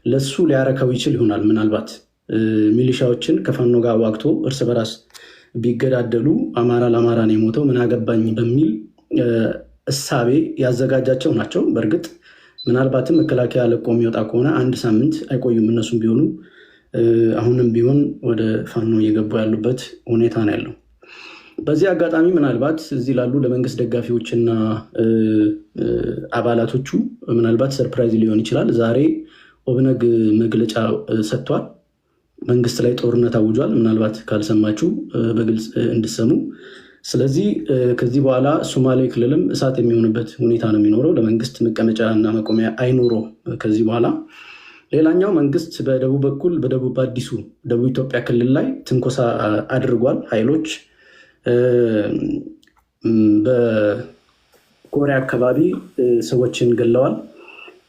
ለሱ ሊያረካው ይችል ይሆናል። ምናልባት ሚሊሻዎችን ከፋኖ ጋር ዋግቶ እርስ በራስ ቢገዳደሉ አማራ ለአማራ ነው የሞተው ምን አገባኝ በሚል እሳቤ ያዘጋጃቸው ናቸው። በእርግጥ ምናልባትም መከላከያ ለቆ የሚወጣ ከሆነ አንድ ሳምንት አይቆዩም እነሱም ቢሆኑ አሁንም ቢሆን ወደ ፋኖ እየገቡ ያሉበት ሁኔታ ነው ያለው። በዚህ አጋጣሚ ምናልባት እዚህ ላሉ ለመንግስት ደጋፊዎችና አባላቶቹ ምናልባት ሰርፕራይዝ ሊሆን ይችላል። ዛሬ ኦብነግ መግለጫ ሰጥቷል። መንግስት ላይ ጦርነት አውጇል። ምናልባት ካልሰማችሁ በግልጽ እንድሰሙ። ስለዚህ ከዚህ በኋላ ሶማሌ ክልልም እሳት የሚሆንበት ሁኔታ ነው የሚኖረው። ለመንግስት መቀመጫ እና መቆሚያ አይኖረው ከዚህ በኋላ። ሌላኛው መንግስት በደቡብ በኩል በደቡብ አዲሱ ደቡብ ኢትዮጵያ ክልል ላይ ትንኮሳ አድርጓል። ኃይሎች በኮሪያ አካባቢ ሰዎችን ገለዋል።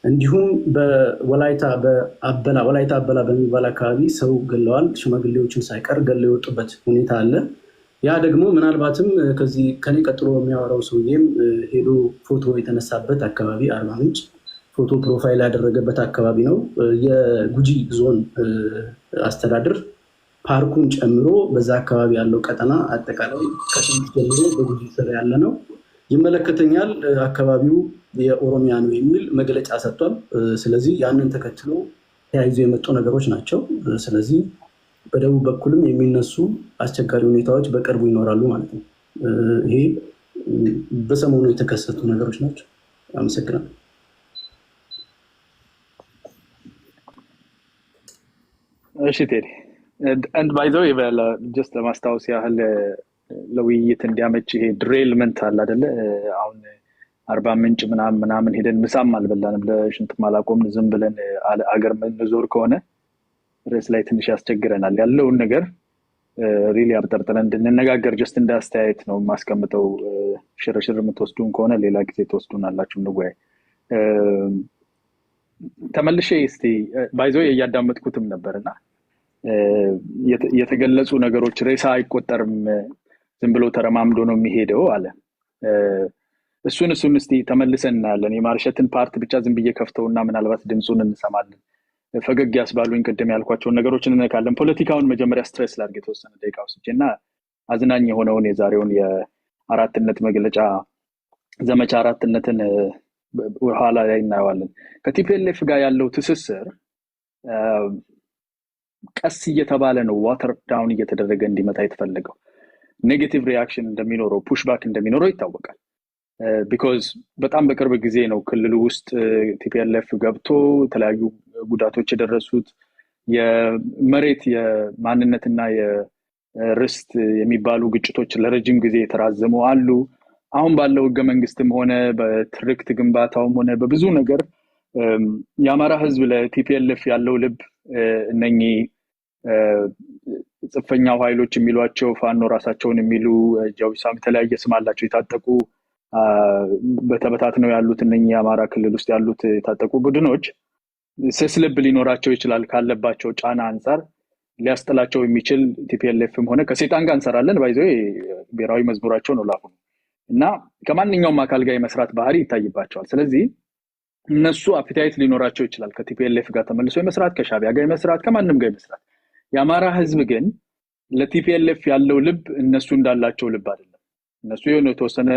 እንዲሁም በወላይታ አበላ በሚባል አካባቢ ሰው ገለዋል። ሽማግሌዎችን ሳይቀር ገለው የወጡበት ሁኔታ አለ። ያ ደግሞ ምናልባትም ከኔ ቀጥሎ የሚያወራው ሰውዬም ሄዶ ፎቶ የተነሳበት አካባቢ አርባ ምንጭ ፎቶ ፕሮፋይል ያደረገበት አካባቢ ነው። የጉጂ ዞን አስተዳደር ፓርኩን ጨምሮ በዛ አካባቢ ያለው ቀጠና አጠቃላይ ከጥንት ጀምሮ በጉጂ ስር ያለ ነው። ይመለከተኛል፣ አካባቢው የኦሮሚያ ነው የሚል መግለጫ ሰጥቷል። ስለዚህ ያንን ተከትሎ ተያይዞ የመጡ ነገሮች ናቸው። ስለዚህ በደቡብ በኩልም የሚነሱ አስቸጋሪ ሁኔታዎች በቅርቡ ይኖራሉ ማለት ነው። ይሄ በሰሞኑ የተከሰቱ ነገሮች ናቸው። አመሰግናለሁ። እሺ ቴዲ and by the way just ለማስታወስ ያህል ለውይይት እንዲያመች ይሄ ድሬልመንት አለ አይደለ? አሁን አርባ ምንጭ ምናምን ሄደን ምሳም አልበላንም ለሽንት ማላቆም ዝም ብለን አገር መንዞር ከሆነ ርዕስ ላይ ትንሽ ያስቸግረናል። ያለውን ነገር ሪሊ አብጠርጥረን እንድንነጋገር ጀስት እንዳስተያየት ነው የማስቀምጠው። ሽርሽር የምትወስዱን ከሆነ ሌላ ጊዜ ትወስዱናላችሁ እንወያይ። ተመልሼ እስቲ ባይዞ እያዳመጥኩትም ነበርና የተገለጹ ነገሮች ሬሳ አይቆጠርም ዝም ብሎ ተረማምዶ ነው የሚሄደው አለ። እሱን እስቲ ተመልሰን እናያለን። የማርሸትን ፓርት ብቻ ዝም ብዬ ከፍተውና ምናልባት ድምጹን እንሰማለን። ፈገግ ያስባሉኝ ቅድም ያልኳቸውን ነገሮች እንነካለን። ፖለቲካውን መጀመሪያ ስትሬስ ላድርግ የተወሰነ ደቂቃ ወስጄና አዝናኝ የሆነውን የዛሬውን የአራትነት መግለጫ ዘመቻ አራትነትን ኋላ ላይ እናየዋለን። ከቲፒኤልኤፍ ጋር ያለው ትስስር ቀስ እየተባለ ነው ዋተር ዳውን እየተደረገ እንዲመጣ የተፈለገው። ኔጌቲቭ ሪአክሽን እንደሚኖረው ፑሽባክ እንደሚኖረው ይታወቃል። ቢኮዝ በጣም በቅርብ ጊዜ ነው ክልሉ ውስጥ ቲፒኤልኤፍ ገብቶ የተለያዩ ጉዳቶች የደረሱት። የመሬት የማንነትና የርስት የሚባሉ ግጭቶች ለረጅም ጊዜ የተራዘሙ አሉ። አሁን ባለው ህገ መንግስትም ሆነ በትርክት ግንባታውም ሆነ በብዙ ነገር የአማራ ህዝብ ለቲፒኤልኤፍ ያለው ልብ እነኚህ ጽንፈኛው ኃይሎች የሚሏቸው ፋኖ ራሳቸውን የሚሉ ጃዊሳም የተለያየ ስም አላቸው የታጠቁ በተበታትነው ያሉት እነኚህ የአማራ ክልል ውስጥ ያሉት የታጠቁ ቡድኖች ስስ ልብ ሊኖራቸው ይችላል። ካለባቸው ጫና አንፃር ሊያስጥላቸው የሚችል ቲፒኤልኤፍም ሆነ ከሰይጣን ጋር እንሰራለን ባይዘው ብሔራዊ መዝሙራቸው ነው ላፉ እና ከማንኛውም አካል ጋር የመስራት ባህሪ ይታይባቸዋል። ስለዚህ እነሱ አፒታይት ሊኖራቸው ይችላል ከቲፒኤልኤፍ ጋር ተመልሶ የመስራት፣ ከሻቢያ ጋር የመስራት፣ ከማንም ጋር የመስራት። የአማራ ህዝብ ግን ለቲፒኤልኤፍ ያለው ልብ እነሱ እንዳላቸው ልብ አይደለም። እነሱ የሆነ የተወሰነ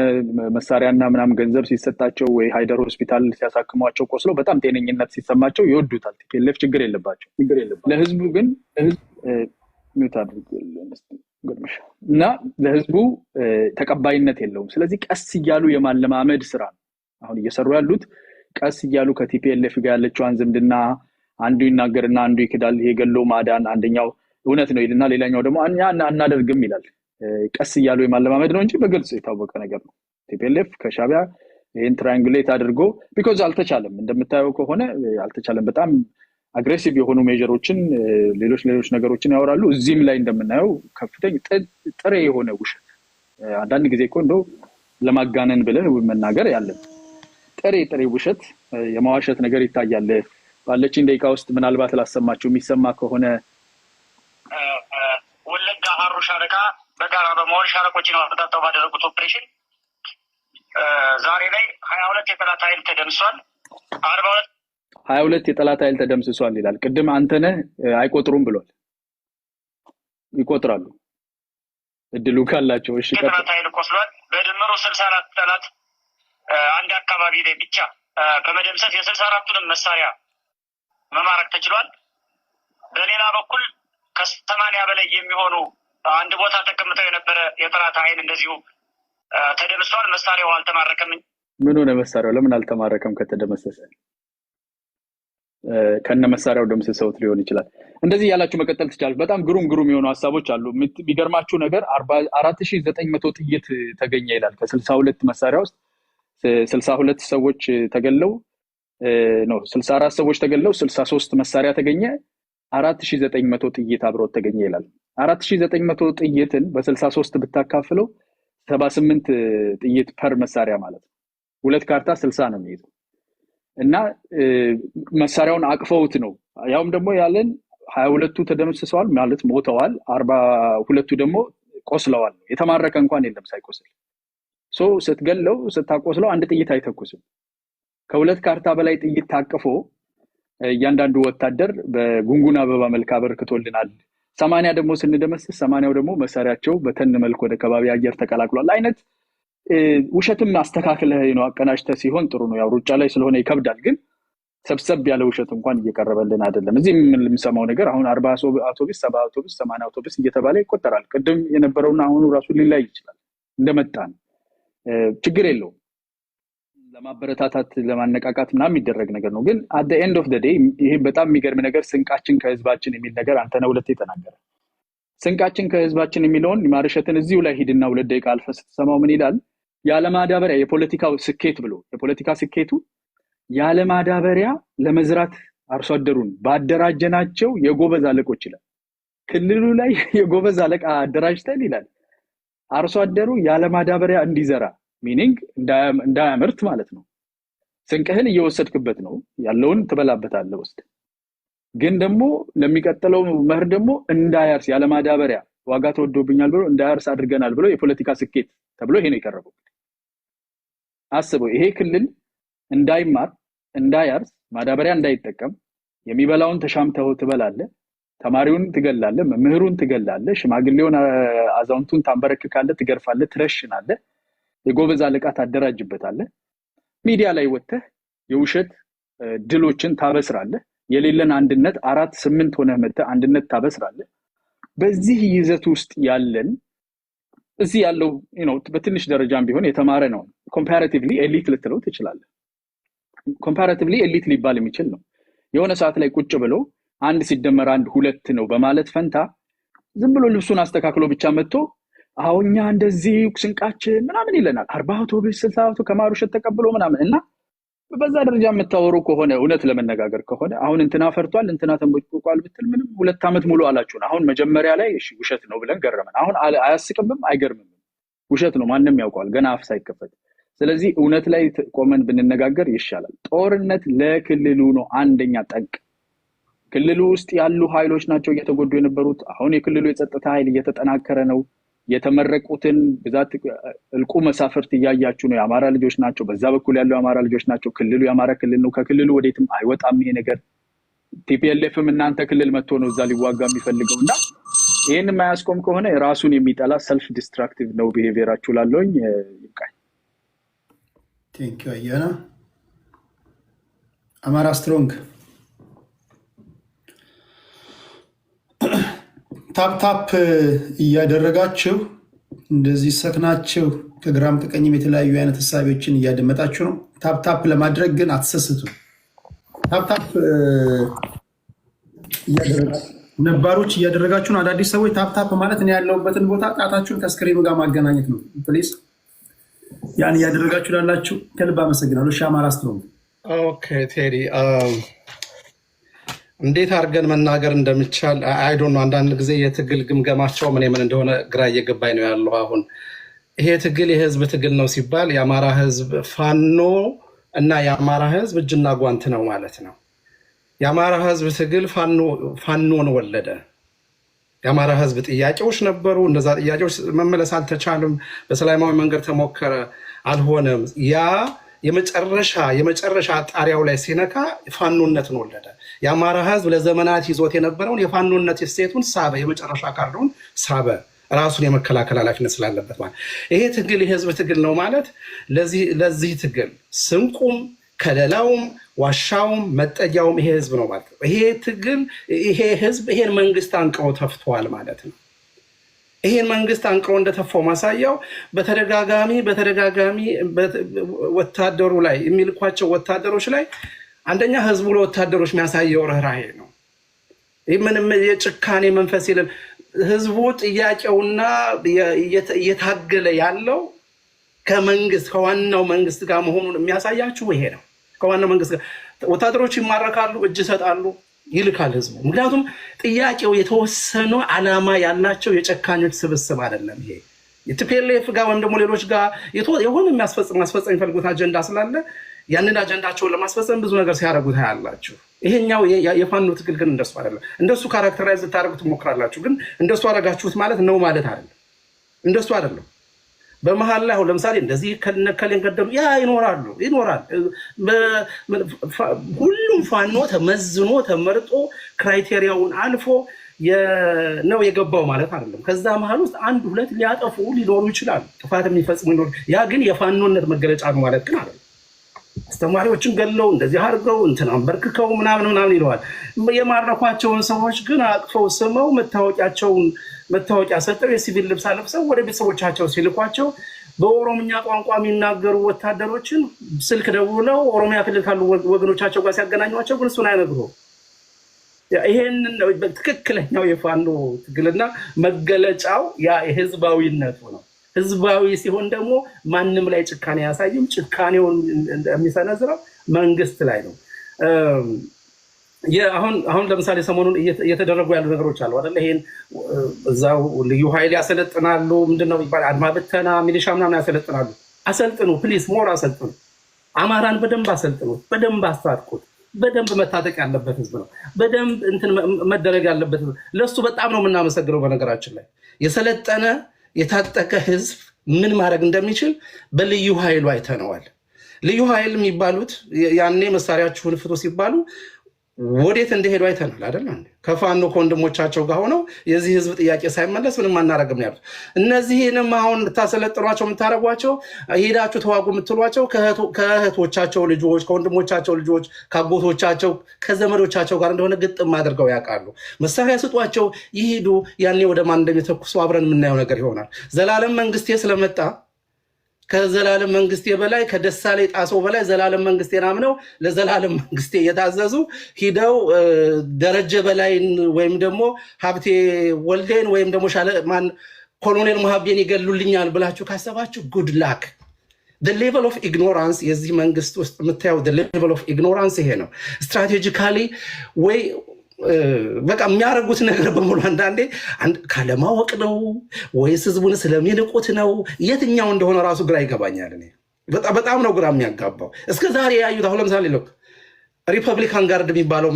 መሳሪያና ምናምን ገንዘብ ሲሰጣቸው ወይ ሃይደር ሆስፒታል ሲያሳክሟቸው ቆስለው በጣም ጤነኝነት ሲሰማቸው ይወዱታል። ቲፒኤልኤፍ ችግር የለባቸው። ለህዝቡ ግን እና ለህዝቡ ተቀባይነት የለውም። ስለዚህ ቀስ እያሉ የማለማመድ ስራ ነው አሁን እየሰሩ ያሉት። ቀስ እያሉ ከቲፒኤልኤፍ ጋር ያለችዋን ዝምድና አንዱ ይናገርና አንዱ ይክዳል። ይሄ ገሎ ማዳን አንደኛው እውነት ነው ይልና ሌላኛው ደግሞ አናደርግም ይላል። ቀስ እያሉ የማለማመድ ነው እንጂ በግልጽ የታወቀ ነገር ነው። ቲፒኤልኤፍ ከሻቢያ ይሄን ትራያንጉሌት አድርጎ ቢኮዝ አልተቻለም፣ እንደምታየው ከሆነ አልተቻለም። በጣም አግሬሲቭ የሆኑ ሜጀሮችን ሌሎች ነገሮችን ያወራሉ። እዚህም ላይ እንደምናየው ከፍተኛ ጥሬ የሆነ ውሸት አንዳንድ ጊዜ እኮ እንደው ለማጋነን ብለን መናገር ያለን ጥሬ ውሸት የማዋሸት ነገር ይታያል። ባለችኝ ደቂቃ ውስጥ ምናልባት ላሰማችሁ የሚሰማ ከሆነ ወለጋ ሀሩ ሻለቃ በጋራ በመሆን ሻለቆችን አፈታተው ባደረጉት ኦፕሬሽን ዛሬ ላይ 22 የጠላት ኃይል ተደምሷል። 22 የጠላት ኃይል ተደምስሷል ይላል። ቅድም አንተነህ አይቆጥሩም ብሏል። ይቆጥራሉ እድሉ ካላቸው። እሺ የጠላት ኃይል ቆስሏል። በድምሩ 64 ጠላት አንድ አካባቢ ላይ ብቻ በመደምሰስ የ64ቱንም መሳሪያ መማረክ ተችሏል። በሌላ በኩል ከ80 በላይ የሚሆኑ አንድ ቦታ ተቀምጠው የነበረ የጠላት ኃይል እንደዚሁ ተደምሷል። መሳሪያው አልተማረከም። ምን ሆነ መሳሪያው? ለምን አልተማረከም? ከተደመሰሰ ከነ መሳሪያው ደምስሰውት ሊሆን ይችላል። እንደዚህ ያላችሁ መቀጠል ትችላላችሁ። በጣም ግሩም የሆኑ ሀሳቦች አሉ። የሚገርማችሁ ነገር 4900 ጥይት ተገኘ ይላል። ከ62 መሳሪያ ውስጥ 62 ሰዎች ተገለው ነው 64 ሰዎች ተገለው 63 መሳሪያ ተገኘ። 4900 ጥይት አብሮት ተገኘ ይላል። 4900 ጥይትን በ63 ብታካፍለው 78 ጥይት ፐር መሳሪያ ማለት ነው። ሁለት ካርታ 60 ነው የሚይዘው እና መሳሪያውን አቅፈውት ነው። ያውም ደግሞ ያለን 22ቱ ተደምስሰዋል ማለት ሞተዋል፣ 42ቱ ደግሞ ቆስለዋል። የተማረከ እንኳን የለም ሳይቆስል። ስትገለው ስታቆስለው አንድ ጥይት አይተኩስም። ከሁለት ካርታ በላይ ጥይት ታቅፎ እያንዳንዱ ወታደር በጉንጉን አበባ መልክ አበርክቶልናል። 80 ደግሞ ስንደመስስ 80ው ደግሞ መሳሪያቸው በተን መልክ ወደ ከባቢ አየር ተቀላቅሏል አይነት ውሸትም አስተካክለህ ነው አቀናጅተህ ሲሆን ጥሩ ነው። ያው ሩጫ ላይ ስለሆነ ይከብዳል። ግን ሰብሰብ ያለ ውሸት እንኳን እየቀረበልን አይደለም። እዚህ የምንሰማው ነገር አሁን 40 አውቶቡስ 70 አውቶቡስ 80 አውቶቡስ እየተባለ ይቆጠራል። ቅድም የነበረውና አሁኑ ራሱ ሊላይ ይችላል። እንደመጣን ችግር የለውም። ለማበረታታት ለማነቃቃት ምናምን የሚደረግ ነገር ነው። ግን at the end of the day ይሄ በጣም የሚገርም ነገር ስንቃችን ከህዝባችን የሚል ነገር አንተ ነው ሁለቴ ተናገረ። ስንቃችን ከህዝባችን የሚለውን ማርሸትን እዚሁ ላይ ሂድና 2 ደቂቃ አልፈ ስትሰማው ምን ይላል? ያለማዳበሪያ የፖለቲካው ስኬት ብሎ የፖለቲካ ስኬቱ ያለማዳበሪያ ለመዝራት አርሶ አደሩን ባደራጀናቸው የጎበዝ አለቆች ይላል። ክልሉ ላይ የጎበዝ አለቃ አደራጅተን ይላል አርሶ አደሩ ያለማዳበሪያ እንዲዘራ ሚኒንግ እንዳያመርት ማለት ነው። ስንቅህን እየወሰድክበት ነው ያለውን ትበላበታለህ ውስጥ ግን ደግሞ ለሚቀጥለው መህር ደግሞ እንዳያርስ ያለማዳበሪያ ዋጋ ተወዶብኛል ብሎ እንዳያርስ አድርገናል ብሎ የፖለቲካ ስኬት ተብሎ ይሄ ነው የቀረበው። አስበው ይሄ ክልል እንዳይማር እንዳያርስ ማዳበሪያ እንዳይጠቀም የሚበላውን ተሻምተው ትበላለህ፣ ተማሪውን ትገላለህ፣ መምህሩን ትገላለህ፣ ሽማግሌውን አዛውንቱን ታንበረክካለህ፣ ትገርፋለህ፣ ትረሽናለህ፣ የጎበዝ አለቃ ታደራጅበታለህ፣ ሚዲያ ላይ ወጥተህ የውሸት ድሎችን ታበስራለህ፣ የሌለን አንድነት 4-8 ሆነህ መጥተህ አንድነት ታበስራለህ። በዚህ ይዘት ውስጥ ያለን እዚህ ያለው በትንሽ ደረጃም ቢሆን የተማረ ነው። ኮምፓራቲቭሊ ኤሊት ልትለው ትችላለህ። ኮምፓራቲቭሊ ኤሊት ሊባል የሚችል ነው። የሆነ ሰዓት ላይ ቁጭ ብሎ 1 ሲደመር 1 2 ነው በማለት ፈንታ ዝም ብሎ ልብሱን አስተካክሎ ብቻ መጥቶ አሁንኛ እንደዚህ ስንቃችን ምናምን ይለናል። 40 አውቶቡስ 60 አውቶቡስ ከማሩሸት ተቀብሎ ምናምን እና በዛ ደረጃ የምታወሩ ከሆነ እውነት ለመነጋገር ከሆነ አሁን እንትና ፈርቷል እንትና ተንቦጭቋል ብትል ምንም 2 ዓመት ሙሉ አላችሁን። አሁን መጀመሪያ ላይ እሺ ውሸት ነው ብለን ገረመን። አሁን አያስቅምም አይገርምም። ውሸት ነው ማንንም ያውቀዋል ገና አፍ ሳይከፈት። ስለዚህ እውነት ላይ ቆመን ብንነጋገር ይሻላል። ጦርነት ለክልሉ ነው አንደኛ ጠንቅ። ክልሉ ውስጥ ያሉ ኃይሎች ናቸው እየተጎዱ የነበሩት። አሁን የክልሉ የጸጥታ ኃይል እየተጠናከረ ነው። የተመረቁትን ብዛት እልቁ መሳፍርት እያያችሁ ነው። የአማራ ልጆች ናቸው። በዛ በኩል ያለው የአማራ ልጆች ናቸው። ክልሉ የአማራ ክልል ነው። ከክልሉ ወዴትም አይወጣም ይሄ ነገር። ቲፒኤልኤፍም እናንተ ክልል መጥቶ ነው እዛ ሊዋጋ የሚፈልገውና ይሄን የማያስቆም ከሆነ ራሱን የሚጠላ ሰልፍ ዲስትራክቲቭ ነው ቢሄቪየራችሁ ላለውኝ ይብቃኝ። ቴንክ ዩ አያና አማራ ስትሮንግ ታፕ እያደረጋችሁ እንደዚህ ሰክናችሁ ከግራም ከቀኝም የተለያዩ አይነት ሀሳቦችን እያደመጣችሁ ነው። ታፕ ለማድረግ ግን አትሰስቱ። ታፕ ነባሮች እያደረጋችሁ ነው። አዳዲስ ሰዎች ታፕ ማለት ነው ያለውበትን ቦታ ጣታችሁን ከስክሪኑ ጋር ማገናኘት ነው። ፕሊዝ ያን እያደረጋችሁ ላላችሁ ከልብ አመሰግናለሁ። አማራ ስትሮንግ ኦኬ ቴዲ እንዴት አድርገን መናገር እንደሚቻል አይዶን ነው። አንዳንድ ጊዜ የትግል ግምገማቸው ምን እንደሆነ ግራ እየገባኝ ነው ያለው። አሁን ይሄ ትግል የህዝብ ትግል ነው ሲባል የአማራ ህዝብ ፋኖ እና የአማራ ህዝብ እጅና ጓንት ነው ማለት ነው። የአማራ ህዝብ ትግል ፋኖን ወለደ። የአማራ ህዝብ ጥያቄዎች ነበሩ። እነዛ ጥያቄዎች መመለስ አልተቻሉም። በሰላማዊ መንገድ ተሞከረ። አልሆነም። ያ የመጨረሻ ጣሪያው ላይ ሲነካ ፋኖነትን ወለደ። የአማራ ህዝብ ለዘመናት ይዞት የነበረውን የፋኖነት እሴቱን ሳበ፣ የመጨረሻ ካርዱን ሳበ፣ ራሱን የመከላከል ኃላፊነት ስላለበት ማለት። ይሄ ትግል የህዝብ ትግል ነው ማለት ለዚህ ትግል ስንቁም ከለላውም ዋሻውም መጠጊያውም ይሄ ህዝብ ነው ማለት ነው። ይሄ ትግል ይሄ ህዝብ ይሄን መንግስት አንቅሮ ተፍቷል ማለት ነው። ይሄን መንግስት አንቅሮ እንደተፋው ማሳያው በተደጋጋሚ ወታደሩ ላይ የሚልኳቸው ወታደሮች ላይ አንደኛ ህዝቡ ለወታደሮች የሚያሳየው ርህራሄ ነው። ይህ ምንም የጭካኔ መንፈስ የለም። ህዝቡ ጥያቄውና እየታገለ ያለው ከመንግስት ከዋናው መንግስት ጋር መሆኑን የሚያሳያችሁ ይሄ ነው። ከዋናው መንግስት ጋር ወታደሮች ይማረካሉ፣ እጅ ይሰጣሉ፣ ይልካል ህዝቡ። ምክንያቱም ጥያቄው የተወሰኑ ዓላማ ያላቸው የጨካኞች ስብስብ አይደለም። ይሄ የቲፒኤልኤፍ ጋር ወይም ደግሞ ሌሎች ጋር የሆነ ማስፈጸም የሚፈልጉት አጀንዳ ስላለ ያንን አጀንዳቸውን ለማስፈጸም ብዙ ነገር ሲያደርጉ ታያላችሁ። ይሄኛው የፋኖ ትግል ግን እንደሱ አይደለም። እንደሱ ካራክተራይዝ ልታደርጉት ትሞክራላችሁ፣ ግን እንደሱ አደረጋችሁት ማለት ነው ማለት አይደለም። እንደሱ አይደለም። በመሀል ላይ አሁን ለምሳሌ እንደዚህ ከነከሌን ገደሉ ይኖራል። ሁሉም ፋኖ ተመዝኖ ተመርጦ ክራይቴሪያውን አልፎ ነው የገባው ማለት አይደለም። ከዛ መሀል ውስጥ አንድ ሁለት ሊያጠፉ ሊኖሩ ይችላሉ፣ ጥፋት የሚፈጽሙ ሊኖሩ። ያ ግን የፋኖነት መገለጫ ነው ማለት ግን አይደለም። አስተማሪዎችን ገለው እንደዚህ አድርገው እንትን በርክከው ምናምን ይለዋል። የማረኳቸውን ሰዎች ግን አቅፈው ስመው መታወቂያ ሰጠው የሲቪል ልብስ አለብሰው ወደ ቤተሰቦቻቸው ሲልኳቸው በኦሮምኛ ቋንቋ የሚናገሩ ወታደሮችን ስልክ ደውለው ኦሮሚያ ክልል ካሉ ወገኖቻቸው ጋር ሲያገናኟቸው ግን እሱን አይነግሩም። ይሄንን ትክክለኛው የፋኖ ትግልና መገለጫው ያ የህዝባዊነቱ ነው። ህዝባዊ ሲሆን ደግሞ ማንም ላይ ጭካኔ ያሳይም። ጭካኔውን የሚሰነዝረው መንግስት ላይ ነው። አሁን ለምሳሌ ሰሞኑን እየተደረጉ ያሉ ነገሮች አሉ አይደል? ይሄን እዛው ልዩ ኃይል ያሰለጥናሉ፣ ምንድነው ይባላል፣ አድማ ብተና ሚሊሻ ምናምን ያሰለጥናሉ። አሰልጥኑ ፕሊስ፣ ሞር አሰልጥኑ። አማራን በደንብ አሰልጥኑ፣ በደንብ አስታጥቁት። በደንብ መታጠቅ ያለበት ህዝብ ነው። በደንብ እንትን መደረግ ያለበት ህዝብ። ለሱ በጣም ነው የምናመሰግነው። በነገራችን ላይ የሰለጠነ የታጠቀ ህዝብ ምን ማድረግ እንደሚችል በልዩ ኃይሉ አይተነዋል። ልዩ ኃይል የሚባሉት ያኔ መሳሪያችሁን ፍቱ ሲባሉ ወዴት እንደሄዱ አይተናል አይደል? ከፋኖ ከወንድሞቻቸው ጋር ሆነው የዚህ ህዝብ ጥያቄ ሳይመለስ ምንም አናረግም ያሉት። እነዚህንም አሁን ታሰለጥሯቸው የምታደርጓቸው ሄዳችሁ ተዋጉ የምትሏቸው ከእህቶቻቸው ልጆች፣ ከወንድሞቻቸው ልጆች፣ ከአጎቶቻቸው፣ ከዘመዶቻቸው ጋር እንደሆነ ግጥም አድርገው ያውቃሉ። መሳሪያ ስጧቸው ይሄዱ። ያኔ ወደ ማን እንደሚተኩሱ አብረን የምናየው ነገር ይሆናል። ዘላለም መንግስቴ ስለመጣ ከዘላለም መንግስቴ በላይ ከደሳሌ ጣሰው በላይ ዘላለም መንግስቴን አምነው ለዘላለም መንግስቴ የታዘዙ ሂደው ደረጀ በላይን ወይም ደግሞ ሀብቴ ወልዴን ወይም ደግሞ ኮሎኔል መሀቤን ይገሉልኛል ብላችሁ ካሰባችሁ ጉድ ላክ። ሌቨል ኦፍ ኢግኖራንስ የዚህ መንግስት ውስጥ የምታየው ሌቨል ኦፍ ኢግኖራንስ ይሄ ነው። ስትራቴጂካሊ ወይ በቃ የሚያደርጉት ነገር በሙሉ አንዳንዴ ካለማወቅ ነው ወይስ ህዝቡን ስለሚንቁት ነው? የትኛው እንደሆነ ራሱ ግራ ይገባኛል። በጣም ነው ግራ የሚያጋባው። እስከ ዛሬ ያዩት አሁን ለምሳሌ ሪፐብሊካን ጋርድ የሚባለው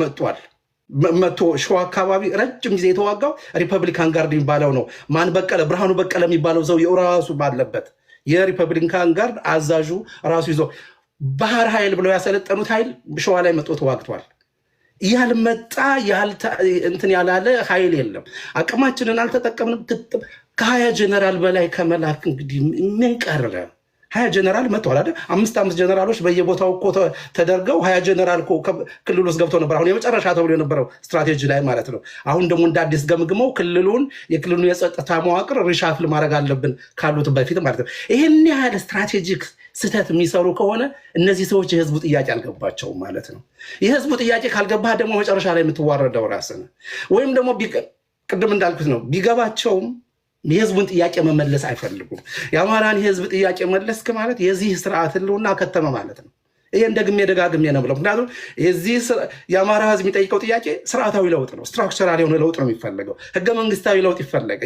መጥቶ ሸዋ አካባቢ ረጅም ጊዜ የተዋጋው ሪፐብሊካን ጋርድ የሚባለው ነው። ማን በቀለ ብርሃኑ በቀለ የሚባለው ሰው ራሱ ባለበት የሪፐብሊካን ጋርድ አዛዡ ራሱ ይዞ ባህር ኃይል ብለው ያሰለጠኑት ኃይል ሸዋ ላይ መጥቶ ተዋግቷል። ያልመጣ እንትን ያላለ ኃይል የለም። አቅማችንን አልተጠቀምንም። ከ20 ጀነራል በላይ ከመላክ እንግዲህ ምን ቀረ? 20 ጀነራል መጥቷል አይደል? 5 ጀነራሎች በየቦታው እኮ ተደርገው 20 ጀነራል እኮ ክልሉ ውስጥ ገብተው ነበር። አሁን የመጨረሻ ተብሎ የነበረው ስትራቴጂ ላይ ማለት ነው። አሁን ደግሞ እንደ አዲስ ገምግመው የክልሉን የጸጥታ መዋቅር ሪሻፍል ማድረግ አለብን ካሉት በፊት ማለት ነው። ይህን ያህል ስትራቴጂክ ስህተት የሚሰሩ ከሆነ እነዚህ ሰዎች የህዝቡ ጥያቄ አልገባቸውም ማለት ነው። የህዝቡ ጥያቄ ካልገባህ ደግሞ መጨረሻ ላይ የምትዋረደው ራስህ ነህ። ወይም ደግሞ ቅድም እንዳልኩት ነው ቢገባቸውም የህዝቡን ጥያቄ መመለስ አይፈልጉም። የአማራን የህዝብ ጥያቄ መለስክ ማለት የዚህ ስርዓት ህልውና ከተመ ማለት ነው። ይሄን ደጋግሜ ነው ብለው። ምክንያቱም የአማራ ህዝብ የሚጠይቀው ጥያቄ ስርዓታዊ ለውጥ ነው። ስትራክቸራል የሆነ ለውጥ ነው የሚፈለገው። ህገ መንግስታዊ ለውጥ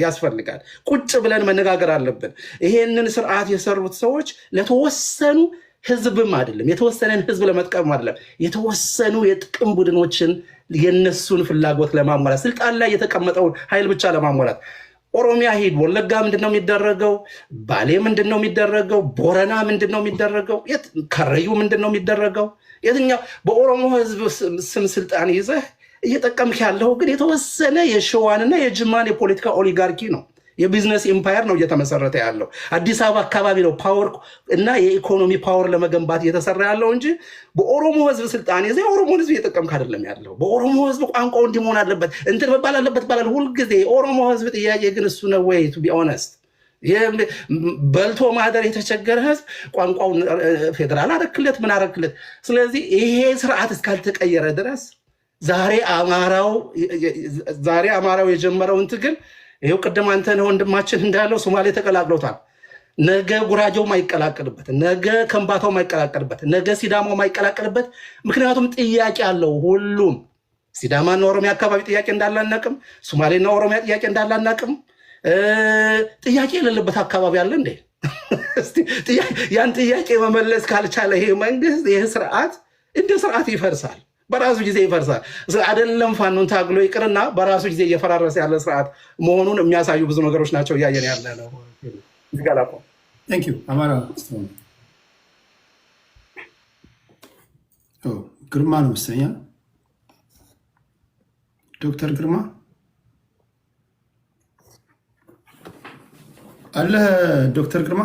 ያስፈልጋል። ቁጭ ብለን መነጋገር አለብን። ይሄንን ስርዓት የሰሩት ሰዎች ለተወሰኑ ህዝብም አይደለም፣ የተወሰነን ህዝብ ለመጥቀም አይደለም፣ የተወሰኑ የጥቅም ቡድኖችን የነሱን ፍላጎት ለማሟላት፣ ስልጣን ላይ የተቀመጠውን ኃይል ብቻ ለማሟላት ኦሮሚያ ሂድ፣ ወለጋ ምንድነው የሚደረገው? ባሌ ምንድነው የሚደረገው? ቦረና ምንድነው የሚደረገው? ከረዩ ምንድነው የሚደረገው? የትኛው በኦሮሞ ህዝብ ስም ስልጣን ይዘህ እየጠቀምክ ያለው ግን የተወሰነ የሸዋንና የጅማን የፖለቲካ ኦሊጋርኪ ነው። የቢዝነስ ኢምፓየር ነው እየተመሰረተ ያለው። አዲስ አበባ አካባቢ ነው ፓወር እና የኢኮኖሚ ፓወር ለመገንባት እየተሰራ ያለው እንጂ በኦሮሞ ህዝብ ስልጣን ይዘህ የኦሮሞን ህዝብ እየጠቀምክ አይደለም ያለው። በኦሮሞ ህዝብ ቋንቋው እንዲህ መሆን አለበት እንትን መባል አለበት ባላል ሁልጊዜ የኦሮሞ ህዝብ ጥያቄ ግን እሱ ነው ወይ? ቱ ቢ ኦነስት በልቶ ማህደር የተቸገረ ህዝብ ቋንቋውን ፌዴራል አረክለት ምን አረክለት። ስለዚህ ይሄ ስርዓት እስካልተቀየረ ድረስ ዛሬ አማራው የጀመረውን ትግል ይሄው ቅድም አንተ ነህ ወንድማችን እንዳለው ሶማሌ ተቀላቅሎታል። ነገ ጉራጆው ማይቀላቀልበት፣ ነገ ከምባታው ማይቀላቀልበት፣ ነገ ሲዳማው ማይቀላቀልበት። ምክንያቱም ጥያቄ አለው ሁሉም። ሲዳማና ኦሮሚያ አካባቢ ጥያቄ እንዳላናቅም፣ ሶማሌና ኦሮሚያ ጥያቄ እንዳላናቅም። ጥያቄ የሌለበት አካባቢ አለ እንዴ? ያን ጥያቄ መመለስ ካልቻለ ይሄ መንግስት ይሄ ስርዓት እንደ ስርዓት ይፈርሳል፣ በራሱ ጊዜ ይፈርሳል። አይደለም ፋኖን ታግሎ ይቅርና በራሱ ጊዜ እየፈራረሰ ያለ ስርዓት መሆኑን የሚያሳዩ ብዙ ነገሮች ናቸው እያየን ያለ ነው። አማራ ግርማ ነው መሰለኝ። ዶክተር ግርማ አለ። ዶክተር ግርማ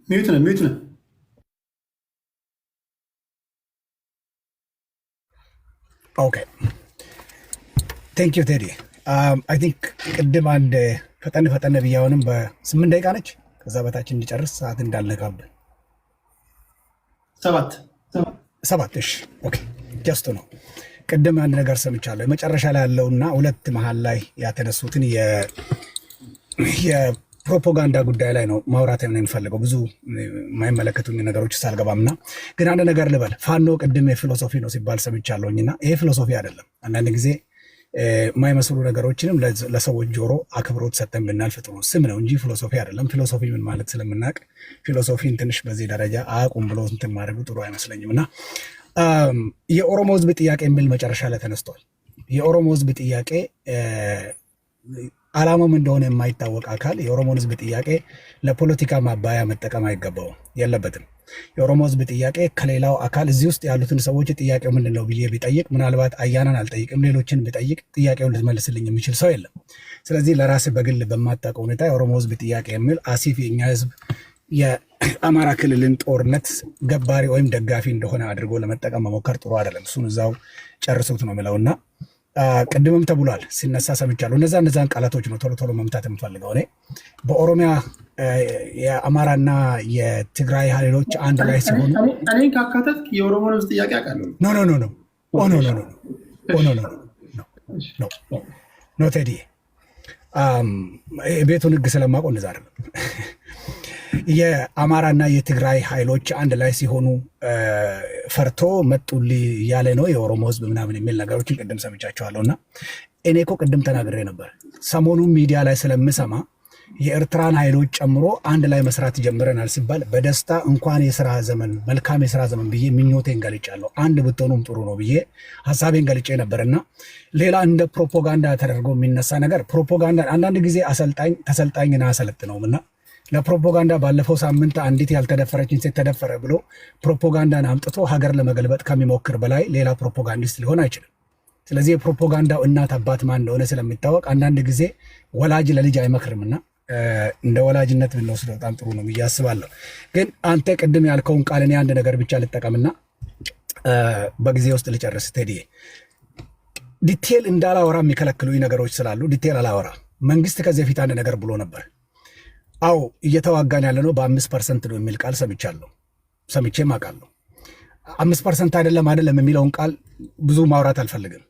ሚዩት ነው። ኦኬ ቴንክ ዩ ቴዲ። አይ ቲንክ ቅድም አንድ ፈጠን ብዬ አሁንም በ8 ደቂቃ ነች፣ ከዛ በታች እንዲጨርስ ሰዓት እንዳልነካብን። 7 እሺ ኦኬ ጀስቱ ነው። ቅድም አንድ ነገር ሰምቻለሁ የመጨረሻ ላይ ያለውና ሁለት መሀል ላይ ያተነሱትን የፕሮፓጋንዳ ጉዳይ ላይ ነው ማውራት የምንፈልገው። ብዙ የማይመለከቱኝ ነገሮች ሳልገባምና ግን አንድ ነገር ልበል። ፋኖ ቅድም የፊሎሶፊ ነው ሲባል ሰምቻለሁኝና ይሄ ፊሎሶፊ አይደለም። አንዳንድ ጊዜ የማይመስሉ ነገሮችንም ለሰዎች ጆሮ አክብሮት ሰጥተን ብናልፍ ጥሩ ስም ነው እንጂ ፊሎሶፊ አይደለም። ፊሎሶፊ ምን ማለት ስለምናውቅ ፊሎሶፊን ትንሽ በዚህ ደረጃ አቁም ብሎ እንትን ማድረጉ ጥሩ አይመስለኝም። እና የኦሮሞ ህዝብ ጥያቄ የሚል መጨረሻ ላይ ተነስቷል። የኦሮሞ ህዝብ ጥያቄ ዓላማም እንደሆነ የማይታወቅ አካል የኦሮሞን ህዝብ ጥያቄ ለፖለቲካ ማባያ መጠቀም አይገባውም፣ የለበትም። የኦሮሞ ህዝብ ጥያቄ ከሌላው አካል እዚህ ውስጥ ያሉትን ሰዎች ጥያቄው ምንድን ነው ብዬ ቢጠይቅ፣ ምናልባት አያናን አልጠይቅም፣ ሌሎችን ቢጠይቅ ጥያቄውን ልትመልስልኝ የሚችል ሰው የለም። ስለዚህ ለራስ በግል በማታውቀው ሁኔታ የኦሮሞ ህዝብ ጥያቄ የሚል አሲፍ የኛ ህዝብ የአማራ ክልልን ጦርነት ገባሪ ወይም ደጋፊ እንደሆነ አድርጎ ለመጠቀም መሞከር ጥሩ አይደለም። እሱን እዛው ጨርሱት ነው የምለውና ቅድምም ተብሏል ሲነሳ ሰምቻለሁ። እነዛን ቃላቶች ነው ቶሎ መምታት የምፈልገው እኔ። በኦሮሚያ የአማራና የትግራይ ኃይሎች አንድ ላይ ሲሆኑ እኔን ካካተት የኦሮሞ ህዝብ ጥያቄ አውቃለሁ። ኖ ቴዲ ቤቱን ህግ ስለማውቀው እንደዛ አይደለም። የአማራና የትግራይ ኃይሎች አንድ ላይ ሲሆኑ ፈርቶ መጡልኝ እያለ ነው የኦሮሞ ህዝብ ምናምን የሚል ነገሮችን ቅድም ሰምቻቸዋለሁ። እና እኔ እኮ ቅድም ተናግሬ ነበር። ሰሞኑን ሚዲያ ላይ ስለምሰማ የኤርትራን ኃይሎች ጨምሮ አንድ ላይ መስራት ጀምረናል ሲባል በደስታ እንኳን የስራ ዘመን መልካም የስራ ዘመን ብዬ ምኞቴን ገልጫለሁ። አንድ ብትሆኑም ጥሩ ነው ብዬ ሀሳቤን ገልጬ ነበርና ሌላ እንደ ፕሮፓጋንዳ ተደርጎ የሚነሳ ነገር ፕሮፓጋንዳ አንዳንድ ጊዜ አሰልጣኝ ተሰልጣኝን አያሰለጥነውም እና ለፕሮፓጋንዳ ባለፈው ሳምንት አንዲት ያልተደፈረችን ሴት ተደፈረ ብሎ ፕሮፓጋንዳን አምጥቶ ሀገር ለመገልበጥ ከሚሞክር በላይ ሌላ ፕሮፓጋንዲስት ሊሆን አይችልም። ስለዚህ የፕሮፓጋንዳው እናት አባት ማን እንደሆነ ስለሚታወቅ አንዳንድ ጊዜ ወላጅ ለልጅ አይመክርምና እንደ ወላጅነት ብንወስደው በጣም ጥሩ ነው ብዬ አስባለሁ። ግን አንተ ቅድም ያልከውን ቃል እኔ አንድ ነገር ብቻ ልጠቀምና በጊዜ ውስጥ ልጨርስ። ቴዲ ዲቴል እንዳላወራ የሚከለክሉኝ ነገሮች ስላሉ ዲቴል አላወራ። መንግስት ከዚህ በፊት አንድ ነገር ብሎ ነበር። አው እየተዋጋን ያለ ነው በ5% ነው የሚል ቃል ሰምቼም አውቃለሁ። 5% አይደለም የሚለውን ቃል ብዙ ማውራት አልፈልግም።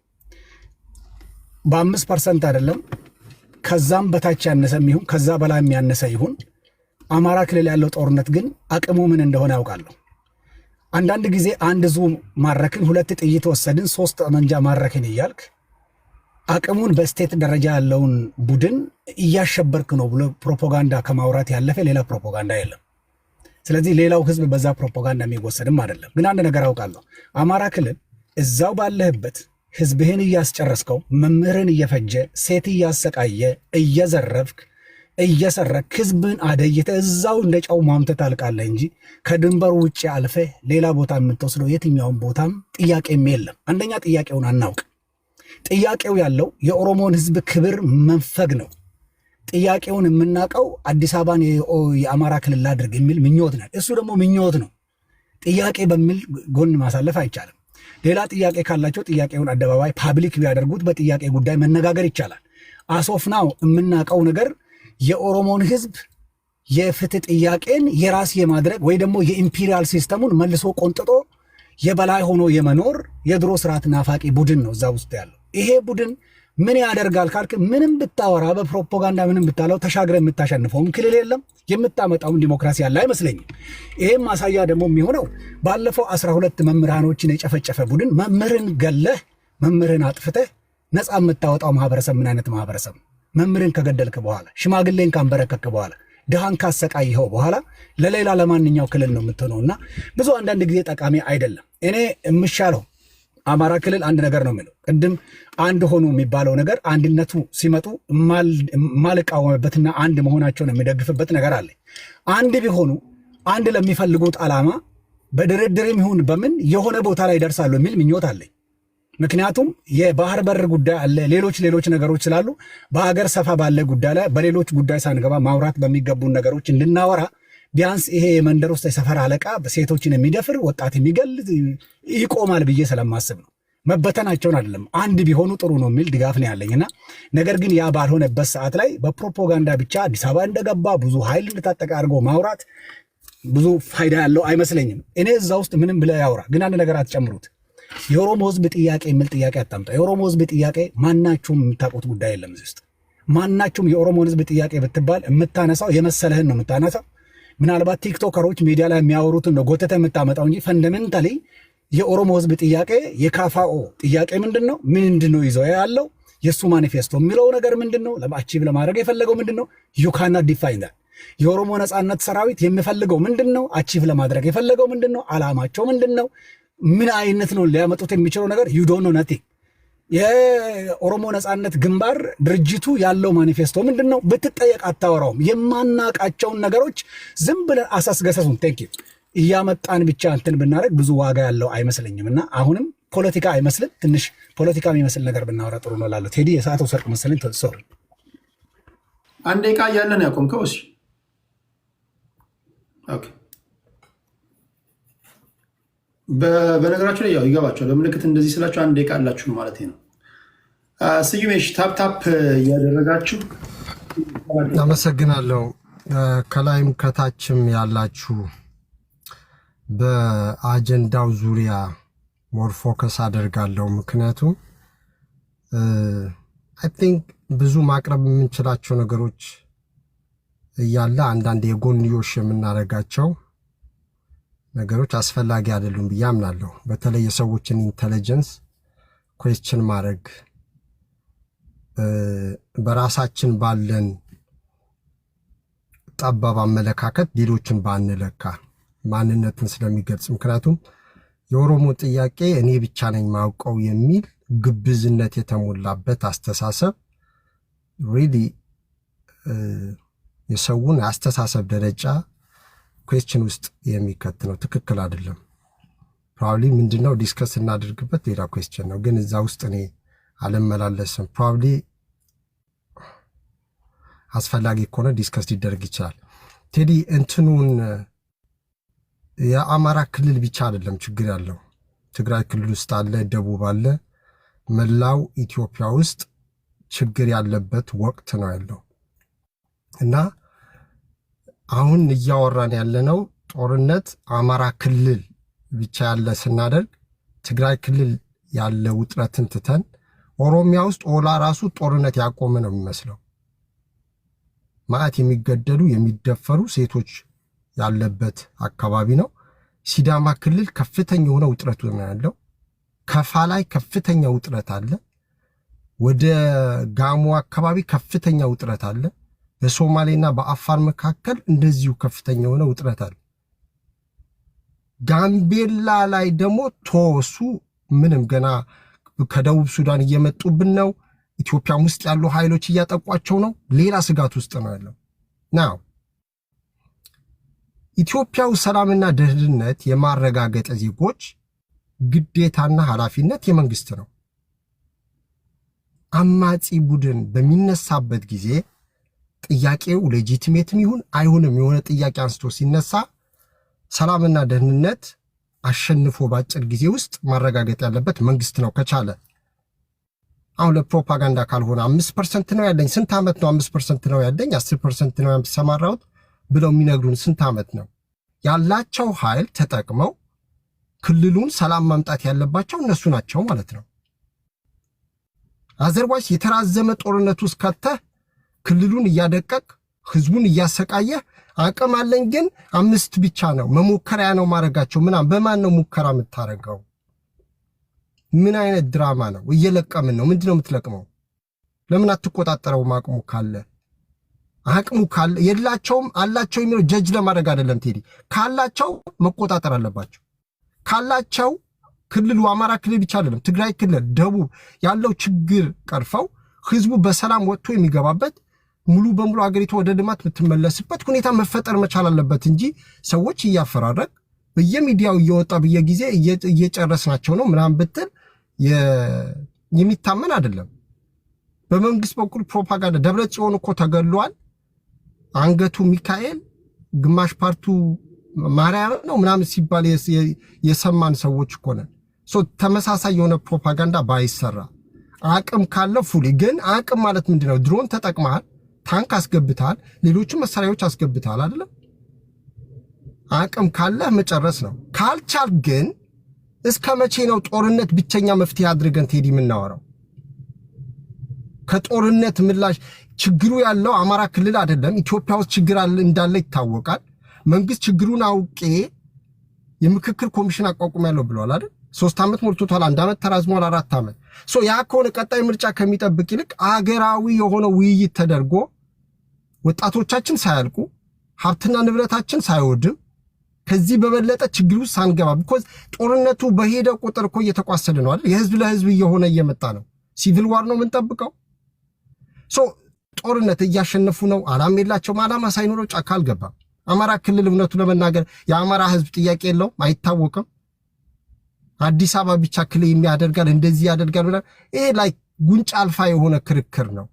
በ5% አይደለም ከዛም በታች ያነሰም ይሁን ከዛ በላይ የሚያነሰ ይሁን አማራ ክልል ያለው ጦርነት ግን አቅሙ ምን እንደሆነ ያውቃለሁ። አንዳንድ ጊዜ አንድ ዙ ማረክን፣ 2 ጥይት ወሰድን፣ 3 ጠመንጃ ማረክን እያልክ አቅሙን በስቴት ደረጃ ያለውን ቡድን እያሸበርክ ነው ብሎ ፕሮፓጋንዳ ከማውራት ያለፈ ሌላ ፕሮፓጋንዳ የለም። ስለዚህ ሌላው ህዝብ በዛ ፕሮፓጋንዳ የሚወሰድም አይደለም። ግን አንድ ነገር አውቃለሁ፣ አማራ ክልል እዛው ባለህበት ህዝብህን እያስጨረስከው፣ መምህርን እየፈጀ፣ ሴት እያሰቃየ፣ እየዘረፍክ እየሰረክ ህዝብን አደይተ እዛው እንደ ጨው ማምተት ታልቃለህ እንጂ ከድንበሩ ውጭ አልፈ ሌላ ቦታ የምትወስደው የትኛውን ቦታም ጥያቄም የለም። አንደኛ ጥያቄውን አናውቅ። ጥያቄው ያለው የኦሮሞን ህዝብ ክብር መንፈግ ነው። ጥያቄውን የምናውቀው አዲስ አበባን የአማራ ክልል አድርግ የሚል ምኞት ነው። እሱ ደግሞ ምኞት ነው። ጥያቄ በሚል ጎን ማሳለፍ አይቻልም። ሌላ ጥያቄ ካላቸው ጥያቄውን አደባባይ ፓብሊክ ቢያደርጉት በጥያቄ ጉዳይ መነጋገር ይቻላል። አሶፍናው የምናውቀው ነገር የኦሮሞን ህዝብ የፍትህ ጥያቄን የራስ የማድረግ ወይ ደግሞ የኢምፔሪያል ሲስተሙን መልሶ ቆንጥጦ የበላይ ሆኖ የመኖር የድሮ ስርዓት ናፋቂ ቡድን ነው እዛ ውስጥ ያለው። ይሄ ቡድን ምን ያደርጋል ካልክ ምንም ብታወራ በፕሮፓጋንዳ ምንም ብታለው ተሻግረ የምታሸንፈውም ክልል የለም፣ የምታመጣውን ዲሞክራሲ ያለ አይመስለኝም። ይሄም ማሳያ ደግሞ የሚሆነው ባለፈው 12 መምህራኖችን የጨፈጨፈ ቡድን መምህርን ገለህ መምህርን አጥፍተህ ነፃ የምታወጣው ማህበረሰብ ምን አይነት ማህበረሰብ? መምህርን ከገደልክ በኋላ ሽማግሌን ካንበረከክ በኋላ ድሃን ካሰቃይኸው በኋላ ለሌላ ለማንኛው ክልል ነው የምትሆነውና ብዙ አንዳንድ ጊዜ ጠቃሚ አይደለም። እኔ የምሻለው አማራ ክልል አንድ ነገር ነው የሚለው ቅድም አንድ ሆኑ የሚባለው ነገር አንድነቱ ሲመጡ ማልቃወምበትና አንድ መሆናቸውን የሚደግፍበት ነገር አለ። አንድ ቢሆኑ አንድ ለሚፈልጉት ዓላማ በድርድርም ይሁን በምን የሆነ ቦታ ላይ ይደርሳሉ የሚል ምኞት አለኝ። ምክንያቱም የባህር በር ጉዳይ አለ፣ ሌሎች ነገሮች ስላሉ በሀገር ሰፋ ባለ ጉዳይ ላይ በሌሎች ጉዳይ ሳንገባ ማውራት በሚገቡን ነገሮች እንድናወራ ቢያንስ ይሄ የመንደር ውስጥ የሰፈር አለቃ ሴቶችን የሚደፍር ወጣት የሚገል ይቆማል ብዬ ስለማስብ ነው። መበተናቸውን አይደለም አንድ ቢሆኑ ጥሩ ነው የሚል ድጋፍ ነው ያለኝና ነገር ግን ያ ባልሆነበት ሰዓት ላይ በፕሮፓጋንዳ ብቻ አዲስ አበባ እንደገባ ብዙ ኃይል እንደታጠቀ አድርጎ ማውራት ብዙ ፋይዳ ያለው አይመስለኝም። እኔ እዛ ውስጥ ምንም ብለ ያውራ፣ ግን አንድ ነገር አትጨምሩት። የኦሮሞ ህዝብ ጥያቄ የሚል ጥያቄ አታምጣ። የኦሮሞ ህዝብ ጥያቄ ማናችሁም የምታውቁት ጉዳይ የለም። እዚህ ውስጥ ማናችሁም የኦሮሞን ህዝብ ጥያቄ ብትባል የምታነሳው የመሰለህን ነው የምታነሳው። ምናልባት ቲክቶከሮች ሚዲያ ላይ የሚያወሩትን ነው ጎተተ የምታመጣው እንጂ ፈንዳሜንታሊ የኦሮሞ ህዝብ ጥያቄ የካፋኦ ጥያቄ ምንድነው? ምንድነው ይዘው ያለው? የሱ ማኒፌስቶ የሚለው ነገር ምንድነው? ለማቺቭ ለማድረግ የፈለገው ምንድነው? ዩ ካናት ዲፋይን ዳት። የኦሮሞ ነጻነት ሰራዊት የሚፈልገው ምንድነው? አቺቭ ለማድረግ የፈለገው ምንድነው? አላማቸው ምንድነው? ምን አይነት ነው ሊያመጡት የሚችለው ነገር? ዩ ዶንት ኖ ናቲንግ። የኦሮሞ ነጻነት ግንባር ድርጅቱ ያለው ማኒፌስቶ ምንድነው? ብትጠየቅ አታወራውም። የማናቃቸውን ነገሮች ዝም ብለን አሳስገሰሱን ቴንክ ዩ እያመጣን ብቻ እንትን ብናደርግ ብዙ ዋጋ ያለው አይመስለኝም። እና አሁንም ፖለቲካ አይመስልም፣ ትንሽ ፖለቲካ የሚመስል ነገር ብናወራ ጥሩ ነው እላለሁ። ቴዲ የሰዓተው ሰርቅ መሰለኝ። ሶሪ አንድ ደቂቃ እያለን ያቆምከው? እሺ ኦኬ። በነገራችሁ ላይ ያው ይገባቸዋል። በምልክት እንደዚህ ስላችሁ አንድ ደቂቃ አላችሁ ማለት ነው። ስዩሜሽ ታፕታፕ እያደረጋችሁ አመሰግናለሁ። ከላይም ከታችም ያላችሁ በአጀንዳው ዙሪያ ሞር ፎከስ አደርጋለሁ። ምክንያቱም አይ ቲንክ ብዙ ማቅረብ የምንችላቸው ነገሮች እያለ አንዳንድ የጎንዮሽ የምናደርጋቸው ነገሮች አስፈላጊ አይደሉም ብዬ አምናለሁ። በተለይ የሰዎችን ኢንተለጀንስ ኩዌስችን ማድረግ በራሳችን ባለን ጠባብ አመለካከት ሌሎችን ባንለካ ማንነትን ስለሚገልጽ። ምክንያቱም የኦሮሞ ጥያቄ እኔ ብቻ ነኝ ማውቀው የሚል ግብዝነት የተሞላበት አስተሳሰብ ሪሊ የሰውን አስተሳሰብ ደረጃ ኩዌስችን ውስጥ የሚከት ነው። ትክክል አይደለም። ፕሮባብሊ ምንድነው ዲስከስ እናድርግበት ሌላ ኩዌስችን ነው፣ ግን እዛ ውስጥ እኔ አልመላለስም። ፕሮባብሊ አስፈላጊ ከሆነ ዲስከስ ሊደረግ ይችላል። ቴዲ እንትኑን የአማራ ክልል ብቻ አይደለም ችግር ያለው፣ ትግራይ ክልል ውስጥ አለ፣ ደቡብ አለ፣ መላው ኢትዮጵያ ውስጥ ችግር ያለበት ወቅት ነው ያለው እና አሁን እያወራን ያለነው ጦርነት አማራ ክልል ብቻ ያለ ስናደርግ ትግራይ ክልል ያለ ውጥረትን ትተን ኦሮሚያ ውስጥ ኦላ ራሱ ጦርነት ያቆመ ነው የሚመስለው። ማዕት የሚገደሉ የሚደፈሩ ሴቶች ያለበት አካባቢ ነው። ሲዳማ ክልል ከፍተኛ የሆነ ውጥረት ነው ያለው። ከፋ ላይ ከፍተኛ ውጥረት አለ። ወደ ጋሞ አካባቢ ከፍተኛ ውጥረት አለ። በሶማሌና በአፋር መካከል እንደዚሁ ከፍተኛ የሆነ ውጥረት አለ። ጋምቤላ ላይ ደግሞ ቶሱ ምንም ገና ከደቡብ ሱዳን እየመጡብን ነው። ኢትዮጵያም ውስጥ ያሉ ኃይሎች እያጠቋቸው ነው። ሌላ ስጋት ውስጥ ነው ያለው። ናው ኢትዮጵያው ሰላምና ደህንነት የማረጋገጥ ዜጎች ግዴታና ኃላፊነት የመንግስት ነው። አማጺ ቡድን በሚነሳበት ጊዜ ጥያቄው ሌጂቲሜትም ይሁን አይሁንም የሆነ ጥያቄ አንስቶ ሲነሳ ሰላምና ደህንነት አሸንፎ ባጭር ጊዜ ውስጥ ማረጋገጥ ያለበት መንግስት ነው ከቻለ። አሁን ለፕሮፓጋንዳ ካልሆነ 5% ነው ያለኝ ስንት ዓመት ነው 5% ነው ያለኝ 10% ነው ያሰማራሁት ብለው የሚነግሩን ስንት ዓመት ነው? ያላቸው ኃይል ተጠቅመው ክልሉን ሰላም ማምጣት ያለባቸው እነሱ ናቸው ማለት ነው። አዘርባይስ የተራዘመ ጦርነት ውስጥ ከተህ ክልሉን እያደቀቅ ህዝቡን እያሰቃየ አቅም አለኝ ግን 5 ብቻ ነው መሞከሪያ ነው ማረጋቸው ምናም በማን ነው ሙከራ የምታረጋው? ምን አይነት ድራማ ነው? እየለቀምን ነው። ምንድነው የምትለቅመው? ለምን አትቆጣጠረው? አቅሙ ካለ የላቸውም አላቸው የሚለው ጀጅ ለማድረግ አይደለም ቴዲ። ካላቸው መቆጣጠር አለባቸው። ካላቸው ክልሉ አማራ ክልል ብቻ አይደለም ትግራይ ክልል ደቡብ ያለው ችግር ቀርፈው ህዝቡ በሰላም ወጥቶ የሚገባበት ሙሉ በሙሉ አገሪቱ ወደ ልማት የምትመለስበት ሁኔታ መፈጠር መቻል አለበት እንጂ ሰዎች እያፈራረቅ በየሚዲያው እየወጣ በየጊዜ እየጨረስናቸው ነው ምናምን ብትል የሚታመን አይደለም። በመንግስት በኩል ፕሮፓጋንዳ ደብረጽዮን እኮ ተገሏል፣ አንገቱ ሚካኤል ግማሽ ፓርቱ ማርያም ነው ምናምን ሲባል የሰማን ሰዎች እኮ ነን። ተመሳሳይ የሆነ ፕሮፓጋንዳ ባይሰራ አቅም ካለ ፉሊ ግን አቅም ማለት ምንድነው? ድሮን ተጠቅመሃል፣ ታንክ አስገብተሃል፣ ሌሎችም መሳሪያዎች አስገብተሃል አይደለም? አቅም ካለ መጨረስ ነው። ካልቻል ግን እስከ መቼ ነው ጦርነት ብቸኛ መፍትሄ አድርገን ቴዲ የምናወራው? ከጦርነት ምላሽ ችግሩ ያለው አማራ ክልል አይደለም፣ ኢትዮጵያ ውስጥ ችግር እንዳለ ይታወቃል። መንግስት ችግሩን አውቄ የምክክር ኮሚሽን አቋቁማለሁ ብለዋል አይደል? 3 ዓመት ሞልቶታል፣ 1 ዓመት ተራዝሟል፣ 4 ዓመት። ያ ከሆነ ቀጣይ ምርጫ ከሚጠብቅ ይልቅ አገራዊ የሆነ ውይይት ተደርጎ ወጣቶቻችን ሳያልቁ ሀብትና ንብረታችን ሳይወድም ከዚህ በበለጠ ችግር ውስጥ ሳንገባ ቢኮዝ ጦርነቱ በሄደ ቁጥር እኮ እየተቋሰደ ነው አይደል? የህዝብ ለህዝብ እየሆነ እየመጣ ነው። ሲቪል ዋር ነው የምንጠብቀው። ጦርነት እያሸነፉ ነው። አላማ የላቸውም። አላማ ሳይኖረው ጫካ አልገባም። አማራ ክልል እውነቱ ለመናገር የአማራ ህዝብ ጥያቄ የለውም፣ አይታወቅም። አዲስ አበባ ብቻ ክልል የሚያደርጋል እንደዚህ ያደርጋል ብላ ይሄ ላይ ጉንጭ አልፋ የሆነ ክርክር ነው።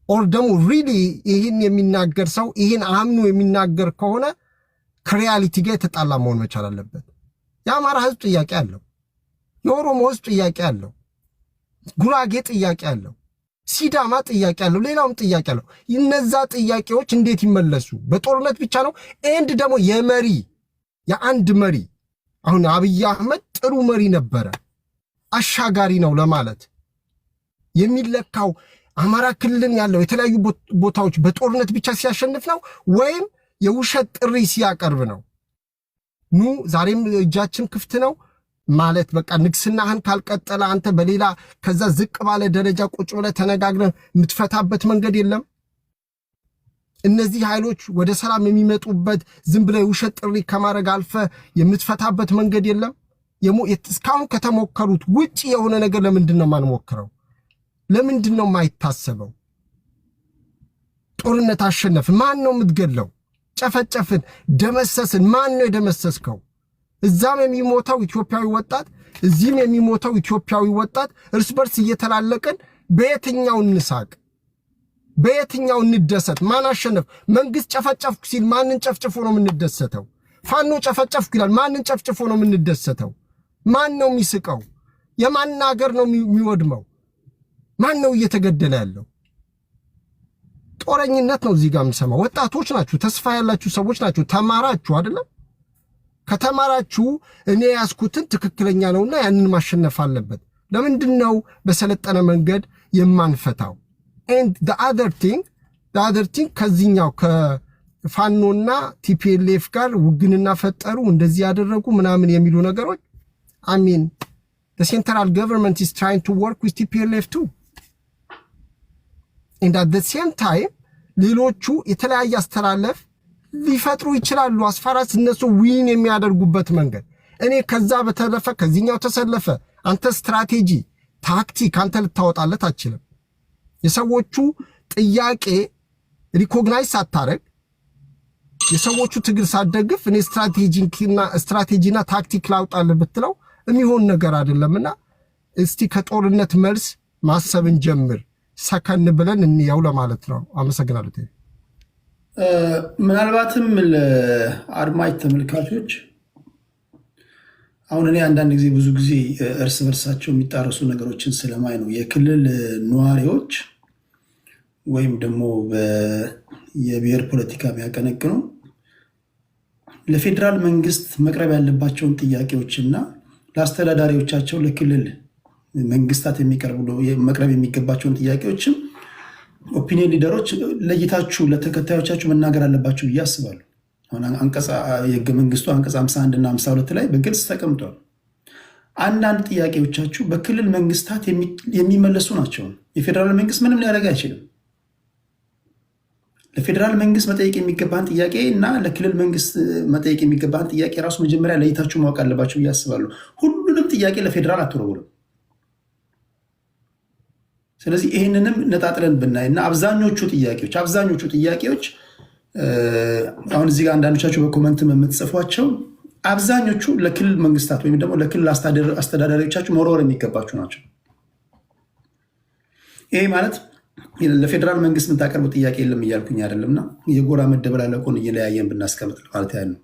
ኦር ደግሞ ሪሊ ይህን የሚናገር ሰው ይህን አምኖ የሚናገር ከሆነ ከሪያሊቲ ጋር የተጣላ መሆን መቻል አለበት። የአማራ ህዝብ ጥያቄ አለው፣ የኦሮሞ ህዝብ ጥያቄ አለው፣ ጉራጌ ጥያቄ አለው፣ ሲዳማ ጥያቄ አለው፣ ሌላውም ጥያቄ አለው። እነዛ ጥያቄዎች እንዴት ይመለሱ? በጦርነት ብቻ ነው? ኤንድ ደግሞ የአንድ መሪ አሁን አብይ አህመድ ጥሩ መሪ ነበረ፣ አሻጋሪ ነው ለማለት የሚለካው አማራ ክልልን ያለው የተለያዩ ቦታዎች በጦርነት ብቻ ሲያሸንፍ ነው ወይም የውሸት ጥሪ ሲያቀርብ ነው? ኑ ዛሬም እጃችን ክፍት ነው ማለት በቃ ንግስናህን ካልቀጠለ አንተ በሌላ ከዛ ዝቅ ባለ ደረጃ ቁጭ ብለህ ተነጋግረህ የምትፈታበት መንገድ የለም። እነዚህ ኃይሎች ወደ ሰላም የሚመጡበት ዝም ብለህ ውሸት ጥሪ ከማድረግ አልፈ የምትፈታበት መንገድ የለም። እስካሁን ከተሞከሩት ውጪ የሆነ ነገር ለምንድን ነው ማንሞክረው? ለምንድን ነው ማይታሰበው? ጦርነት አሸነፍን፣ ማን ነው የምትገለው? ጨፈጨፍን፣ ደመሰስን፣ ማን ነው የደመሰስከው? እዛም የሚሞተው ኢትዮጵያዊ ወጣት፣ እዚህም የሚሞተው ኢትዮጵያዊ ወጣት እርስ በርስ እየተላለቀን በየትኛው እንሳቅ? በየትኛው እንደሰት? ማን አሸነፍ? መንግስት ጨፈጨፍኩ ሲል ማንን ጨፍጭፎ ነው የምንደሰተው? ፋኖ ጨፈጨፍኩ ይላል፣ ማንን ጨፍጭፎ ነው የምንደሰተው? ማን ነው የሚስቀው? የማን ሀገር ነው የሚወድመው? ማን ነው እየተገደለ ያለው? ጦረኝነት ነው እዚህ ጋር የምሰማው። ወጣቶች ናችሁ፣ ተስፋ ያላችሁ ሰዎች ናችሁ። ተማራችሁ አይደለም? ከተማራችሁ እኔ ያስኩትን ትክክለኛ ነውና ያንን ማሸነፍ አለበት። ለምንድን ነው በሰለጠነ መንገድ የማንፈታው? and the other thing ከዚህኛው ከፋኖና ቲፒኤልኤፍ ጋር ውግንና ፈጠሩ እንደዚህ ያደረጉ ምናምን የሚሉ ነገሮች I mean the central government is trying to work with TPLF too, and at the same time ሌሎቹ የተለያየ አስተላለፍ ሊፈጥሩ ይችላሉ። አስፋራስ እነሱ ዊን የሚያደርጉበት መንገድ እኔ ከዛ በተለፈ ከዚህኛው ተሰለፈ አንተ ስትራቴጂ ታክቲክ አንተ ልታወጣለት አትችልም። የሰዎቹ ጥያቄ ሪኮግናይዝ ሳታረግ የሰዎቹ ትግል ሳትደግፍ እኔ ስትራቴጂና ታክቲክ ላውጣልህ ብትለው የሚሆን ነገር አይደለምና እስቲ ከጦርነት መልስ ማሰብን ጀምር፣ ሰከን ብለን እንየው ለማለት ነው። አመሰግናለሁ። ምናልባትም ለአድማጭ ተመልካቾች አሁን እኔ አንዳንድ ጊዜ ብዙ ጊዜ እርስ በርሳቸው የሚጣረሱ ነገሮችን ስለማይ ነው የክልል ነዋሪዎች ወይም ደግሞ የብሔር ፖለቲካ የሚያቀነቅኑ ለፌዴራል መንግስት መቅረብ ያለባቸውን ጥያቄዎችና ለአስተዳዳሪዎቻቸው ለክልል መንግስታት መቅረብ የሚገባቸውን ጥያቄዎችም ኦፒኒየን ሊደሮች ለይታችሁ ለተከታዮቻችሁ መናገር አለባችሁ ብዬ አስባለሁ። የህገ መንግስቱ አንቀጽ 51 እና 52 ላይ በግልጽ ተቀምጧል። አንዳንድ ጥያቄዎቻችሁ በክልል መንግስታት የሚመለሱ ናቸው። የፌዴራል መንግስት ምንም ሊያደርግ አይችልም። ለፌዴራል መንግስት መጠየቅ የሚገባን ጥያቄ እና ለክልል መንግስት መጠየቅ የሚገባን ጥያቄ ራሱ መጀመሪያ ለይታችሁ ማወቅ አለባችሁ ብዬ አስባለሁ። ሁሉንም ጥያቄ ለፌዴራል አትወረውሩም። ስለዚህ ይህንንም ነጣጥለን ብናይ እና አብዛኞቹ ጥያቄዎች አሁን እዚህ ጋር አንዳንዶቻችሁ በኮመንትም የምትጽፏቸው አብዛኞቹ ለክልል መንግስታት ወይም ደግሞ ለክልል አስተዳዳሪዎቻችሁ መወርወር የሚገባችሁ ናቸው። ይሄ ማለት ለፌዴራል መንግስት የምታቀርቡ ጥያቄ የለም እያልኩኝ አይደለምና የጎራ መደበላለቁን እየለያየን ብናስቀምጥ ማለት ያህል ነው።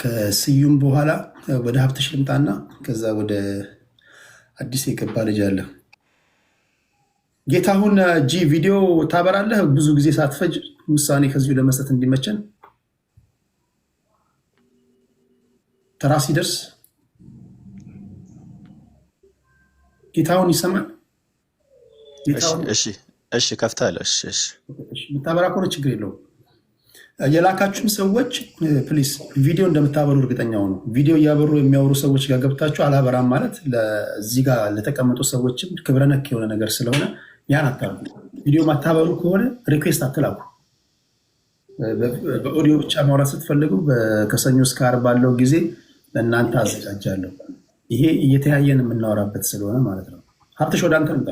ከስዩም በኋላ ወደ ሀብትሽ ልምጣና ከዛ ወደ አዲስ የገባ ልጅ አለ። ጌታሁን ጂ ቪዲዮ ታበራለህ ብዙ ጊዜ ሳትፈጅ ውሳኔ ከዚሁ ለመስጠት እንዲመቸን ተራ ሲደርስ። ጌታሁን ይሰማል? እሺ ከፍታለሁ። እሺ የምታበራ ከሆነ ችግር የለውም። የላካችሁም ሰዎች ፕሊስ ቪዲዮ እንደምታበሩ እርግጠኛ ሆኑ። ቪዲዮ እያበሩ የሚያወሩ ሰዎች ጋር ገብታችሁ አላበራም ማለት እዚህ ጋር ለተቀመጡ ሰዎችም ክብረ ነክ የሆነ ነገር ስለሆነ ያን አታርጉ። ቪዲዮ ማታበሩ ከሆነ ሪኩዌስት አትላኩ። በኦዲዮ ብቻ ማውራት ስትፈልጉ ከሰኞ እስከ ዓርብ ባለው ጊዜ ለእናንተ አዘጋጃለሁ። ይሄ እየተያየን የምናወራበት ስለሆነ ማለት ነው። ሀብትሽ ወደ አንተ ልምጣ።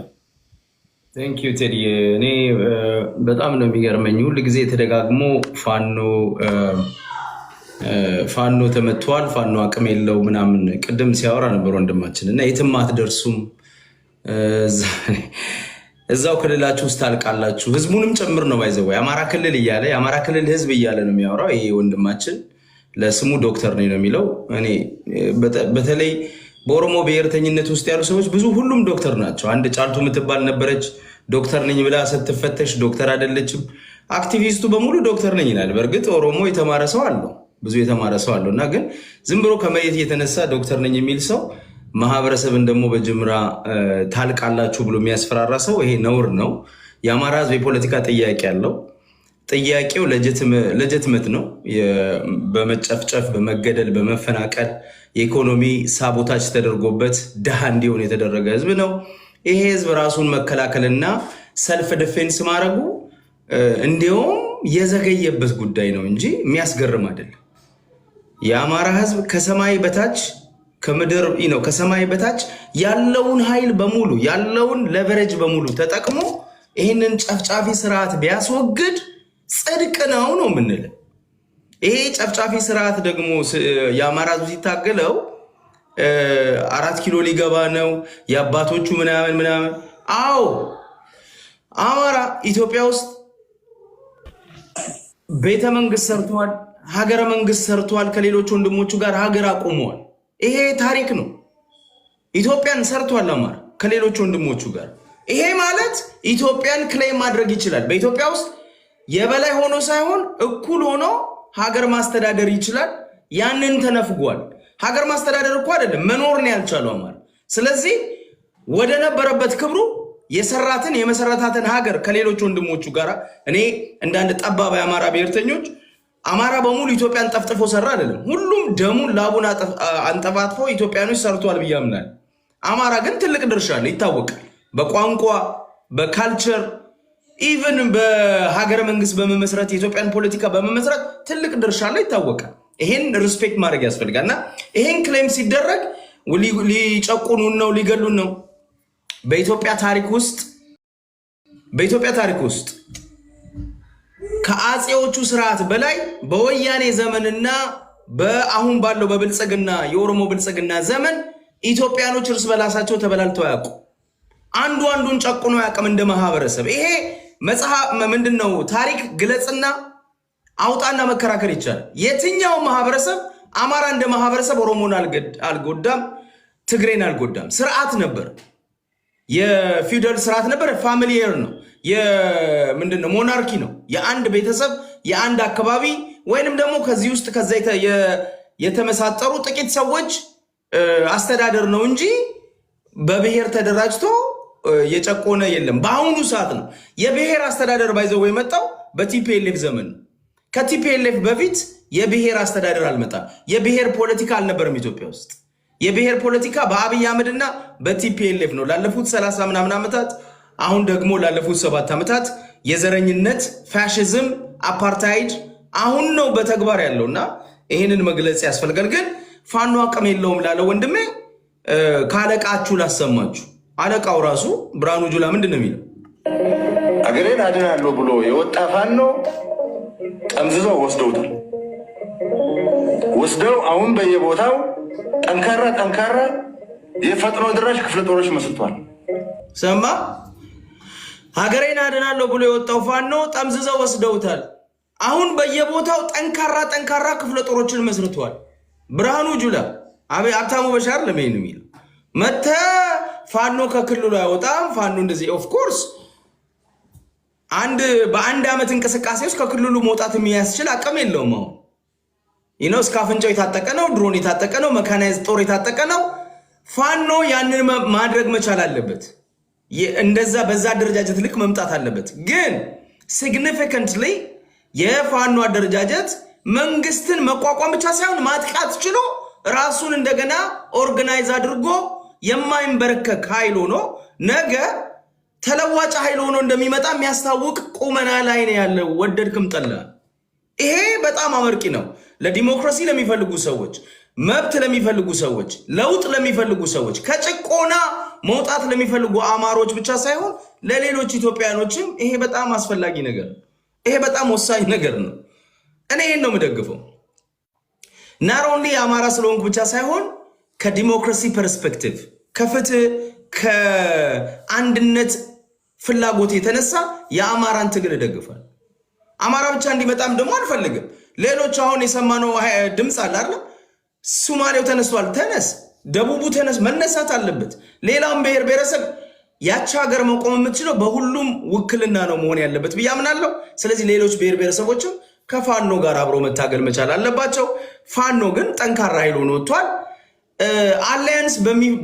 ቴንክ ዩ ቴዲ። እኔ በጣም ነው የሚገርመኝ ሁል ጊዜ ተደጋግሞ ፋኖ ተመቷል፣ ፋኖ አቅም የለው ምናምን ቅድም ሲያወራ ነበር ወንድማችን እና የትም አትደርሱም፣ እዛው ክልላችሁ ውስጥ ታልቃላችሁ፣ ህዝቡንም ጭምር ነው ባይዘው የአማራ ክልል እያለ የአማራ ክልል ህዝብ እያለ ነው የሚያወራው። ይሄ ወንድማችን ለስሙ ዶክተር ነኝ ነው የሚለው። እኔ በተለይ በኦሮሞ ብሔርተኝነት ውስጥ ያሉ ሰዎች ሁሉም ዶክተር ናቸው። አንድ ጫልቱ የምትባል ነበረች ዶክተር ነኝ ብላ ስትፈተሽ ዶክተር አይደለችም። አክቲቪስቱ በሙሉ ዶክተር ነኝ ይላል። በእርግጥ ኦሮሞ የተማረ ሰው አለው፣ ብዙ የተማረ ሰው አለው እና ግን ዝም ብሎ ከመሬት እየተነሳ ዶክተር ነኝ የሚል ሰው ማህበረሰብን ደግሞ በጅምራ ታልቃላችሁ ብሎ የሚያስፈራራ ሰው ይሄ ነውር ነው። የአማራ ህዝብ የፖለቲካ ጥያቄ አለው። ጥያቄው ለጀትመት ነው። በመጨፍጨፍ በመገደል በመፈናቀል የኢኮኖሚ ሳቦታጅ ተደርጎበት ድሃ እንዲሆን የተደረገ ህዝብ ነው። ይሄ ህዝብ ራሱን መከላከልና ሰልፍ ዲፌንስ ማድረጉ እንዲሁም የዘገየበት ጉዳይ ነው እንጂ የሚያስገርም አይደለም። የአማራ ህዝብ ከሰማይ በታች ከምድር ነው ከሰማይ በታች ያለውን ኃይል በሙሉ ያለውን ለቨሬጅ በሙሉ ተጠቅሞ ይህንን ጨፍጫፊ ስርዓት ቢያስወግድ ጽድቅ ነው የምንለው። ይሄ ጨፍጫፊ ስርዓት ደግሞ የአማራ ህዝብ ሲታገለው 4 ኪሎ ሊገባ ነው የአባቶቹ ምናምን። አዎ አማራ ኢትዮጵያ ውስጥ ቤተ መንግስት ሰርቷል፣ ሀገረ መንግስት ሰርቷል፣ ከሌሎች ወንድሞቹ ጋር ሀገር አቁመዋል። ይሄ ታሪክ ነው። ኢትዮጵያን ሰርቷል አማራ ከሌሎች ወንድሞቹ ጋር። ይሄ ማለት ኢትዮጵያን ክሌም ማድረግ ይችላል። በኢትዮጵያ ውስጥ የበላይ ሆኖ ሳይሆን እኩል ሆኖ ሀገር ማስተዳደር ይችላል። ያንን ተነፍጓል። ሀገር ማስተዳደር እኮ አይደለም መኖር ነው ያልቻለው አማራ። ስለዚህ ወደ ነበረበት ክብሩ የሰራትን የመሰረታትን ሀገር ከሌሎች ወንድሞቹ ጋር እኔ እንዳንድ ጠባባ የአማራ ብሔርተኞች አማራ በሙሉ ኢትዮጵያን ጠፍጥፎ ሰራ አይደለም። ሁሉም ደሙን ላቡን አንጠፋጥፎ ኢትዮጵያኖች ሰርቷል ብዬ አምናለሁ። አማራ ግን ትልቅ ድርሻ አለ፣ ይታወቃል። በቋንቋ በካልቸር ኢቨን በሀገረ መንግስት በመመስረት የኢትዮጵያን ፖለቲካ በመመስረት ትልቅ ድርሻ ላይ ይታወቃል። ይሄን ሪስፔክት ማድረግ ያስፈልጋልና ይሄን ክሌም ሲደረግ ሊጨቁኑን ነው ሊገሉን ነው። በኢትዮጵያ ታሪክ ውስጥ ከአጼዎቹ ስርዓት በላይ በወያኔ ዘመንና በአሁን ባለው በብልጽግና የኦሮሞ ብልጽግና ዘመን ኢትዮጵያኖች እርስ በላሳቸው ተበላልተው ያውቁ። አንዱ አንዱን ጨቁኖ ያውቅም እንደ ማህበረሰብ። ይሄ መጽሐፍ ምንድነው? ታሪክ ግለጽና አውጣና መከራከር ይቻላል። የትኛው ማህበረሰብ አማራ እንደ ማህበረሰብ ኦሮሞን አልጎዳም፣ ትግሬን አልጎዳም። ስርዓት ነበር፣ የፊውዳል ስርዓት ነበር። ፋሚሊየር ነው፣ ምንድነው? ሞናርኪ ነው። የአንድ ቤተሰብ የአንድ አካባቢ ወይንም ደግሞ ከዚህ ውስጥ ከዛ የተመሳጠሩ ጥቂት ሰዎች አስተዳደር ነው እንጂ በብሔር ተደራጅቶ የጨቆነ የለም። በአሁኑ ሰዓት ነው የብሔር አስተዳደር ባይዘው የመጣው በቲፒኤልኤፍ ዘመን። ከቲፒኤልኤፍ በፊት የብሔር አስተዳደር አልመጣም። የብሔር ፖለቲካ አልነበረም ኢትዮጵያ ውስጥ። የብሔር ፖለቲካ በአብይ አህመድና በቲፒኤልኤፍ ነው ላለፉት 30 ምናምን ዓመታት። አሁን ደግሞ ላለፉት 7 ዓመታት የዘረኝነት ፋሽዝም፣ አፓርታይድ አሁን ነው በተግባር ያለውና ይህንን መግለጽ ያስፈልጋል። ግን ፋኖ አቅም የለውም ላለው ወንድሜ ካለቃችሁ ላሰማችሁ። አለቃው ራሱ ብርሃኑ ጁላ ምንድን ነው የሚለው? አገሬን አድናለሁ ብሎ የወጣ ፋኖ ጠምዝዘው ወስደው አሁን በየቦታው ጠንካራ የፈጥኖ ድራሽ ክፍለ ጦሮች መስርቷል። ሰማ። ሀገሬን አድናለሁ ብሎ የወጣው ፋኖ ጠምዝዘው ወስደውታል። አሁን በየቦታው ጠንካራ ክፍለ ጦሮችን መስርቷል። ብርሃኑ ጁላ ሀብታሙ በሻር ለምን የሚለው መተ ፋኖ ከክልሉ አይወጣም። ፋኖ እንደዚህ ኦፍ ኮርስ በአንድ ዓመት እንቅስቃሴ ውስጥ ከክልሉ መውጣት የሚያስችል አቅም የለውም። አሁን እስከ አፍንጫው የታጠቀ ነው፣ ድሮን የታጠቀ ነው፣ መካናይዝድ ጦር የታጠቀ ነው። ፋኖ ያንን ማድረግ መቻል አለበት። እንደዛ በዛ አደረጃጀት ልክ መምጣት አለበት። ግን ሲግኒፊካንትሊ የፋኖ አደረጃጀት መንግስትን መቋቋም ብቻ ሳይሆን ማጥቃት ችሎ ራሱን እንደገና ኦርጋናይዝ አድርጎ የማይንበረከክ ኃይል ሆኖ ነገ ተለዋጭ ኃይል ሆኖ እንደሚመጣ የሚያስታውቅ ቁመና ላይ ነው ያለው። ወደድክም ጠላ ይሄ በጣም አመርቂ ነው ለዲሞክራሲ ለሚፈልጉ ሰዎች፣ መብት ለሚፈልጉ ሰዎች፣ ለውጥ ለሚፈልጉ ሰዎች፣ ከጭቆና መውጣት ለሚፈልጉ አማሮች ብቻ ሳይሆን ለሌሎች ኢትዮጵያኖችም ይሄ በጣም አስፈላጊ ነገር ነው። ይሄ በጣም ወሳኝ ነገር ነው። እኔ ይሄን ነው የምደግፈው። ናሮንሊ አማራ ስለሆንኩ ብቻ ሳይሆን ከዲሞክራሲ ፐርስፔክቲቭ ከፍትህ ከአንድነት ፍላጎት የተነሳ የአማራን ትግል እደግፋል። አማራ ብቻ እንዲመጣም ደግሞ አልፈልግም። ሌሎች አሁን የሰማነው ድምፅ አለ አይደል? ሶማሌው ተነስቷል፣ ተነስ። ደቡቡ ተነስ፣ መነሳት አለበት። ሌላም ብሔር ብሔረሰብ ያቺ ሀገር መቆም የምትችለው በሁሉም ውክልና ነው መሆን ያለበት ብዬ አምናለሁ። ስለዚህ ሌሎች ብሔር ብሔረሰቦችም ከፋኖ ጋር አብሮ መታገል መቻል አለባቸው። ፋኖ ግን ጠንካራ ኃይል ሆኖ ወጥቷል። አላያንስ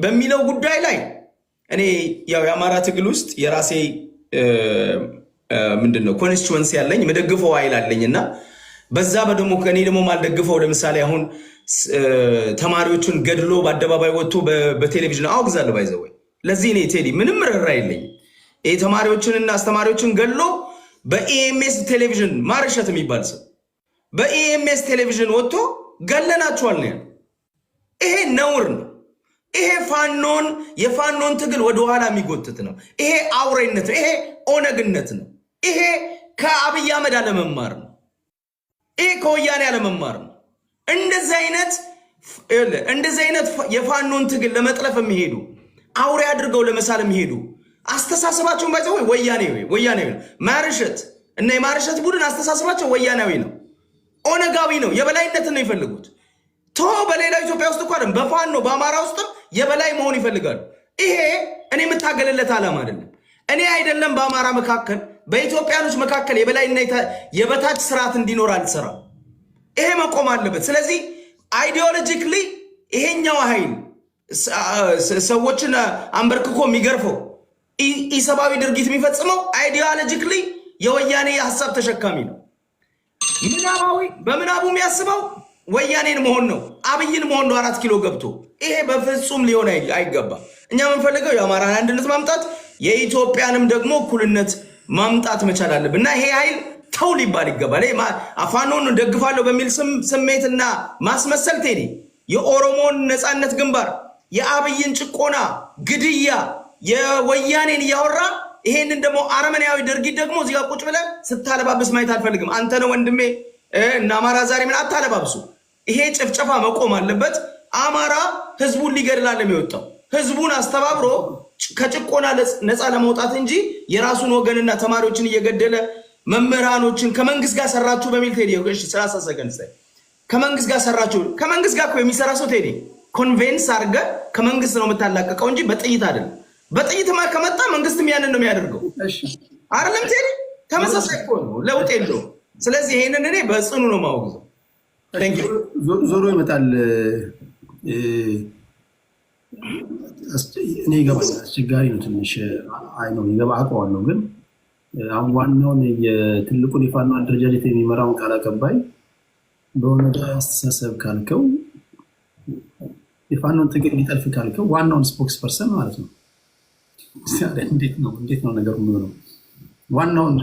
በሚለው ጉዳይ ላይ እኔ ያው የአማራ ትግል ውስጥ የራሴ ምንድነው ኮንስቲትዌንሲ ያለኝ መደግፈው ኃይል አለኝና በዛ በደሞ ከኔ ደግሞ ማልደግፈው ለምሳሌ አሁን ተማሪዎችን ገድሎ በአደባባይ ወጥቶ በቴሌቪዥን አውግዛለሁ ባይዘው። ለዚህ እኔ ቴዲ ምንም ረራ የለኝም። ይሄ ተማሪዎችንና አስተማሪዎችን ገድሎ በኢኤምኤስ ቴሌቪዥን ማርሸት የሚባል ሰው በኢኤምኤስ ቴሌቪዥን ወጥቶ ገለናቸዋል ነው። ይሄ ነውር ነው። ይሄ የፋኖን ትግል ወደኋላ የሚጎትት ነው። ይሄ አውሬነት ነው። ይሄ ኦነግነት ነው። ይሄ ከአብይ አህመድ አለመማር ነው። ይሄ ከወያኔ አለመማር ነው። እንደዚህ አይነት የፋኖን ትግል ለመጥለፍ የሚሄዱ አውሬ አድርገው ለመሳል የሚሄዱ አስተሳሰባቸውን ባይዘው ወያኔ ነው። ማርሸት እና የማርሸት ቡድን አስተሳሰባቸው ወያናዊ ነው፣ ኦነጋዊ ነው። የበላይነትን ነው ይፈልጉት። በሌላ ኢትዮጵያ ውስጥ እንኳን በፋኖ በአማራ ውስጥም የበላይ መሆን ይፈልጋሉ። ይሄ እኔ የምታገልለት ዓላማ አይደለም። እኔ አይደለም በአማራ መካከል በኢትዮጵያኖች መካከል የበላይና የበታች ስርዓት እንዲኖር አልሰራም። ይሄ መቆም አለበት። ስለዚህ አይዲዮሎጂክሊ ይሄኛው ኃይል ሰዎችን አንበርክኮ የሚገርፈው ኢሰብአዊ ድርጊት የሚፈጽመው አይዲዮሎጂክሊ የወያኔ ሀሳብ ተሸካሚ ነው። በምናቡ የሚያስበው ወያኔን መሆን ነው፣ አብይን መሆን ነው። 4 ኪሎ ገብቶ ይሄ በፍጹም ሊሆን አይገባም። እኛ የምንፈልገው የአማራን አንድነት ማምጣት፣ የኢትዮጵያንም ደግሞ እኩልነት ማምጣት መቻል አለብን እና ይሄ ኃይል ተው ሊባል ይገባል። ፋኖን ደግፋለሁ በሚል ስሜትና ማስመሰል ቴዲ የኦሮሞን ነፃነት ግንባር የአብይን ጭቆና ግድያ የወያኔን እያወራ ይሄንን ደግሞ አረመኔያዊ ድርጊት ደግሞ እዚህ ጋር ቁጭ ብለህ ስታለባብስ ማየት አልፈልግም። አንተ ነው ወንድሜ እና አማራ ዛሬ ምን አታለባብሱ። ይሄ ጭፍጨፋ መቆም አለበት። አማራ ህዝቡን ሊገድላል የሚወጣው ህዝቡን አስተባብሮ ከጭቆና ነፃ ለመውጣት እንጂ የራሱን ወገንና ተማሪዎችን እየገደለ መምህራኖችን ከመንግስት ጋር ሰራችሁ በሚል ቴዲ እሺ 30 ሰከንድ ከመንግስት ጋር ሰራችሁ። ከመንግስት ጋር የሚሰራ ሰው ቴዲ ኮንቬንስ አድርገ ከመንግስት ነው የምታላቀቀው እንጂ በጥይት አይደለም። በጥይትማ ከመጣ መንግስትም ያንን ነው የሚያደርገው አይደለም ቴዲ? ተመሳሳይ እኮ ነው፣ ለውጥ የለውም። ስለዚህ ይሄንን እኔ በጽኑ ነው ማውገዘው። ዞሮ ይመጣል። እኔ ይገባል፣ አስቸጋሪ ነው ትንሽ። አይ ነው ይገባ አውቀዋለሁ። ግን አሁን ዋናውን የትልቁን የፋኖ አደረጃጀት የሚመራውን ቃል አቀባይ በሆነ አስተሳሰብ ካልከው የፋኖን ትግል ሊጠልፍ ካልከው ዋናውን ስፖክስ ፐርሰን ማለት ነው። እንዴት ነው ነገሩ የሚሆነው? ዋናውን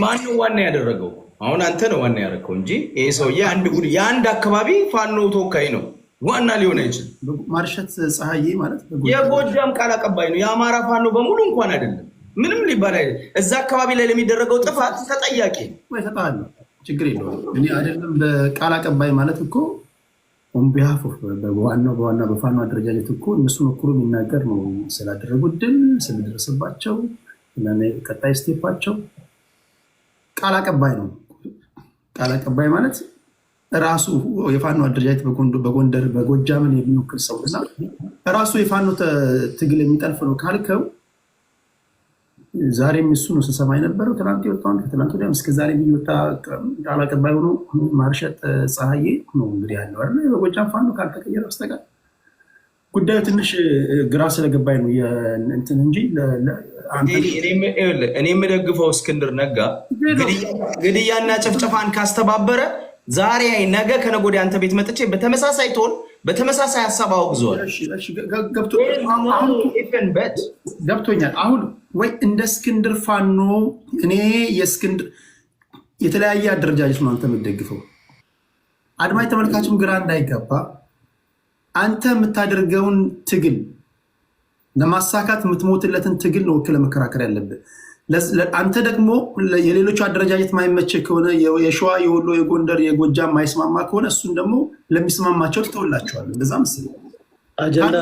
ማነው ዋና ያደረገው? አሁን አንተ ነው ዋና ያደረገው እንጂ ይሄ ሰውዬ የአንድ አካባቢ ፋኖ ተወካይ ነው። ዋና ሊሆን አይችልም። ማርሸት ፀሐዬ ማለት የጎጃም ቃል አቀባይ ነው። የአማራ ፋኖ በሙሉ እንኳን አይደለም ምንም ሊባል አይደለም። እዛ አካባቢ ላይ ለሚደረገው ጥፋት ተጠያቂ ነው። ችግር የለውም። እኔ አይደለም በቃል አቀባይ ማለት እኮ ኦንቢሃፍ በዋና በፋኖ አደረጃጀት እኮ እነሱን እኩሉ የሚናገር ነው። ስላደረጉት ድል፣ ስለደረሰባቸው ቀጣይ ስቴፓቸው ቃል አቀባይ ነው። ቃል አቀባይ ማለት ራሱ የፋኖ አደረጃጀት በጎንደር በጎጃምን የሚወክል ሰው እና ራሱ የፋኖ ትግል የሚጠልፍ ነው ካልከው ዛሬም እሱ ነው ስሰማ የነበረው። ትናንት የወጣውን ከትናንት ወዲያም እስከ ዛሬ የሚወጣ ቃል አቀባይ ሆኖ ማርሸት ፀሐዬ ነው እንግዲህ ያለው አይደል? በጎጃም ፋኖ ካልተቀየረ በስተቀር ጉዳዩ ትንሽ ግራ ስለገባኝ ነው እንትን እንጂ እኔ የምደግፈው እስክንድር ነጋ ግድያና ጭፍጨፋን ካስተባበረ ዛሬ ነገ ከነገ ወዲያ አንተ ቤት መጥቼ በተመሳሳይ ቶን በተመሳሳይ ሀሳብ አውግዘዋል። ገብቶኛል። አሁን ወይ እንደ እስክንድር ፋኖ እኔ የእስክንድር የተለያየ አደረጃጀት ነው አንተ የምትደግፈው። አድማጭ ተመልካችም ግራ እንዳይገባ አንተ የምታደርገውን ትግል ለማሳካት የምትሞትለትን ትግል ነው ወክለህ መከራከር ያለብህ። አንተ ደግሞ የሌሎቹ አደረጃጀት ማይመቸ ከሆነ የሸዋ፣ የወሎ፣ የጎንደር፣ የጎጃም ማይስማማ ከሆነ እሱን ደግሞ ለሚስማማቸው ትተውላቸዋል። እንደዛ መሰለኝ። አጀንዳ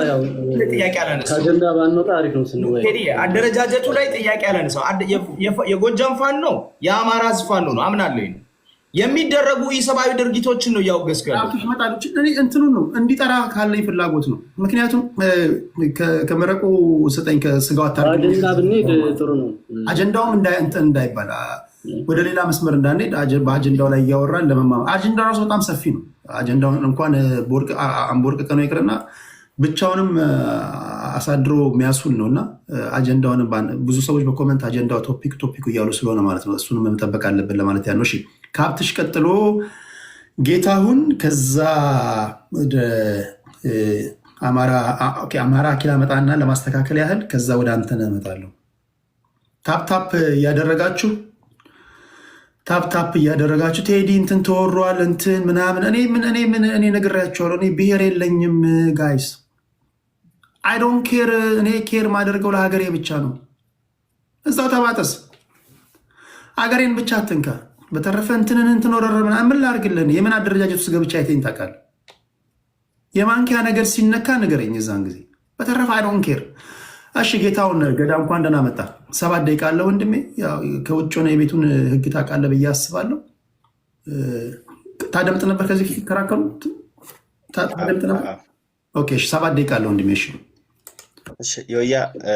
ባንወጣ አሪፍ ነው ስንወያይ። አደረጃጀቱ ላይ ጥያቄ ያላነሳው የጎጃም ፋኖ ነው የአማራ ህዝብ ፋኖ ነው አምናለሁ። የሚደረጉ ኢሰብአዊ ድርጊቶችን ነው እያወገዝኩ ያለው። እንትኑ ነው እንዲጠራ ካለኝ ፍላጎት ነው። ምክንያቱም ከመረቁ ስጠኝ ከስጋው አጀንዳ ብንሄድ ጥሩ ነው። አጀንዳውም እንዳይባል ወደ ሌላ መስመር እንዳንሄድ በአጀንዳው ላይ እያወራን ለመማማ አጀንዳ ራሱ በጣም ሰፊ ነው። አጀንዳውን እንኳን አንቦርቅ ቀነው ይቅርና ብቻውንም አሳድሮ የሚያስውል ነው እና አጀንዳውን ብዙ ሰዎች በኮመንት አጀንዳው ቶፒኩ እያሉ ስለሆነ ማለት ነው እሱንም መጠበቅ አለብን ለማለት ያለው። እሺ ከሀብትሽ ቀጥሎ ጌታሁን፣ ከዛ ወደ አማራ አኪላ መጣና ለማስተካከል ያህል ከዛ ወደ አንተነህ እመጣለሁ። ታፕታፕ እያደረጋችሁ ቴዲ እንትን ተወሯል እንትን ምናምን እኔ ነግሬያቸዋለሁ። እኔ ብሔር የለኝም ጋይስ፣ አይ ዶንት ኬር። እኔ ኬር ማደርገው ለሀገሬ ብቻ ነው። እዛው ተባጠስ፣ ሀገሬን ብቻ አትንካ። በተረፈ እንትን ወረረ ምን ላድርግልን? የምን አደረጃጀት ውስጥ ገብቻ አይተኝ ታውቃለህ? የማንኪያ ነገር ሲነካ ንገረኝ የዛን ጊዜ። በተረፈ አይ ዶንት ኬር። እሺ ጌታውን ገዳ እንኳን ደህና መጣ። 7 ደቂቃ አለ ወንድሜ። ከውጭ ሆነ የቤቱን ህግ ታውቃለህ ብዬ አስባለሁ። ታደምጥ ነበር ከዚህ ፊት ሲከራከሩ ታደምጥ ነበር። ኦኬ 7 ደቂቃ አለ ወንድሜ። እሺ ዮያ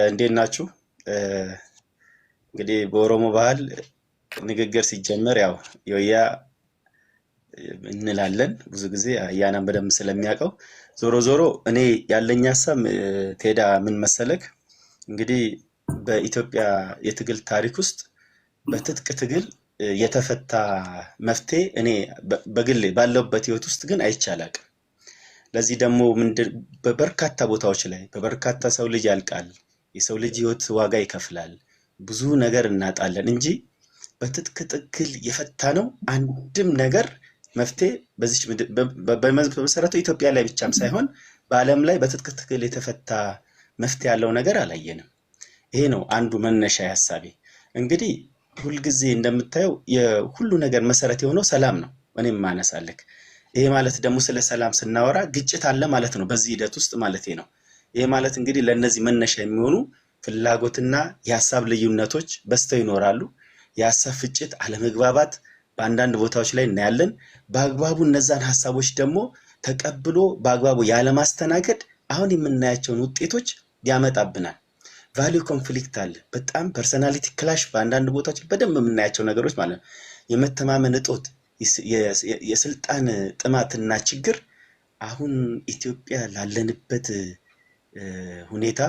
እንዴት ናችሁ? እንግዲህ በኦሮሞ ባህል ንግግር ሲጀመር ያው ዮያ እንላለን ብዙ ጊዜ ያናን በደንብ ስለሚያውቀው። ዞሮ እኔ ያለኝ ሀሳብ ቴዳ ምን መሰለክ፣ እንግዲህ በኢትዮጵያ የትግል ታሪክ ውስጥ በትጥቅ ትግል የተፈታ መፍትሄ እኔ በግል ባለውበት ህይወት ውስጥ ግን አይቻላል። ለዚህ ደግሞ በበርካታ ቦታዎች ላይ በበርካታ ሰው ልጅ ያልቃል፣ የሰው ልጅ ህይወት ዋጋ ይከፍላል፣ ብዙ ነገር እናጣለን እንጂ በትጥቅ ትግል የፈታ ነው አንድም ነገር መፍትሄ በዚህ በመሰረቱ ኢትዮጵያ ላይ ብቻም ሳይሆን በዓለም ላይ በትጥቅ ትግል የተፈታ መፍትሄ ያለው ነገር አላየንም። ይሄ ነው አንዱ መነሻ ሐሳቤ። እንግዲህ ሁልጊዜ እንደምታየው የሁሉ ነገር መሰረት የሆነው ሰላም ነው። እኔም ማነሳለክ ይሄ ማለት ደግሞ ስለ ሰላም ስናወራ ግጭት አለ ማለት ነው በዚህ ሂደት ውስጥ ማለት ነው። ይሄ ማለት እንግዲህ ለነዚህ መነሻ የሚሆኑ ፍላጎትና የሐሳብ ልዩነቶች በስተው ይኖራሉ። የሐሳብ ፍጭት፣ አለመግባባት በአንዳንድ ቦታዎች ላይ እናያለን። በአግባቡ እነዛን ሐሳቦች ደግሞ ተቀብሎ በአግባቡ ያለማስተናገድ አሁን የምናያቸውን ውጤቶች ያመጣብናል። ቫልዩ ኮንፍሊክት አለ። በጣም ፐርሰናሊቲ ክላሽ በአንዳንድ ቦታዎች በደንብ የምናያቸው ነገሮች ማለት ነው። የመተማመን እጦት፣ የስልጣን ጥማትና ችግር አሁን ኢትዮጵያ ላለንበት ሁኔታ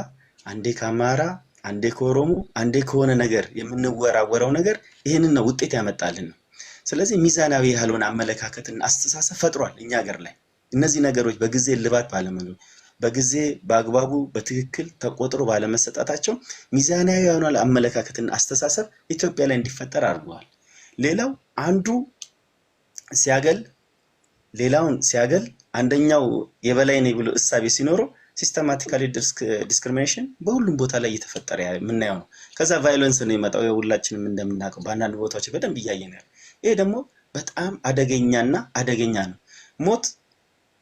አንዴ ከአማራ አንዴ ከኦሮሞ አንዴ ከሆነ ነገር የምንወራወረው ነገር ይሄንን ነው ውጤት ያመጣልን ነው። ስለዚህ ሚዛናዊ ያልሆነ አመለካከትና አስተሳሰብ ፈጥሯል እኛ ሀገር ላይ። እነዚህ ነገሮች በጊዜ ልባት ባለመኖር በጊዜ በአግባቡ በትክክል ተቆጥሮ ባለመሰጣታቸው ሚዛናዊ ያልሆነ አመለካከትና አስተሳሰብ ኢትዮጵያ ላይ እንዲፈጠር አድርገዋል። ሌላው አንዱ ሲያገል ሌላውን ሲያገል አንደኛው የበላይ ነኝ ብሎ እሳቤ ሲኖረው ሲስተማቲካሊ ዲስክሪሚኔሽን በሁሉም ቦታ ላይ እየተፈጠረ የምናየው ነው። ከዛ ቫዮለንስ ነው የመጣው። የሁላችንም እንደምናውቀው በአንዳንድ ቦታዎች በደንብ እያየን ያለ ይሄ ደግሞ በጣም አደገኛና አደገኛ ነው። ሞት፣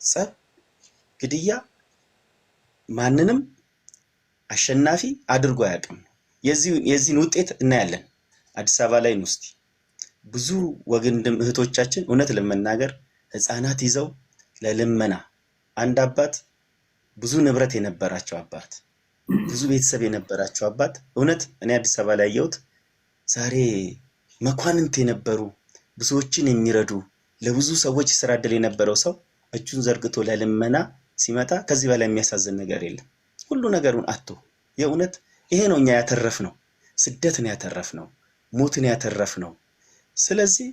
ጸብ፣ ግድያ ማንንም አሸናፊ አድርጎ አያውቅም። የዚህን ውጤት እናያለን። አዲስ አበባ ላይ ነው እስቲ ብዙ ወገንድም እህቶቻችን እውነት ለመናገር ህፃናት ይዘው ለልመና አንድ አባት ብዙ ንብረት የነበራቸው አባት ብዙ ቤተሰብ የነበራቸው አባት እውነት እኔ አዲስ አበባ ላይ ያየሁት ዛሬ መኳንንት የነበሩ ብዙዎችን የሚረዱ ለብዙ ሰዎች ስራ ዕድል የነበረው ሰው እጁን ዘርግቶ ለልመና ሲመጣ ከዚህ በላይ የሚያሳዝን ነገር የለም። ሁሉ ነገሩን አጥቶ የእውነት ይሄ ነው እኛ ያተረፍነው፣ ስደትን ያተረፍነው፣ ሞትን ያተረፍነው። ስለዚህ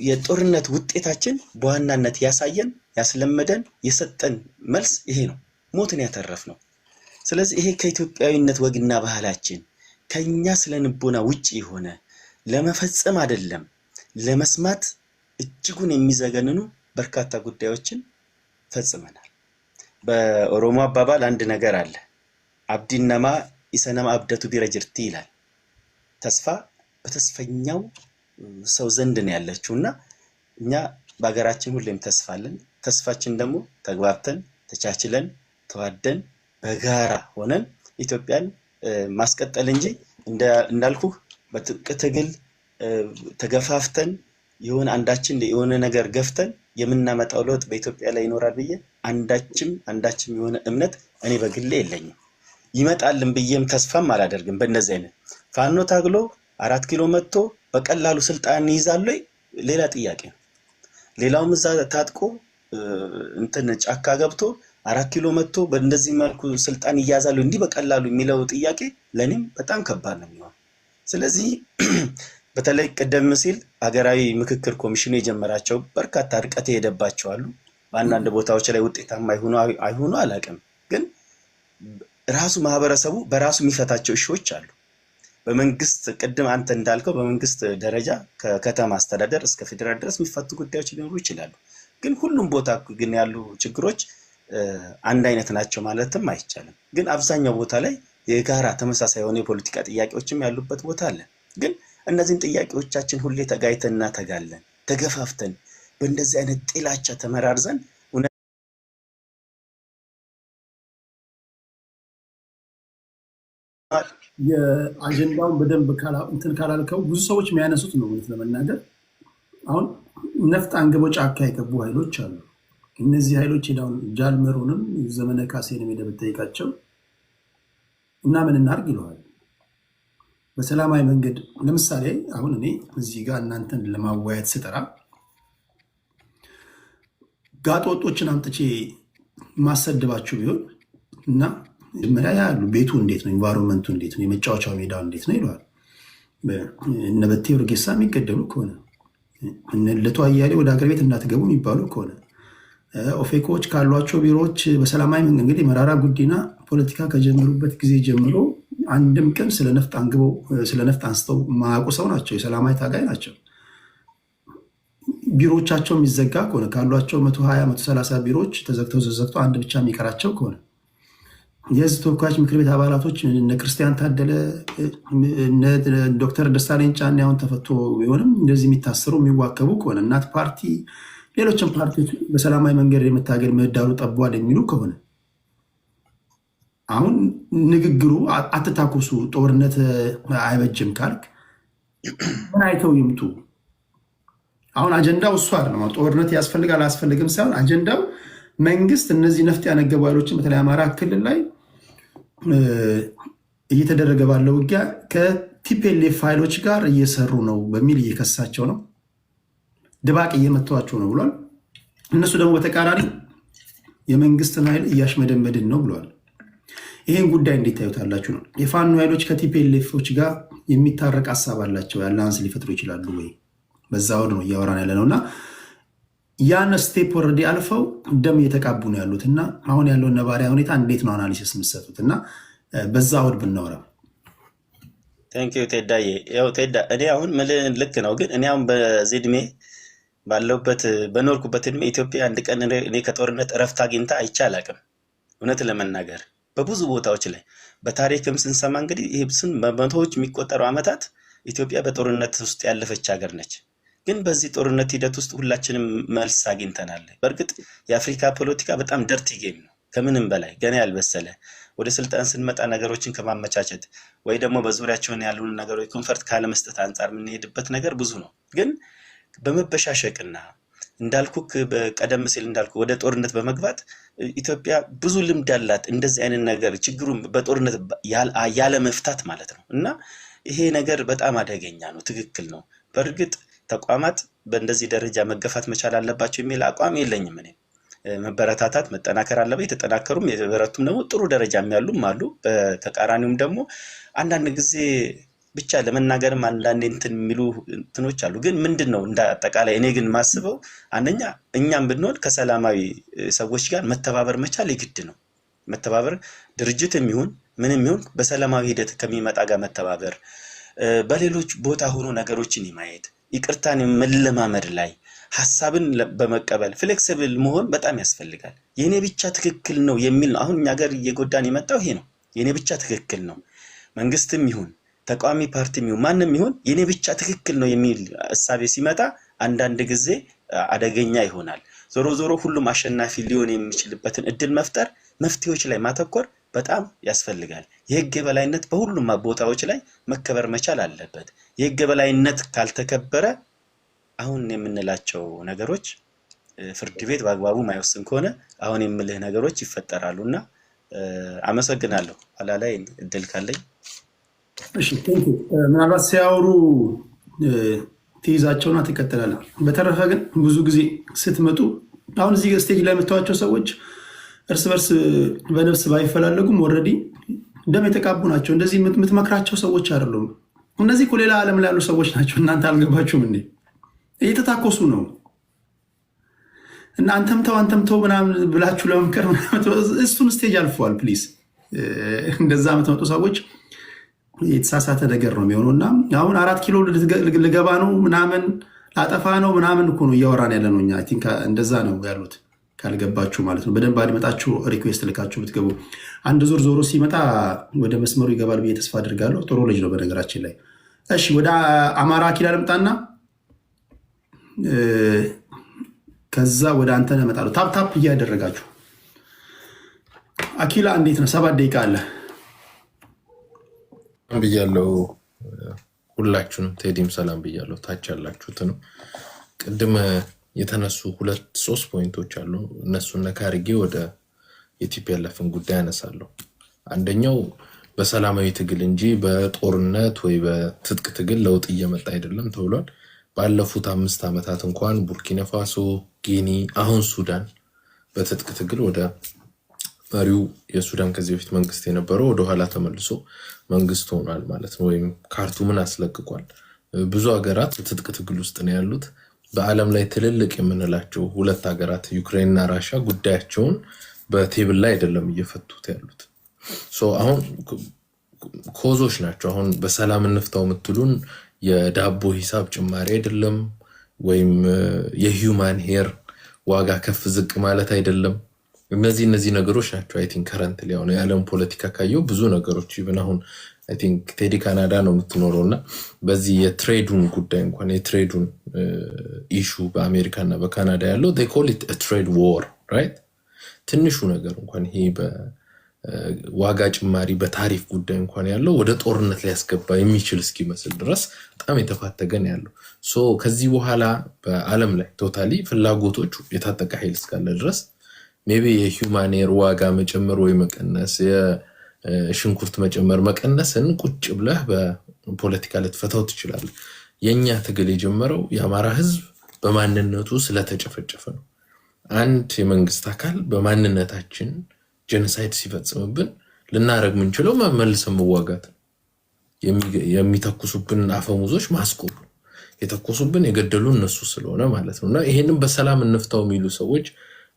የጦርነት ውጤታችን በዋናነት ያሳየን ያስለመደን የሰጠን መልስ ይሄ ነው፣ ሞትን ያተረፍነው። ስለዚህ ይሄ ከኢትዮጵያዊነት ወግና ባህላችን ከኛ ስለንቦና ውጪ የሆነ ለመፈጸም አይደለም ለመስማት እጅጉን የሚዘገንኑ በርካታ ጉዳዮችን ፈጽመናል። በኦሮሞ አባባል አንድ ነገር አለ፣ አብዲነማ ኢሰነማ አብደቱ ቢረጅርቲ ይላል። ተስፋ በተስፈኛው ሰው ዘንድ ነው ያለችውና እኛ በሀገራችን ሁሌም ተስፋ አለን። ተስፋችን ደግሞ ተግባብተን ተቻችለን ተዋደን በጋራ ሆነን ኢትዮጵያን ማስቀጠል እንጂ እንዳልኩ በትጥቅ ትግል ተገፋፍተን የሆነ አንዳችን የሆነ ነገር ገፍተን የምናመጣው ለውጥ በኢትዮጵያ ላይ ይኖራል ብዬ አንዳችም የሆነ እምነት እኔ በግሌ የለኝም። ይመጣልን ብዬም ተስፋም አላደርግም። በእነዚህ አይነት ፋኖ ታግሎ 4 ኪሎ መጥቶ በቀላሉ ስልጣን ይይዛል ሌላ ጥያቄ ነው። ሌላውም እዛ ታጥቆ እንትን ጫካ ገብቶ 4 ኪሎ መጥቶ በእንደዚህ መልኩ ስልጣን ይያዛሉ እንዲህ በቀላሉ የሚለው ጥያቄ ለኔም በጣም ከባድ ነው የሚሆነው። ስለዚህ በተለይ ቀደም ሲል ሀገራዊ ምክክር ኮሚሽኑ የጀመራቸው በርካታ ርቀት የሄደባቸው አሉ። በአንዳንድ ቦታዎች ላይ ውጤታማ አይሆኑ አላውቅም፣ ግን ራሱ ማህበረሰቡ በራሱ የሚፈታቸው እሾች አሉ። በመንግስት ቅድም አንተ እንዳልከው በመንግስት ደረጃ ከከተማ አስተዳደር እስከ ፌደራል ድረስ የሚፈቱ ጉዳዮች ሊኖሩ ይችላሉ። ግን ሁሉም ቦታ ግን ያሉ ችግሮች አንድ አይነት ናቸው ማለትም አይቻልም። ግን አብዛኛው ቦታ ላይ የጋራ ተመሳሳይ የሆነ የፖለቲካ ጥያቄዎችም ያሉበት ቦታ አለ። ግን እነዚህን ጥያቄዎቻችን ሁሌ ተጋይተንና ተጋለን ተገፋፍተን በእንደዚህ አይነት ጥላቻ ተመራርዘን የአጀንዳውን በደንብ እንትን ካላልከው ብዙ ሰዎች የሚያነሱት ነው። እውነት ለመናገር አሁን ነፍጥ አንግበው ጫካ የገቡ ኃይሎች አሉ። እነዚህ ኃይሎች ሄዳውን ጃልመሮንም ዘመነ ካሴንም ሄደህ ብትጠይቃቸው እና ምን እናድርግ ይለዋል። በሰላማዊ መንገድ ለምሳሌ አሁን እኔ እዚህ ጋር እናንተን ለማወያየት ስጠራ ጋጥ ወጦችን አምጥቼ ማሰድባችሁ ቢሆን እና መጀመሪያ ያሉ ቤቱ እንዴት ነው፣ ኢንቫይሮንመንቱ እንዴት ነው፣ የመጫወቻው ሜዳው እንዴት ነው ይለዋል። እነ በቴ ኡርጌሳ የሚገደሉ ከሆነ እነ ልደቱ አያሌው ወደ ሀገር ቤት እንዳትገቡ የሚባሉ ከሆነ ኦፌኮዎች ካሏቸው ቢሮዎች በሰላማዊ መንገድ እንግዲህ መራራ ጉዲና ፖለቲካ ከጀመሩበት ጊዜ ጀምሮ አንድም ቀን ስለ ነፍጥ አንስተው ማያውቁ ሰው ናቸው። የሰላማዊ ታጋይ ናቸው። ቢሮዎቻቸው የሚዘጋ ከሆነ ካሏቸው 120 130 ቢሮዎች ተዘግተው አንድ ብቻ የሚቀራቸው ከሆነ የህዝብ ተወካዮች ምክር ቤት አባላቶች እነ ክርስቲያን ታደለ ዶክተር ደሳለኝ ጫኔ አሁን ተፈቶ ቢሆንም እንደዚህ የሚታሰሩ የሚዋከቡ ከሆነ እናት ፓርቲ፣ ሌሎችም ፓርቲዎች በሰላማዊ መንገድ የመታገል ምህዳሩ ጠቧል የሚሉ ከሆነ አሁን ንግግሩ አትታኮሱ፣ ጦርነት አይበጅም ካልክ ምን አይተው ይምጡ? አሁን አጀንዳው እሱ አይደለም። ጦርነት ያስፈልጋል አያስፈልግም ሳይሆን አጀንዳው መንግስት እነዚህ ነፍጥ ያነገቡ ኃይሎችን በተለይ አማራ ክልል ላይ እየተደረገ ባለው ውጊያ ከቲፒኤልኤፍ ኃይሎች ጋር እየሰሩ ነው በሚል እየከሳቸው ነው፣ ድባቅ እየመቷቸው ነው ብሏል። እነሱ ደግሞ በተቃራኒ የመንግስትን ኃይል እያሽመደመድን ነው ብለዋል። ይህን ጉዳይ እንዴት ታዩታላችሁ ነው? የፋኖ ኃይሎች ከቲፒኤልኤፎች ጋር የሚታረቅ ሀሳብ አላቸው፣ አላያንስ ሊፈጥሩ ይችላሉ ወይ? በዛ ወድ ነው እያወራን ያለ ነው እና ያን ስቴፕ ወረዲ አልፈው ደም እየተቃቡ ነው ያሉት እና አሁን ያለውን ነባሪያ ሁኔታ እንዴት ነው አናሊሲስ የምትሰጡት? እና በዛ ወድ ብናወራ። ቴንኪው ቴዳዬ። ያው ቴዳ እኔ አሁን ልክ ነው፣ ግን እኔ አሁን በዚህ እድሜ ባለውበት በኖርኩበት እድሜ ኢትዮጵያ አንድ ቀን እኔ ከጦርነት እረፍት አግኝታ አይቼ አላውቅም። እውነት ለመናገር በብዙ ቦታዎች ላይ በታሪክም ስንሰማ እንግዲህ ይህ በመቶዎች የሚቆጠሩ ዓመታት ኢትዮጵያ በጦርነት ውስጥ ያለፈች ሀገር ነች። ግን በዚህ ጦርነት ሂደት ውስጥ ሁላችንም መልስ አግኝተናል። በእርግጥ የአፍሪካ ፖለቲካ በጣም ደርቲ ጌም ነው፣ ከምንም በላይ ገና ያልበሰለ። ወደ ስልጣን ስንመጣ ነገሮችን ከማመቻቸት ወይ ደግሞ በዙሪያቸውን ያሉን ነገሮች ኮንፈርት ካለመስጠት አንጻር የምንሄድበት ነገር ብዙ ነው። ግን በመበሻሸቅና እንዳልኩክ በቀደም ሲል እንዳልኩ ወደ ጦርነት በመግባት ኢትዮጵያ ብዙ ልምድ አላት እንደዚህ አይነት ነገር ችግሩን በጦርነት ያለ መፍታት ማለት ነው። እና ይሄ ነገር በጣም አደገኛ ነው። ትክክል ነው። በእርግጥ ተቋማት በእንደዚህ ደረጃ መገፋት መቻል አለባቸው የሚል አቋም የለኝም። እኔ መበረታታት መጠናከር አለበት። የተጠናከሩም የበረቱም ደግሞ ጥሩ ደረጃ የሚያሉም አሉ። በተቃራኒውም ደግሞ አንዳንድ ጊዜ ብቻ ለመናገርም አንዳንድ እንትን የሚሉ እንትኖች አሉ። ግን ምንድነው እንደ አጠቃላይ እኔ ግን ማስበው አንደኛ እኛም ብንሆን ከሰላማዊ ሰዎች ጋር መተባበር መቻል የግድ ነው። መተባበር ድርጅትም ይሁን ምንም ይሁን በሰላማዊ ሂደት ከሚመጣ ጋር መተባበር፣ በሌሎች ቦታ ሆኖ ነገሮችን የማየት ይቅርታን መለማመድ ላይ ሐሳብን በመቀበል ፍሌክሲብል መሆን በጣም ያስፈልጋል። የኔ ብቻ ትክክል ነው የሚል ነው አሁን እኛ ጋር እየጎዳን የመጣው ይሄ ነው። የኔ ብቻ ትክክል ነው፣ መንግስትም ይሁን ተቃዋሚ ፓርቲም ይሁን ማንም ይሁን የኔ ብቻ ትክክል ነው የሚል እሳቤ ሲመጣ አንዳንድ ጊዜ አደገኛ ይሆናል። ዞሮ ዞሮ ሁሉም አሸናፊ ሊሆን የሚችልበትን እድል መፍጠር፣ መፍትሄዎች ላይ ማተኮር በጣም ያስፈልጋል። የህግ የበላይነት በሁሉም ቦታዎች ላይ መከበር መቻል አለበት። የህግ የበላይነት ካልተከበረ አሁን የምንላቸው ነገሮች ፍርድ ቤት በአግባቡ ማይወስን ከሆነ አሁን የምልህ ነገሮች ይፈጠራሉና አመሰግናለሁ። ኋላ ላይ እድል ካለኝ እሺ ቴንክ ዩ። ምናልባት ሲያወሩ ትይዛቸውና ትቀጥላለህ። በተረፈ ግን ብዙ ጊዜ ስትመጡ አሁን እዚህ ስቴጅ ላይ የምታዩዋቸው ሰዎች እርስ በርስ በነፍስ ባይፈላለጉም ኦልሬዲ ደም የተቃቡ ናቸው። እንደዚህ የምትመክራቸው ሰዎች አይደሉም። እነዚህ እኮ ሌላ ዓለም ላይ ያሉ ሰዎች ናቸው። እናንተ አልገባችሁም እንዴ? እየተታኮሱ ነው እና አንተም ተው ምናምን ብላችሁ ለመምከር እሱን ስቴጅ አልፈዋል። ፕሊዝ እንደዛ የምትመጡ ሰዎች የተሳሳተ ነገር ነው የሚሆነው። እና አሁን 4 ኪሎ ልገባ ነው ምናምን ላጠፋ ነው ምናምን እኮ ነው እያወራን ያለ ነው። እኛ አይ ቲንክ እንደዛ ነው ያሉት፣ ካልገባችሁ ማለት ነው። በደንብ አድመጣችሁ ሪኩዌስት ልካችሁ ብትገቡ አንድ ዙር ዞሮ ሲመጣ ወደ መስመሩ ይገባል ብዬ ተስፋ አድርጋለሁ። ጥሩ ልጅ ነው በነገራችን ላይ። እሺ ወደ አማራ አኪላ ልምጣና ከዛ ወደ አንተ እመጣለሁ። ታፕ እያደረጋችሁ አኪላ እንዴት ነው? 7 ደቂቃ አለ ብያለሁ። ሁላችሁንም ቴዲም ሰላም ብያለሁ። ታች ያላችሁት ነው። ቅድም የተነሱ 2-3 ፖይንቶች አሉ። እነሱን ነካ አድርጌ ወደ የቲፒኤልኤፍን ጉዳይ አነሳለሁ። አንደኛው በሰላማዊ ትግል እንጂ በጦርነት ወይ በትጥቅ ትግል ለውጥ እየመጣ አይደለም ተብሏል። ባለፉት 5 ዓመታት እንኳን ቡርኪና ፋሶ፣ ጊኒ፣ አሁን ሱዳን በትጥቅ ትግል ወደ መሪው የሱዳን ከዚህ በፊት መንግስት የነበረው ወደኋላ ተመልሶ መንግስት ሆኗል ማለት ነው። ወይም ካርቱምን አስለቅቋል። ብዙ ሀገራት ትጥቅ ትግል ውስጥ ነው ያሉት። በዓለም ላይ ትልልቅ የምንላቸው 2 ሀገራት ዩክሬንና ራሻ ጉዳያቸውን በቴብል ላይ አይደለም እየፈቱት ያሉት። አሁን ኮዞች ናቸው። አሁን በሰላም እንፍታው የምትሉን የዳቦ ሂሳብ ጭማሪ አይደለም፣ ወይም የሂውማን ሄር ዋጋ ከፍ ዝቅ ማለት አይደለም። እነዚህ ነገሮች ናቸው። አይ ቲንክ ከረንትሊ አሁን የዓለም ፖለቲካ ካየው ብዙ ነገሮች ይብን አሁን አይ ቲንክ ቴዲ ካናዳ ነው የምትኖረው እና በዚህ የትሬዱን ጉዳይ እንኳን የትሬዱን ኢሹ በአሜሪካ እና በካናዳ ያለው they call it a trade war right ትንሹ ነገር እንኳን ይሄ በዋጋ ጭማሪ በታሪፍ ጉዳይ እንኳን ያለው ወደ ጦርነት ሊያስገባ የሚችል እስኪመስል ድረስ በጣም የተፋተገን ያለው ሶ ከዚህ በኋላ በዓለም ላይ ቶታሊ ፍላጎቶች የታጠቀ ኃይል እስካለ ድረስ ሜቢ የሂውማን ዋጋ መጨመር ወይ መቀነስ የሽንኩርት መጨመር መቀነስን ቁጭ ብለህ በፖለቲካ ልትፈታው ትችላለህ። የኛ ትግል የጀመረው የአማራ ህዝብ በማንነቱ ስለተጨፈጨፈ ነው። አንድ የመንግስት አካል በማንነታችን ጄኖሳይድ ሲፈጽምብን ልናረግ ምንችለው መልሰን መዋጋት ነው። የሚተኩሱብን አፈሙዞች ማስቆም የተኮሱብን የገደሉ እነሱ ስለሆነ ማለት ነውና ይሄንን በሰላም እንፍታው የሚሉ ሰዎች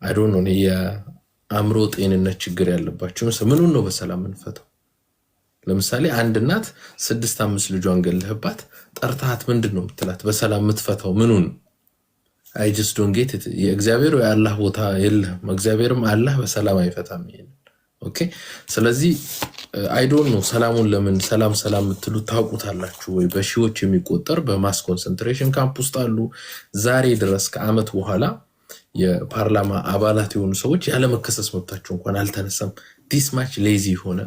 I don't know የአእምሮ ጤንነት ችግር ያለባቸው ምኑን ነው በሰላም እንፈታው? ለምሳሌ አንድ እናት 6-5 ልጇን ገለህባት ጠርታት ምንድነው የምትላት? በሰላም የምትፈታው ምኑን? I just don't get it። የእግዚአብሔር ወይ አላህ ቦታ የለም። እግዚአብሔርም አላህ በሰላም አይፈታም ይሄን። ኦኬ ስለዚህ I don't know ሰላሙን ለምን ሰላም የምትሉ ታውቁታላችሁ ወይ? በሺዎች የሚቆጠር በማስ ኮንሰንትሬሽን ካምፕ ውስጥ አሉ። ዛሬ ድረስ ከዓመት በኋላ የፓርላማ አባላት የሆኑ ሰዎች ያለ መከሰስ መብታቸው እንኳን አልተነሳም። ዲስ ማች ሌዚ ሆነ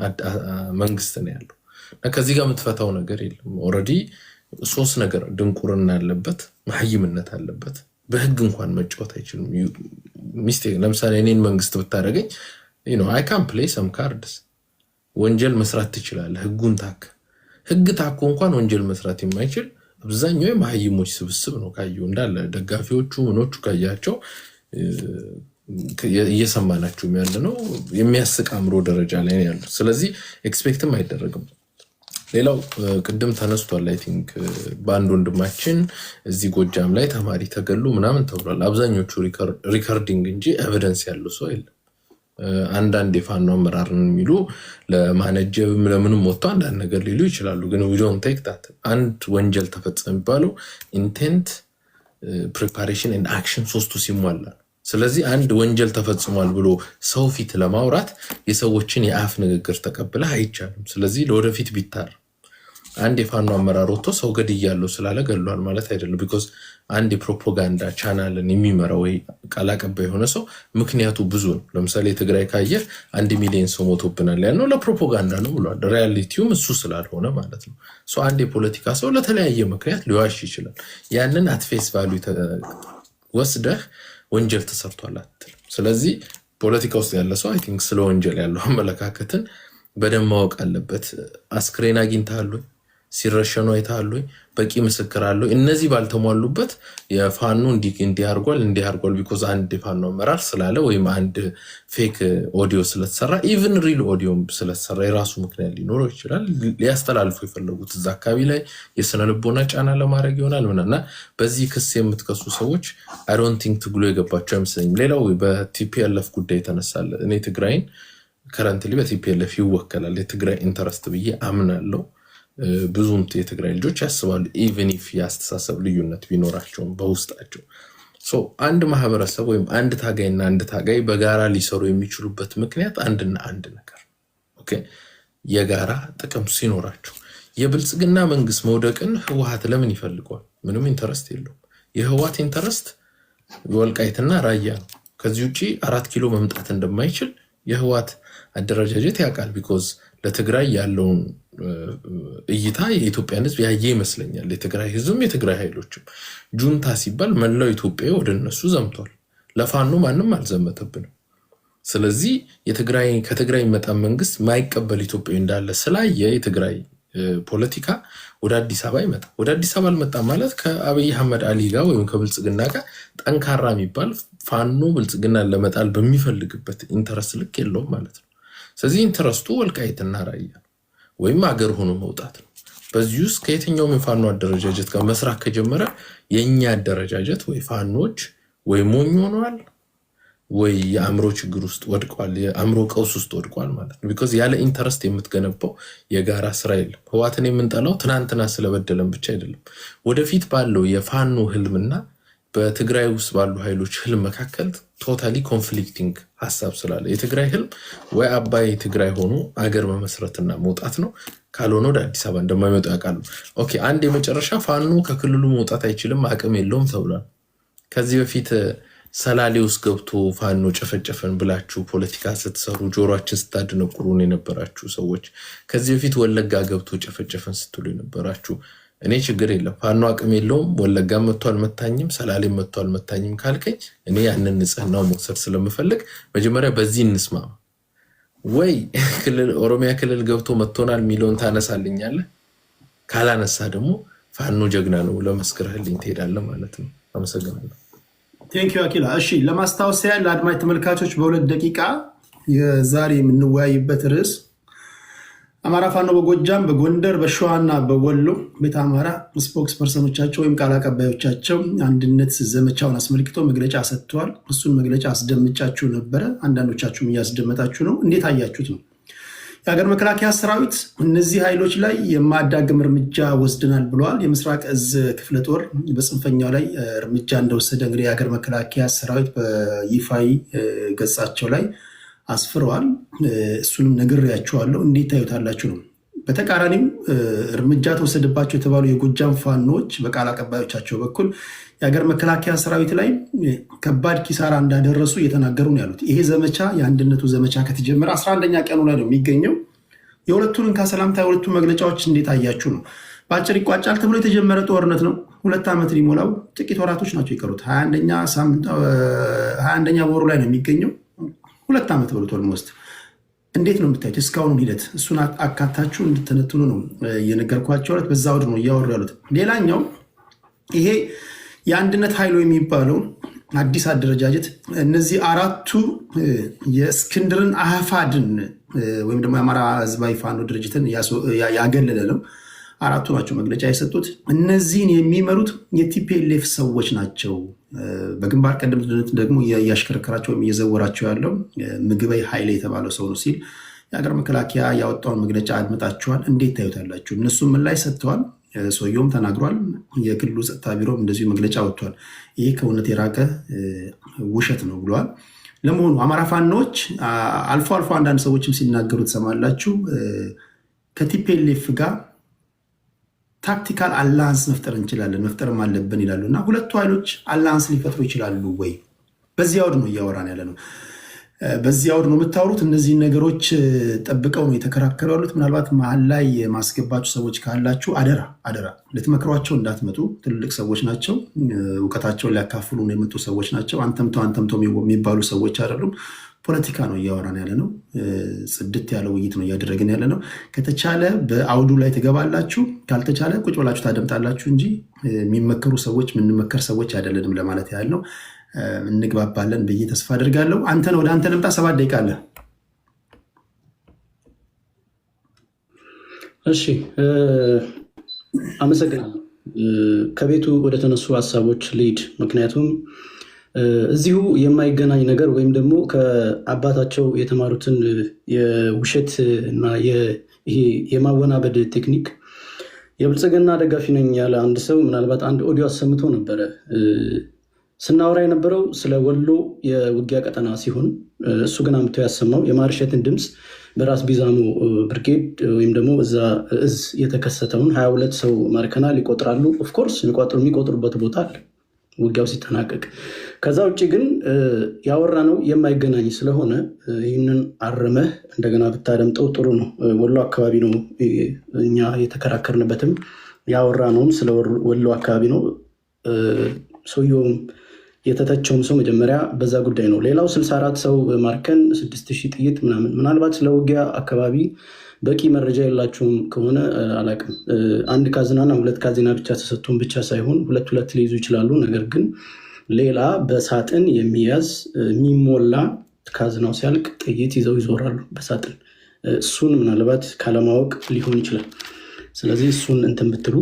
መንግስት ነው ያለው። ከዚህ ጋር የምትፈታው ነገር የለም። ኦልሬዲ 3 ነገር ድንቁርና አለበት፣ መሐይምነት አለበት። በህግ እንኳን መጫወት አይችልም። ሚስቴክ ለምሳሌ እኔን መንግስት ብታደርገኝ I can play some cards ወንጀል መስራት ትችላለህ። ህጉን ህግ ታኮ እንኳን ወንጀል መስራት የማይችል አብዛኛው የመሐይሞች ስብስብ ነው። ካየው እንዳለ ደጋፊዎቹ ምኖቹ ካያቸው እየሰማናቸው ያለ ነው። የሚያስቅ አምሮ ደረጃ ላይ ነው ያለው። ስለዚህ ኤክስፔክትም አይደረግም። ሌላው ቅድም ተነስቷል። አይ ቲንክ ባንድ ወንድማችን እዚህ ጎጃም ላይ ተማሪ ተገሉ ምናምን ተብሏል። አብዛኞቹ ሪከርዲንግ እንጂ ኤቪደንስ ያለው ሰው የለም። አንዳንድ የፋኖ አመራርን የሚሉ ለማነጀብም ለምንም ወጥቶ አንዳንድ ነገር ሊሉ ይችላሉ። ግን we don't take that። አንድ ወንጀል ተፈጸመ የሚባለው ኢንቴንት ፕሪፓሬሽን ኤንድ አክሽን ሶስቱ ሲሟላ። ስለዚህ አንድ ወንጀል ተፈጽሟል ብሎ ሰው ፊት ለማውራት የሰዎችን የአፍ ንግግር ተቀብለህ አይቻልም። ስለዚህ ለወደፊት ቢታር አንድ የፋኖ አመራር ወጥቶ ሰው ገድያለሁ ስላለ ገድሏል ማለት አይደለም። ቢኮዝ አንድ የፕሮፓጋንዳ ቻናልን የሚመራው ወይ ቃል አቀባይ የሆነ ሰው ምክንያቱ ብዙ ነው። ለምሳሌ ትግራይ ካየ 1 ሚሊዮን ሰው ሞቶብናል ያለው ለፕሮፓጋንዳ ነው ብሏል። ሪያሊቲውም እሱ ስላልሆነ ማለት ነው። አንድ የፖለቲካ ሰው ለተለያየ ምክንያት ሊዋሽ ይችላል። ያንን አትፌስ ቫሉ ወስደህ ወንጀል ተሰርቷል አትልም። ስለዚህ ፖለቲካ ውስጥ ያለ ሰው አይ ቲንክ ስለ ወንጀል ያለው አመለካከትን በደንብ ማወቅ አለበት። አስክሬን አግኝተሃል ወይ? ሲረሸኑ አይተሃል ወይ? በቂ ምስክር አለው? እነዚህ ባልተሟሉበት የፋኖ እንዲህ አድርጓል ቢኮዝ አንድ የፋኖ አመራር ስላለ ወይም አንድ ፌክ ኦዲዮ ስለተሰራ ኢቭን ሪል ኦዲዮ ስለተሰራ የራሱ ምክንያት ሊኖረው ይችላል። ሊያስተላልፉ የፈለጉት እዛ አካባቢ ላይ የስነ ልቦና ጫና ለማድረግ ይሆናል ምናና በዚህ ክስ የምትከሱ ሰዎች አይ ዶንት ቲንክ ትግሉ የገባቸው አይመስለኝም። ሌላው በቲፒኤልኤፍ ጉዳይ የተነሳለ እኔ ትግራይን ከረንትሊ በቲፒኤልኤፍ ይወከላል የትግራይ ኢንተረስት ብዬ አምናለሁ። ብዙም የትግራይ ልጆች ያስባሉ ኢቭን ኢፍ ያስተሳሰብ ልዩነት ቢኖራቸውም በውስጣቸው አንድ ማህበረሰብ ወይም አንድ ታጋይና አንድ ታጋይ በጋራ ሊሰሩ የሚችሉበት ምክንያት አንድና አንድ ነገር ኦኬ የጋራ ጥቅም ሲኖራቸው። የብልጽግና መንግስት መውደቅን ህወሓት ለምን ይፈልገዋል? ምንም ኢንተረስት የለውም። የህወሓት ኢንተረስት ወልቃይትና ራያ ነው። ከዚህ ውጪ 4 ኪሎ መምጣት እንደማይችል የህወሓት አደረጃጀት ያውቃል። ቢኮዝ ለትግራይ ያለውን እይታ የኢትዮጵያን ህዝብ ያየ ይመስለኛል። የትግራይ ህዝብም የትግራይ ኃይሎችም ጁንታ ሲባል መላው ኢትዮጵያ ወደ እነሱ ዘምቷል። ለፋኖ ማንም አልዘመተብንም። ስለዚህ ከትግራይ መጣ መንግስት ማይቀበል ኢትዮጵያ እንዳለ ስላየ የትግራይ ፖለቲካ ወደ አዲስ አበባ ይመጣ። ወደ አዲስ አበባ አልመጣ ማለት ከአብይ አህመድ አሊ ጋር ወይም ከብልጽግና ጋር ጠንካራ የሚባል ፋኖ ብልጽግናን ለመጣል በሚፈልግበት ኢንተረስት ልክ የለውም ማለት ነው። ስለዚህ ኢንተረስቱ ወልቃይትና ራያ ወይም አገር ሆኖ መውጣት ነው። በዚህ ውስጥ ከየትኛውም የፋኖ አደረጃጀት ጋር መስራት ከጀመረ የኛ አደረጃጀት ወይ ፋኖች ወይ ሞኝ ሆነዋል ወይ የአእምሮ ችግር ውስጥ ወድቋል፣ የአእምሮ ቀውስ ውስጥ ወድቋል ማለት ነው። ቢኮዝ ያለ ኢንተረስት የምትገነባው የጋራ ስራ የለም። ህወሓትን የምንጠላው ትናንትና ስለበደለን ብቻ አይደለም። ወደፊት ባለው የፋኖ ህልምና በትግራይ ውስጥ ባሉ ኃይሎች ህልም መካከል ቶታሊ ኮንፍሊክቲንግ ሀሳብ ስላለ የትግራይ ህልም ወይ አባይ ትግራይ ሆኖ አገር መመስረትና መውጣት ነው። ካልሆነ ወደ አዲስ አበባ እንደማይመጡ ያውቃሉ። ኦኬ፣ አንድ የመጨረሻ ፋኖ ከክልሉ መውጣት አይችልም አቅም የለውም ተብሏል። ከዚህ በፊት ሰላሌ ውስጥ ገብቶ ፋኖ ጨፈጨፈን ብላችሁ ፖለቲካ ስትሰሩ ጆሮችን ስታድነቁሩን የነበራችሁ ሰዎች፣ ከዚህ በፊት ወለጋ ገብቶ ጨፈጨፈን ስትሉ የነበራችሁ፣ እኔ ችግር የለም ፋኖ አቅም የለውም ወለጋ መጥቶ አልመታኝም ሰላሌ መጥቶ አልመታኝም ካልከኝ እኔ ያንን ንጽህናው መውሰድ ስለምፈልግ መጀመሪያ በዚህ እንስማማ። ወይ ኦሮሚያ ክልል ገብቶ መጥቶናል የሚለውን ታነሳልኛለህ፣ ካላነሳ ደግሞ ፋኖ ጀግና ነው ለመስክርህልኝ ትሄዳለህ ማለት ነው። አመሰግናለሁ። ቴንክ ዩ አኪላ። እሺ ለማስታወስ ያህል ለአድማጭ ተመልካቾች በ2 ደቂቃ የዛሬ የምንወያይበት ርዕስ አማራ ፋኖ በጎጃም በጎንደር በሸዋና በወሎ ቤተ አማራ ስፖክስ ፐርሰኖቻቸው ወይም ቃል አቀባዮቻቸው አንድነት ዘመቻውን አስመልክቶ መግለጫ ሰጥተዋል። እሱን መግለጫ አስደምጫችሁ ነበረ። አንዳንዶቻችሁም እያስደመጣችሁ ነው። እንዴት አያችሁት ነው? የሀገር መከላከያ ሰራዊት እነዚህ ኃይሎች ላይ የማዳግም እርምጃ ወስደናል ብለዋል። የምስራቅ እዝ ክፍለ ጦር በጽንፈኛው ላይ እርምጃ እንደወሰደ እንግዲህ የሀገር መከላከያ ሰራዊት በይፋዊ ገጻቸው ላይ አስፍረዋል። እሱንም ነግሬያችኋለሁ። እንዴት ታዩታላችሁ ነው። በተቃራኒው እርምጃ ተወሰደባቸው የተባሉ የጎጃም ፋኖች በቃል አቀባዮቻቸው በኩል የሀገር መከላከያ ሰራዊት ላይ ከባድ ኪሳራ እንዳደረሱ እየተናገሩ ነው ያሉት። ይሄ ዘመቻ የአንድነቱ ዘመቻ ከተጀመረ 11ኛ ቀኑ ላይ ነው የሚገኘው። የሁለቱን እንካ ሰላምታ የሁለቱ መግለጫዎች እንዴት አያችሁ ነው። በአጭር ይቋጫል ተብሎ የተጀመረ ጦርነት ነው። 2 ዓመት ሊሞላው ጥቂት ወራቶች ናቸው የቀሩት። 21ኛ ወሩ ላይ ነው የሚገኘው። 2 ዓመት ብሎት ኦልሞስት። እንዴት ነው የምታዩት እስካሁኑ ሂደት? እሱን አካታችሁ እንድትነትኑ ነው እየነገርኳቸው። በዛ ወድ ነው እያወሩ ያሉት። ሌላኛው ይሄ የአንድነት ኃይሉ የሚባለው አዲስ አደረጃጀት እነዚህ 4ቱ የእስክንድርን አህፋድን ወይም ደግሞ የአማራ ህዝባዊ ፋኖ ድርጅትን ያገለለ ነው። 4ቱ ናቸው መግለጫ የሰጡት። እነዚህን የሚመሩት የቲፒኤልኤፍ ሰዎች ናቸው። በግንባር ቀደምትነት ደግሞ እያሽከረከራቸው ወይም እየዘወራቸው ያለው ምግበይ ኃይሌ የተባለው ሰው ነው ሲል የሀገር መከላከያ ያወጣውን መግለጫ አድምጣችኋል። እንዴት ታዩታላችሁ? እነሱም ምን ላይ ሰጥተዋል። ሰውየውም ተናግሯል። የክልሉ ጸጥታ ቢሮም እንደዚሁ መግለጫ ወጥቷል። ይሄ ከእውነት የራቀ ውሸት ነው ብለዋል። ለመሆኑ አማራ ፋኖች አልፎ አልፎ አንዳንድ ሰዎችም ሲናገሩ ትሰማላችሁ ከቲፒኤልኤፍ ጋር ታክቲካል አላያንስ መፍጠር እንችላለን መፍጠርም አለብን ይላሉ። እና ሁለቱ ኃይሎች አላያንስ ሊፈጥሩ ይችላሉ ወይ? በዚህ አውድ ነው እያወራን ያለ ነው። በዚህ አውድ ነው የምታወሩት። እነዚህን ነገሮች ጠብቀው ነው የተከራከሩ ያሉት። ምናልባት መሀል ላይ የማስገባችሁ ሰዎች ካላችሁ አደራ ልትመክሯቸው እንዳትመጡ። ትልልቅ ሰዎች ናቸው። እውቀታቸውን ሊያካፍሉ ነው የመጡ ሰዎች ናቸው። አንተምቶ የሚባሉ ሰዎች አይደሉም። ፖለቲካ ነው እያወራን ያለ ነው። ጽድት ያለ ውይይት ነው እያደረግን ያለ ነው። ከተቻለ በአውዱ ላይ ትገባላችሁ፣ ካልተቻለ ቁጭ ብላችሁ ታደምጣላችሁ እንጂ የሚመከሩ ሰዎች የምንመከር ሰዎች አይደለንም ለማለት ያህል ነው። እንግባባለን ብዬ ተስፋ አድርጋለሁ። አንተን ወደ አንተ ልምጣ። 7 ደቂቃ አለ። እሺ፣ አመሰግናለሁ። ከቤቱ ወደ ተነሱ ሀሳቦች ልሂድ። ምክንያቱም እዚሁ የማይገናኝ ነገር ወይም ደግሞ ከአባታቸው የተማሩትን የውሸት እና የማወናበድ ቴክኒክ የብልጽግና ደጋፊ ነኝ ያለ አንድ ሰው ምናልባት አንድ ኦዲዮ አሰምቶ ነበረ። ስናወራ የነበረው ስለ ወሎ የውጊያ ቀጠና ሲሆን እሱ ግን አምቶ ያሰማው የማርሸትን ድምፅ በራስ ቢዛሞ ብርጌድ ወይም ደግሞ እዛ እዝ የተከሰተውን 22 ሰው ማርከናል ይቆጥራሉ። ኦፍኮርስ የሚቆጥሩበት ቦታ አለ ውጊያው ሲጠናቀቅ። ከዛ ውጭ ግን ያወራ ነው የማይገናኝ ስለሆነ ይህንን አርመህ እንደገና ብታደምጠው ጥሩ ነው። ወሎ አካባቢ ነው እኛ የተከራከርንበትም ያወራ ነውም ስለ ወሎ አካባቢ ነው። ሰውየውም የተተቸውም ሰው መጀመሪያ በዛ ጉዳይ ነው። ሌላው 64 ሰው ማርከን 6000 ጥይት ምናልባት ስለ ውጊያ አካባቢ በቂ መረጃ የላችሁም ከሆነ አላቅም። 1 ካዝናና 2 ካዝና ብቻ ተሰጥቶን ብቻ ሳይሆን 2 ሊይዙ ይችላሉ። ነገር ግን ሌላ በሳጥን የሚያዝ የሚሞላ ካዝናው ሲያልቅ ጥይት ይዘው ይዞራሉ በሳጥን። እሱን ምናልባት ካለማወቅ ሊሆን ይችላል። ስለዚህ እሱን እንትን ብትሉ።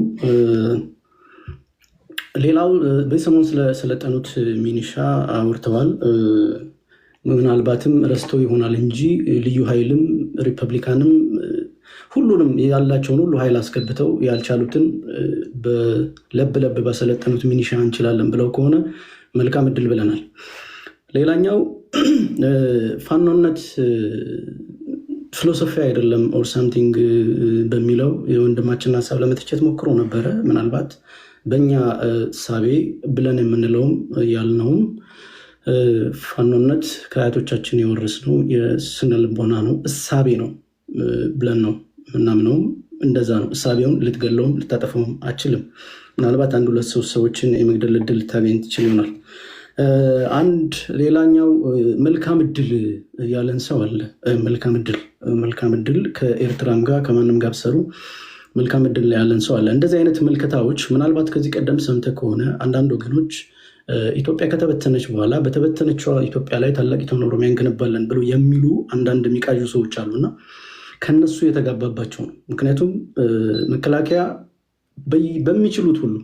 ሌላው በሰሞን ስለሰለጠኑት ሚኒሻ አውርተዋል። ምናልባትም ረስቶ ይሆናል እንጂ ልዩ ኃይልም ሪፐብሊካንም ሁሉንም ያላቸውን ሁሉ ኃይል አስገብተው ያልቻሉትን ለብ ለብ ባሰለጠኑት ሚኒሻ እንችላለን ብለው ከሆነ መልካም እድል ብለናል። ሌላኛው ፋኖነት ፊሎሶፊ አይደለም ኦር ሳምቲንግ በሚለው የወንድማችን ሀሳብ ለመተቸት ሞክሮ ነበረ። ምናልባት በእኛ እሳቤ ብለን የምንለውም ያልነውም ፋኖነት ከአያቶቻችን የወረስነው የስነ ልቦና ነው፣ እሳቤ ነው ብለን ነው ምናምነውም። እንደዛ ነው። እሳቤውን ልትገለውም ልታጠፈውም አችልም። ምናልባት አንድ ሁለት ሶስት ሰዎችን የመግደል እድል ልታገኝ ትችል ይሆናል። አንድ ሌላኛው መልካም እድል ያለን ሰው አለ። መልካም እድል ከኤርትራም ጋር ከማንም ጋር ብሰሩ መልካም እድል ያለን ሰው አለ። እንደዚህ አይነት ምልከታዎች ምናልባት ከዚህ ቀደም ሰምተህ ከሆነ አንዳንድ ወገኖች ኢትዮጵያ ከተበተነች በኋላ በተበተነችው ኢትዮጵያ ላይ ታላቂቷን ኦሮሚያ እንገነባለን ብለው የሚሉ አንዳንድ የሚቃዡ ሰዎች አሉና ከነሱ የተጋባባቸው ነው። ምክንያቱም መከላከያ በሚችሉት ሁሉ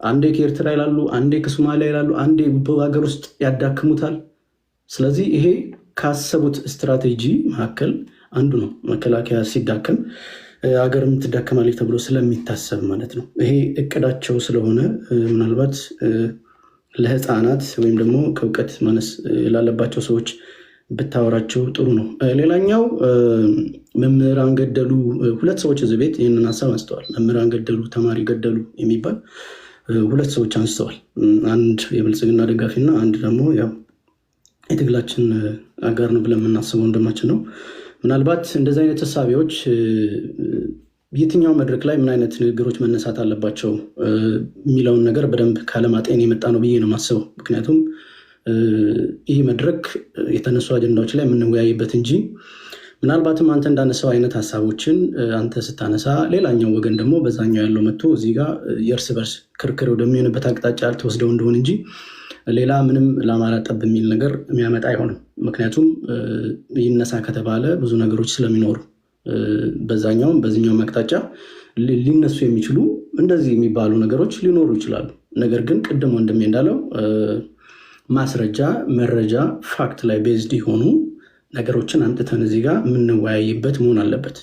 አንዴ ከኤርትራ ይላሉ፣ አንዴ ከሶማሊያ ይላሉ፣ አንዴ በሀገር ውስጥ ያዳክሙታል። ስለዚህ ይሄ ካሰቡት ስትራቴጂ መካከል አንዱ ነው። መከላከያ ሲዳከም ሀገርም ትዳከማለች ተብሎ ስለሚታሰብ ማለት ነው። ይሄ እቅዳቸው ስለሆነ ምናልባት ለህፃናት ወይም ደግሞ ከእውቀት ማነስ ላለባቸው ሰዎች ብታወራቸው ጥሩ ነው። ሌላኛው መምህራን ገደሉ፣ ሁለት ሰዎች እዚህ ቤት ይህንን ሀሳብ አንስተዋል። መምህራን ገደሉ፣ ተማሪ ገደሉ የሚባል ሁለት ሰዎች አንስተዋል። አንድ የብልጽግና ደጋፊ እና አንድ ደግሞ ያው የትግላችን አጋር ነው ብለን የምናስበው ወንድማችን ነው። ምናልባት እንደዚህ አይነት ተሳቢዎች የትኛው መድረክ ላይ ምን አይነት ንግግሮች መነሳት አለባቸው የሚለውን ነገር በደንብ ካለማጤን የመጣ ነው ብዬ ነው የማስበው። ምክንያቱም ይህ መድረክ የተነሱ አጀንዳዎች ላይ የምንወያይበት እንጂ ምናልባትም አንተ እንዳነሳው አይነት ሀሳቦችን አንተ ስታነሳ ሌላኛው ወገን ደግሞ በዛኛው ያለው መጥቶ እዚህ ጋር የእርስ በርስ ክርክር ወደሚሆንበት አቅጣጫ አልተወስደው እንደሆን እንጂ ሌላ ምንም ለአማራ ጠብ የሚል ነገር የሚያመጣ አይሆንም። ምክንያቱም ይነሳ ከተባለ ብዙ ነገሮች ስለሚኖሩ በዛኛውም በዚህኛውም አቅጣጫ ሊነሱ የሚችሉ እንደዚህ የሚባሉ ነገሮች ሊኖሩ ይችላሉ። ነገር ግን ቅድም ወንድሜ እንዳለው ማስረጃ፣ መረጃ፣ ፋክት ላይ ቤዝድ የሆኑ ነገሮችን አምጥተን እዚህ ጋር የምንወያይበት መሆን አለበት።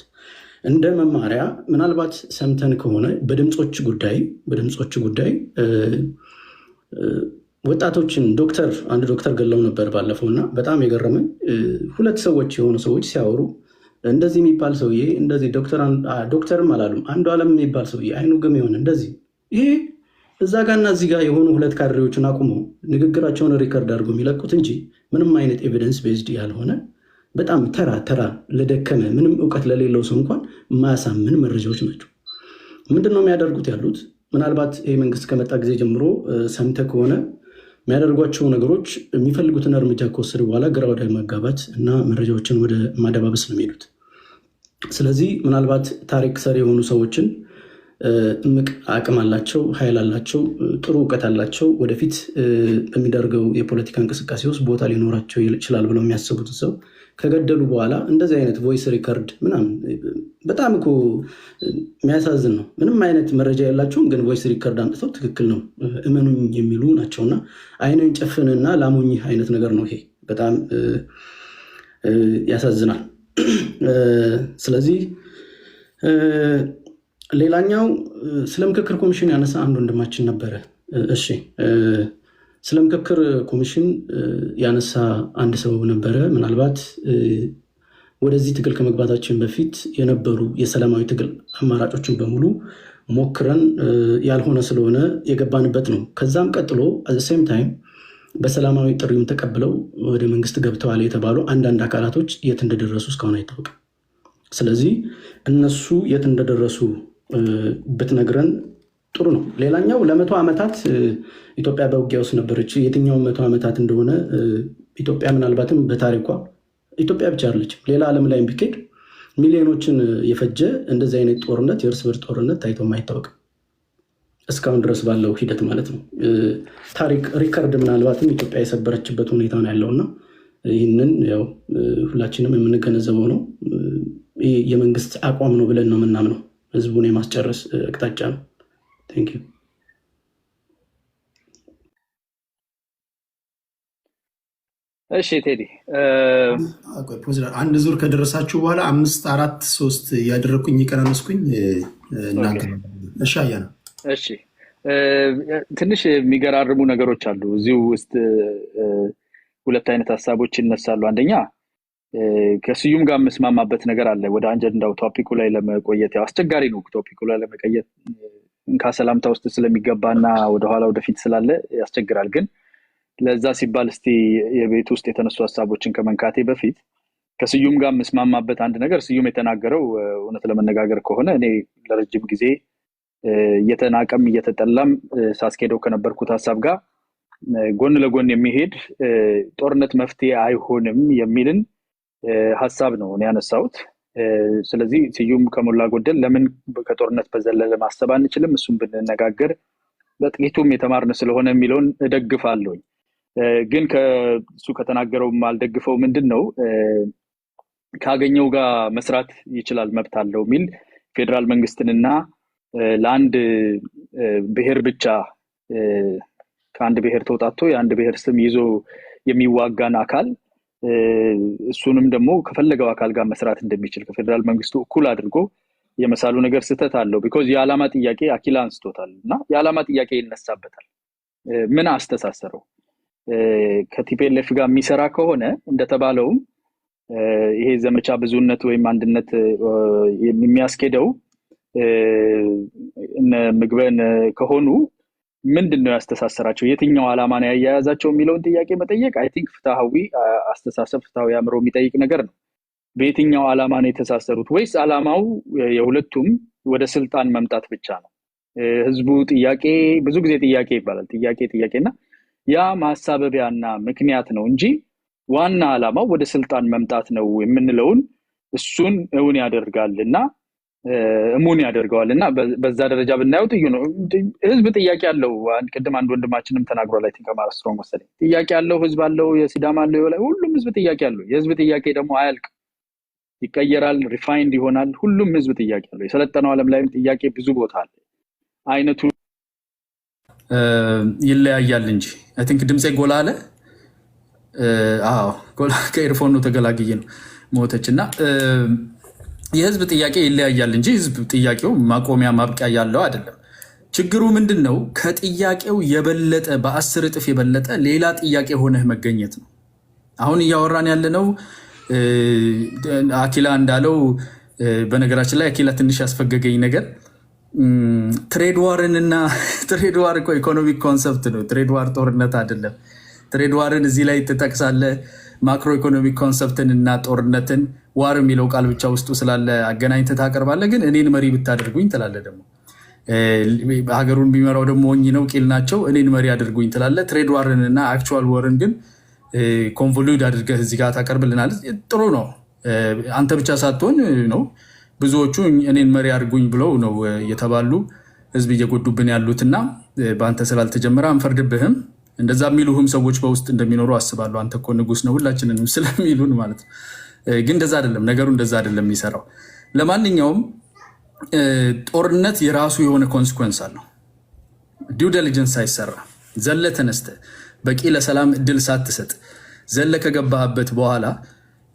እንደ መማሪያ ምናልባት ሰምተን ከሆነ በድምፆች ጉዳይ ወጣቶችን አንድ ዶክተር ገለው ነበር ባለፈው እና በጣም የገረመኝ ሁለት ሰዎች የሆኑ ሰዎች ሲያወሩ እንደዚህ የሚባል ሰውዬ እንደዚህ ዶክተርም አላሉም። አንዱ ዓለም የሚባል ሰውዬ አይኑ ግም የሆነ እንደዚህ ይሄ እዛ ጋርና እዚህ ጋር የሆኑ ሁለት ካድሬዎችን አቁመው ንግግራቸውን ሪከርድ አድርገው የሚለቁት እንጂ ምንም አይነት ኤቪደንስ ቤዝድ ያልሆነ በጣም ተራ ለደከመ ምንም እውቀት ለሌለው ሰው እንኳን የማያሳምን መረጃዎች ናቸው። ምንድን ነው የሚያደርጉት ያሉት? ምናልባት ይህ መንግስት ከመጣ ጊዜ ጀምሮ ሰምተህ ከሆነ የሚያደርጓቸው ነገሮች የሚፈልጉትን እርምጃ ከወሰዱ በኋላ ግራ ወደ ማጋባት እና መረጃዎችን ወደ ማደባበስ ነው የሚሄዱት። ስለዚህ ምናልባት ታሪክ ሰሪ የሆኑ ሰዎችን እምቅ አቅም አላቸው፣ ኃይል አላቸው፣ ጥሩ እውቀት አላቸው፣ ወደፊት በሚደርገው የፖለቲካ እንቅስቃሴ ውስጥ ቦታ ሊኖራቸው ይችላል ብለው የሚያስቡትን ሰው ከገደሉ በኋላ እንደዚህ አይነት ቮይስ ሪከርድ ምናምን በጣም እኮ የሚያሳዝን ነው። ምንም አይነት መረጃ የላቸውም፣ ግን ቮይስ ሪከርድ አምጥተው ትክክል ነው እመኑኝ የሚሉ ናቸውና አይንን ጨፍንና ላሞኝህ አይነት ነገር ነው። ይሄ በጣም ያሳዝናል። ስለዚህ ሌላኛው ስለ ምክክር ኮሚሽን ያነሳ አንድ ወንድማችን ነበረ። እሺ ስለ ምክክር ኮሚሽን ያነሳ አንድ ሰው ነበረ። ምናልባት ወደዚህ ትግል ከመግባታችን በፊት የነበሩ የሰላማዊ ትግል አማራጮችን በሙሉ ሞክረን ያልሆነ ስለሆነ የገባንበት ነው። ከዛም ቀጥሎ አዘሴም ታይም በሰላማዊ ጥሪውን ተቀብለው ወደ መንግስት ገብተዋል የተባሉ አንዳንድ አካላቶች የት እንደደረሱ እስካሁን አይታወቅም። ስለዚህ እነሱ የት እንደደረሱ ብትነግረን ጥሩ ነው። ሌላኛው ለ100 ዓመታት ኢትዮጵያ በውጊያ ውስጥ ነበረች። የትኛው 100 ዓመታት እንደሆነ ኢትዮጵያ ምናልባትም በታሪኳ ኢትዮጵያ ብቻ አለች፣ ሌላ ዓለም ላይ ቢኬድ ሚሊዮኖችን የፈጀ እንደዚህ አይነት ጦርነት፣ የእርስ በርስ ጦርነት ታይቶም አይታወቅም እስካሁን ድረስ ባለው ሂደት ማለት ነው። ታሪክ ሪከርድ ምናልባትም ኢትዮጵያ የሰበረችበት ሁኔታ ነው ያለውና ይህንን ያው ሁላችንም የምንገነዘበው ነው። የመንግስት አቋም ነው ብለን ነው የምናምነው። ህዝቡን የማስጨረስ አቅጣጫ ነው። ቴንክ ዩ። እሺ ቴዲ አንድ ዙር ከደረሳችሁ በኋላ 5 4 3 እያደረግኩኝ እየቀናነስኩኝ እናገር። እሺ አያና እሺ ትንሽ የሚገራርሙ ነገሮች አሉ እዚሁ ውስጥ። ሁለት አይነት ሀሳቦች ይነሳሉ። አንደኛ ከስዩም ጋር መስማማበት ነገር አለ። ወደ አጀንዳው ቶፒኩ ላይ ለመቆየት ያው አስቸጋሪ ነው። ቶፒኩ ላይ ለመቆየት ከሰላምታ ውስጥ ስለሚገባና ወደኋላ ወደፊት ስላለ ያስቸግራል። ግን ለዛ ሲባል እስቲ የቤት ውስጥ የተነሱ ሀሳቦችን ከመንካቴ በፊት ከስዩም ጋር መስማማበት አንድ ነገር ስዩም የተናገረው እውነት ለመነጋገር ከሆነ እኔ ለረጅም ጊዜ እየተናቀም እየተጠላም ሳስኬደው ከነበርኩት ሀሳብ ጋር ጎን ለጎን የሚሄድ ጦርነት መፍትሄ አይሆንም የሚልን ሀሳብ ነው እኔ ያነሳሁት። ስለዚህ ስዩም ከሞላ ጎደል ለምን ከጦርነት በዘለለ ማሰብ አንችልም እሱም ብንነጋገር በጥቂቱም የተማርን ስለሆነ የሚለውን እደግፋለሁ። ግን ከሱ ከተናገረው ማልደግፈው ምንድነው ካገኘው ጋር መስራት ይችላል መብት አለው ሚል ፌደራል መንግስትንና ለአንድ ብሔር ብቻ ከአንድ ብሔር ተውጣቶ የአንድ ብሔር ስም ይዞ የሚዋጋን አካል እሱንም ደግሞ ከፈለገው አካል ጋር መስራት እንደሚችል ከፌደራል መንግስቱ እኩል አድርጎ የመሳሉ ነገር ስተት አለው። ቢኮዝ የዓላማ ጥያቄ አኪላ አንስቶታል እና የዓላማ ጥያቄ ይነሳበታል። ምን አስተሳሰረው ከቲፒኤልኤፍ ጋር የሚሰራ ከሆነ እንደተባለውም ይሄ ዘመቻ ብዙነት ወይም አንድነት የሚያስኬደው ምግበን ከሆኑ ምንድነው ያስተሳሰራቸው የትኛው ዓላማ ነው ያያያዛቸው የሚለውን ጥያቄ መጠየቅ አይ ቲንክ ፍትሃዊ አስተሳሰብ ፍትሃዊ አእምሮ የሚጠይቅ ነገር ነው። በየትኛው ዓላማ ነው የተሳሰሩት ወይስ ዓላማው የሁለቱም ወደ ስልጣን መምጣት ብቻ ነው? ህዝቡ ጥያቄ ብዙ ጊዜ ጥያቄ ይባላል። ጥያቄና ያ ማሳበቢያና ምክንያት ነው እንጂ ዋና ዓላማው ወደ ስልጣን መምጣት ነው የምንለውን እሱን እውን ያደርጋልና እሙን ያደርገዋልና በዛ ደረጃ ብናየው ጥዩ ነው። ህዝብ ጥያቄ ያለው ቅድም አንድ ወንድማችንም ተናግሯል። አይ ቲንክ አማራ ስትሮንግ መሰለኝ ጥያቄ ያለው ህዝብ አለው፣ የሲዳማ አለው፣ ሁሉም ህዝብ ጥያቄ ያለው። የህዝብ ጥያቄ ደግሞ አያልቅም፣ ይቀየራል፣ ሪፋይንድ ይሆናል። ሁሉም ህዝብ ጥያቄ ያለው። የሰለጠነው ዓለም ላይም ጥያቄ ብዙ ቦታ አለ። አይነቱ ይለያያል እንጂ አይ ቲንክ ድምጼ ጎላ አለ። አዎ ጎላ ከኤርፎን ነው ተገላግዬ ነው ሞተችና የህዝብ ጥያቄ ይለያያል እንጂ ህዝብ ጥያቄው ማቆሚያ ማብቂያ ያለው አይደለም። ችግሩ ምንድነው? ከጥያቄው የበለጠ በ10 እጥፍ የበለጠ ሌላ ጥያቄ ሆነህ መገኘት ነው። አሁን እያወራን ያለነው አኪላ እንዳለው በነገራችን ላይ አኪላ ትንሽ ያስፈገገኝ ነገር ትሬድ ዋርንና ትሬድ ዋር እኮ ኢኮኖሚክ ኮንሰፕት ነው። ትሬድ ዋር ጦርነት አይደለም። ትሬድ ዋርን እዚህ ላይ ትጠቅሳለህ። ማክሮ ኢኮኖሚክ ኮንሰፕትን እና ጦርነትን ዋር የሚለው ቃል ብቻ ውስጡ ስላለ አገናኝተህ ታቀርባለህ። ግን እኔን መሪ ብታደርጉኝ ትላለህ። ደግሞ ሀገሩን ቢመራው ደግሞ ሞኝ ነው ቂል ናቸው እኔን መሪ አድርጉኝ ትላለህ። ትሬድ ዋርን እና አክቹዋል ዋርን ግን ኮንቮሉድ አድርገህ እዚህ ጋር ታቀርብልናል። ጥሩ ነው። አንተ ብቻ ሳትሆን ነው ብዙዎቹ እኔን መሪ አድርጉኝ ብለው ነው የተባሉ ህዝብ እየጎዱብን ያሉትና በአንተ ስላልተጀመረ አንፈርድብህም። እንደዛ የሚሉህም ሰዎች በውስጥ እንደሚኖሩ አስባለሁ። አንተ እኮ ንጉስ ነው ሁላችንንም ስለሚሉን ማለት ነው። ግን እንደዛ አይደለም ነገሩ፣ እንደዛ አይደለም የሚሰራው። ለማንኛውም ጦርነት የራሱ የሆነ ኮንሲኩዌንስ አለው። ዲው ዲሊጀንስ ሳይሰራ ዘለ ተነስተ በቂ ለሰላም እድል ሳትሰጥ ዘለ ከገባህበት በኋላ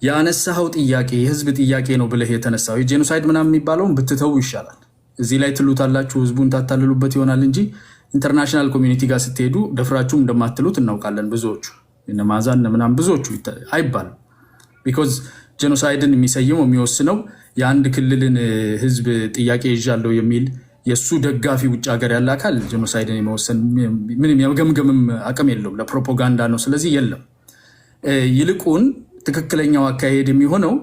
ያነሳኸው ጥያቄ የህዝብ ጥያቄ ነው ብለህ የተነሳው የጄኖሳይድ ምናምን የሚባለውን ብትተው ይሻላል። እዚህ ላይ ትሉታላችሁ፣ ህዝቡን ታታልሉበት ይሆናል እንጂ ኢንተርናሽናል ኮሚኒቲ ጋር ስትሄዱ ደፍራችሁም እንደማትሉት እናውቃለን። ብዙዎቹ እነማዛን ምናምን ብዙዎቹ አይባልም። ቢኮዝ ጄኖሳይድን የሚሰይመው የሚወስነው የአንድ ክልልን ህዝብ ጥያቄ ይዣለው የሚል የእሱ ደጋፊ ውጭ ሀገር ያለ አካል ጄኖሳይድን የመወሰን ምንም የመገምገምም አቅም የለውም። ለፕሮፓጋንዳ ነው። ስለዚህ የለም። ይልቁን ትክክለኛው አካሄድ የሚሆነው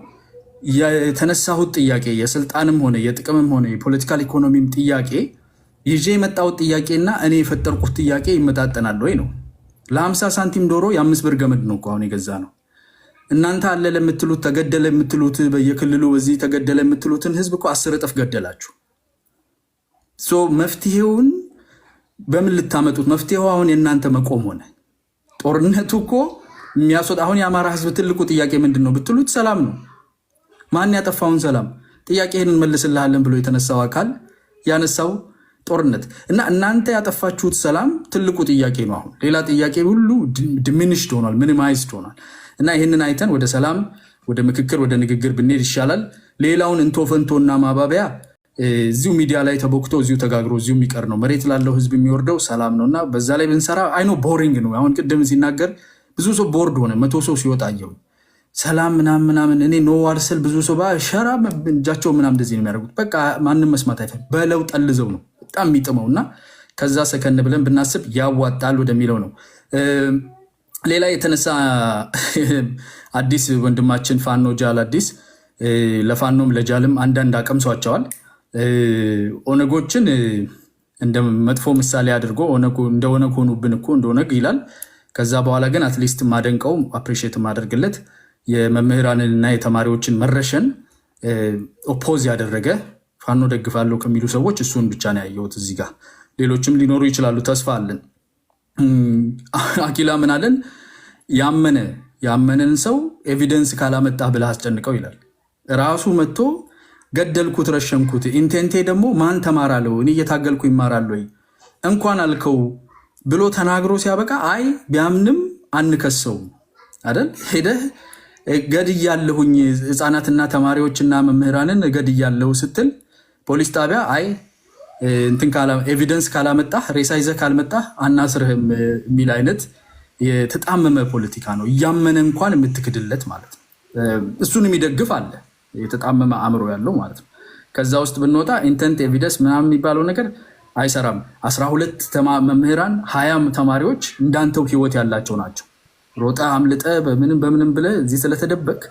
የተነሳሁት ጥያቄ የስልጣንም ሆነ የጥቅምም ሆነ የፖለቲካል ኢኮኖሚም ጥያቄ ይዤ የመጣሁት ጥያቄና እኔ የፈጠርኩት ጥያቄ ይመጣጠናል ወይ ነው። ለ50 ሳንቲም ዶሮ የ5 ብር ገመድ ነው አሁን የገዛ ነው። እናንተ አለ ለምትሉት ተገደለ የምትሉት በየክልሉ በዚህ ተገደለ የምትሉትን ህዝብ እኮ 10 እጥፍ ገደላችሁ። መፍትሄውን በምን ልታመጡት? መፍትሄው አሁን የእናንተ መቆም ሆነ። ጦርነቱ እኮ የሚያስወጣ አሁን የአማራ ህዝብ ትልቁ ጥያቄ ምንድን ነው ብትሉት ሰላም ነው። ማን ያጠፋውን ሰላም? ጥያቄህን እንመልስልሃለን ብሎ የተነሳው አካል ያነሳው ጦርነት እና እናንተ ያጠፋችሁት ሰላም ትልቁ ጥያቄ ነው። አሁን ሌላ ጥያቄ ሁሉ ዲሚኒሽድ ሆኗል፣ ሚኒማይዝድ ሆኗል። እና ይህንን አይተን ወደ ሰላም፣ ወደ ምክክር፣ ወደ ንግግር ብንሄድ ይሻላል። ሌላውን እንቶ ፈንቶና ማባቢያ እዚሁ ሚዲያ ላይ ተቦክቶ እዚሁ ተጋግሮ እዚሁ የሚቀር ነው። መሬት ላለው ህዝብ የሚወርደው ሰላም ነው እና በዛ ላይ ብንሰራ አይኖ ቦሪንግ ነው። አሁን ቅድም ሲናገር ብዙ ሰው ቦርድ ሆነ። 100 ሰው ሲወጣ አየሁ። ሰላም ምናምን እኔ ኖ ዋርስል ብዙ ሰው ሸራ እጃቸው ምናምን እንደዚህ ነው የሚያደርጉት። በቃ ማንም መስማት አይፈልም። በለው ጠልዘው ነው በጣም የሚጥመው እና ከዛ ሰከን ብለን ብናስብ ያዋጣል ወደሚለው ነው። ሌላ የተነሳ አዲስ ወንድማችን ፋኖ ጃል አዲስ ለፋኖም ለጃልም አንዳንድ አቀምሷቸዋል። ኦነጎችን እንደ መጥፎ ምሳሌ አድርጎ እንደ ኦነግ ሆኑብን እኮ እንደ ኦነግ ይላል። ከዛ በኋላ ግን አትሊስት ማደንቀው አፕሪሺየት ማደርግለት የመምህራንና የተማሪዎችን መረሸን ኦፖዝ ያደረገ ፋኖ ደግፋለሁ ከሚሉ ሰዎች እሱን ብቻ ነው ያየሁት እዚህ ጋር። ሌሎችም ሊኖሩ ይችላሉ፣ ተስፋ አለን። አኪላ ምን አለን? ያመነን ሰው ኤቪደንስ ካላመጣ ብለህ አስጨንቀው ይላል። ራሱ መጥቶ ገደልኩት፣ ረሸንኩት፣ ኢንቴንቴ ደግሞ ማን ተማራለው እኔ እየታገልኩ ይማራል ወይ እንኳን አልከው ብሎ ተናግሮ ሲያበቃ አይ ቢያምንም አንከሰውም አይደል? ሄደህ ገድያለሁኝ ህፃናትና ተማሪዎችና መምህራንን ገድያለሁ ስትል ፖሊስ ጣቢያ አይ እንትን ኤቪደንስ ካላመጣህ ሬሳ ይዘህ ካልመጣህ አናስርህም የሚል አይነት የተጣመመ ፖለቲካ ነው። እያመነ እንኳን የምትክድለት ማለት ነው። እሱን የሚደግፍ አለ፣ የተጣመመ አእምሮ ያለው ማለት ነው። ከዛ ውስጥ ብንወጣ ኢንተንት ኤቪደንስ ምናምን የሚባለው ነገር አይሰራም። 12 መምህራን 20 ተማሪዎች እንዳንተው ህይወት ያላቸው ናቸው። ሮጣ አምልጠ በምንም ብለህ እዚህ ስለተደበቅ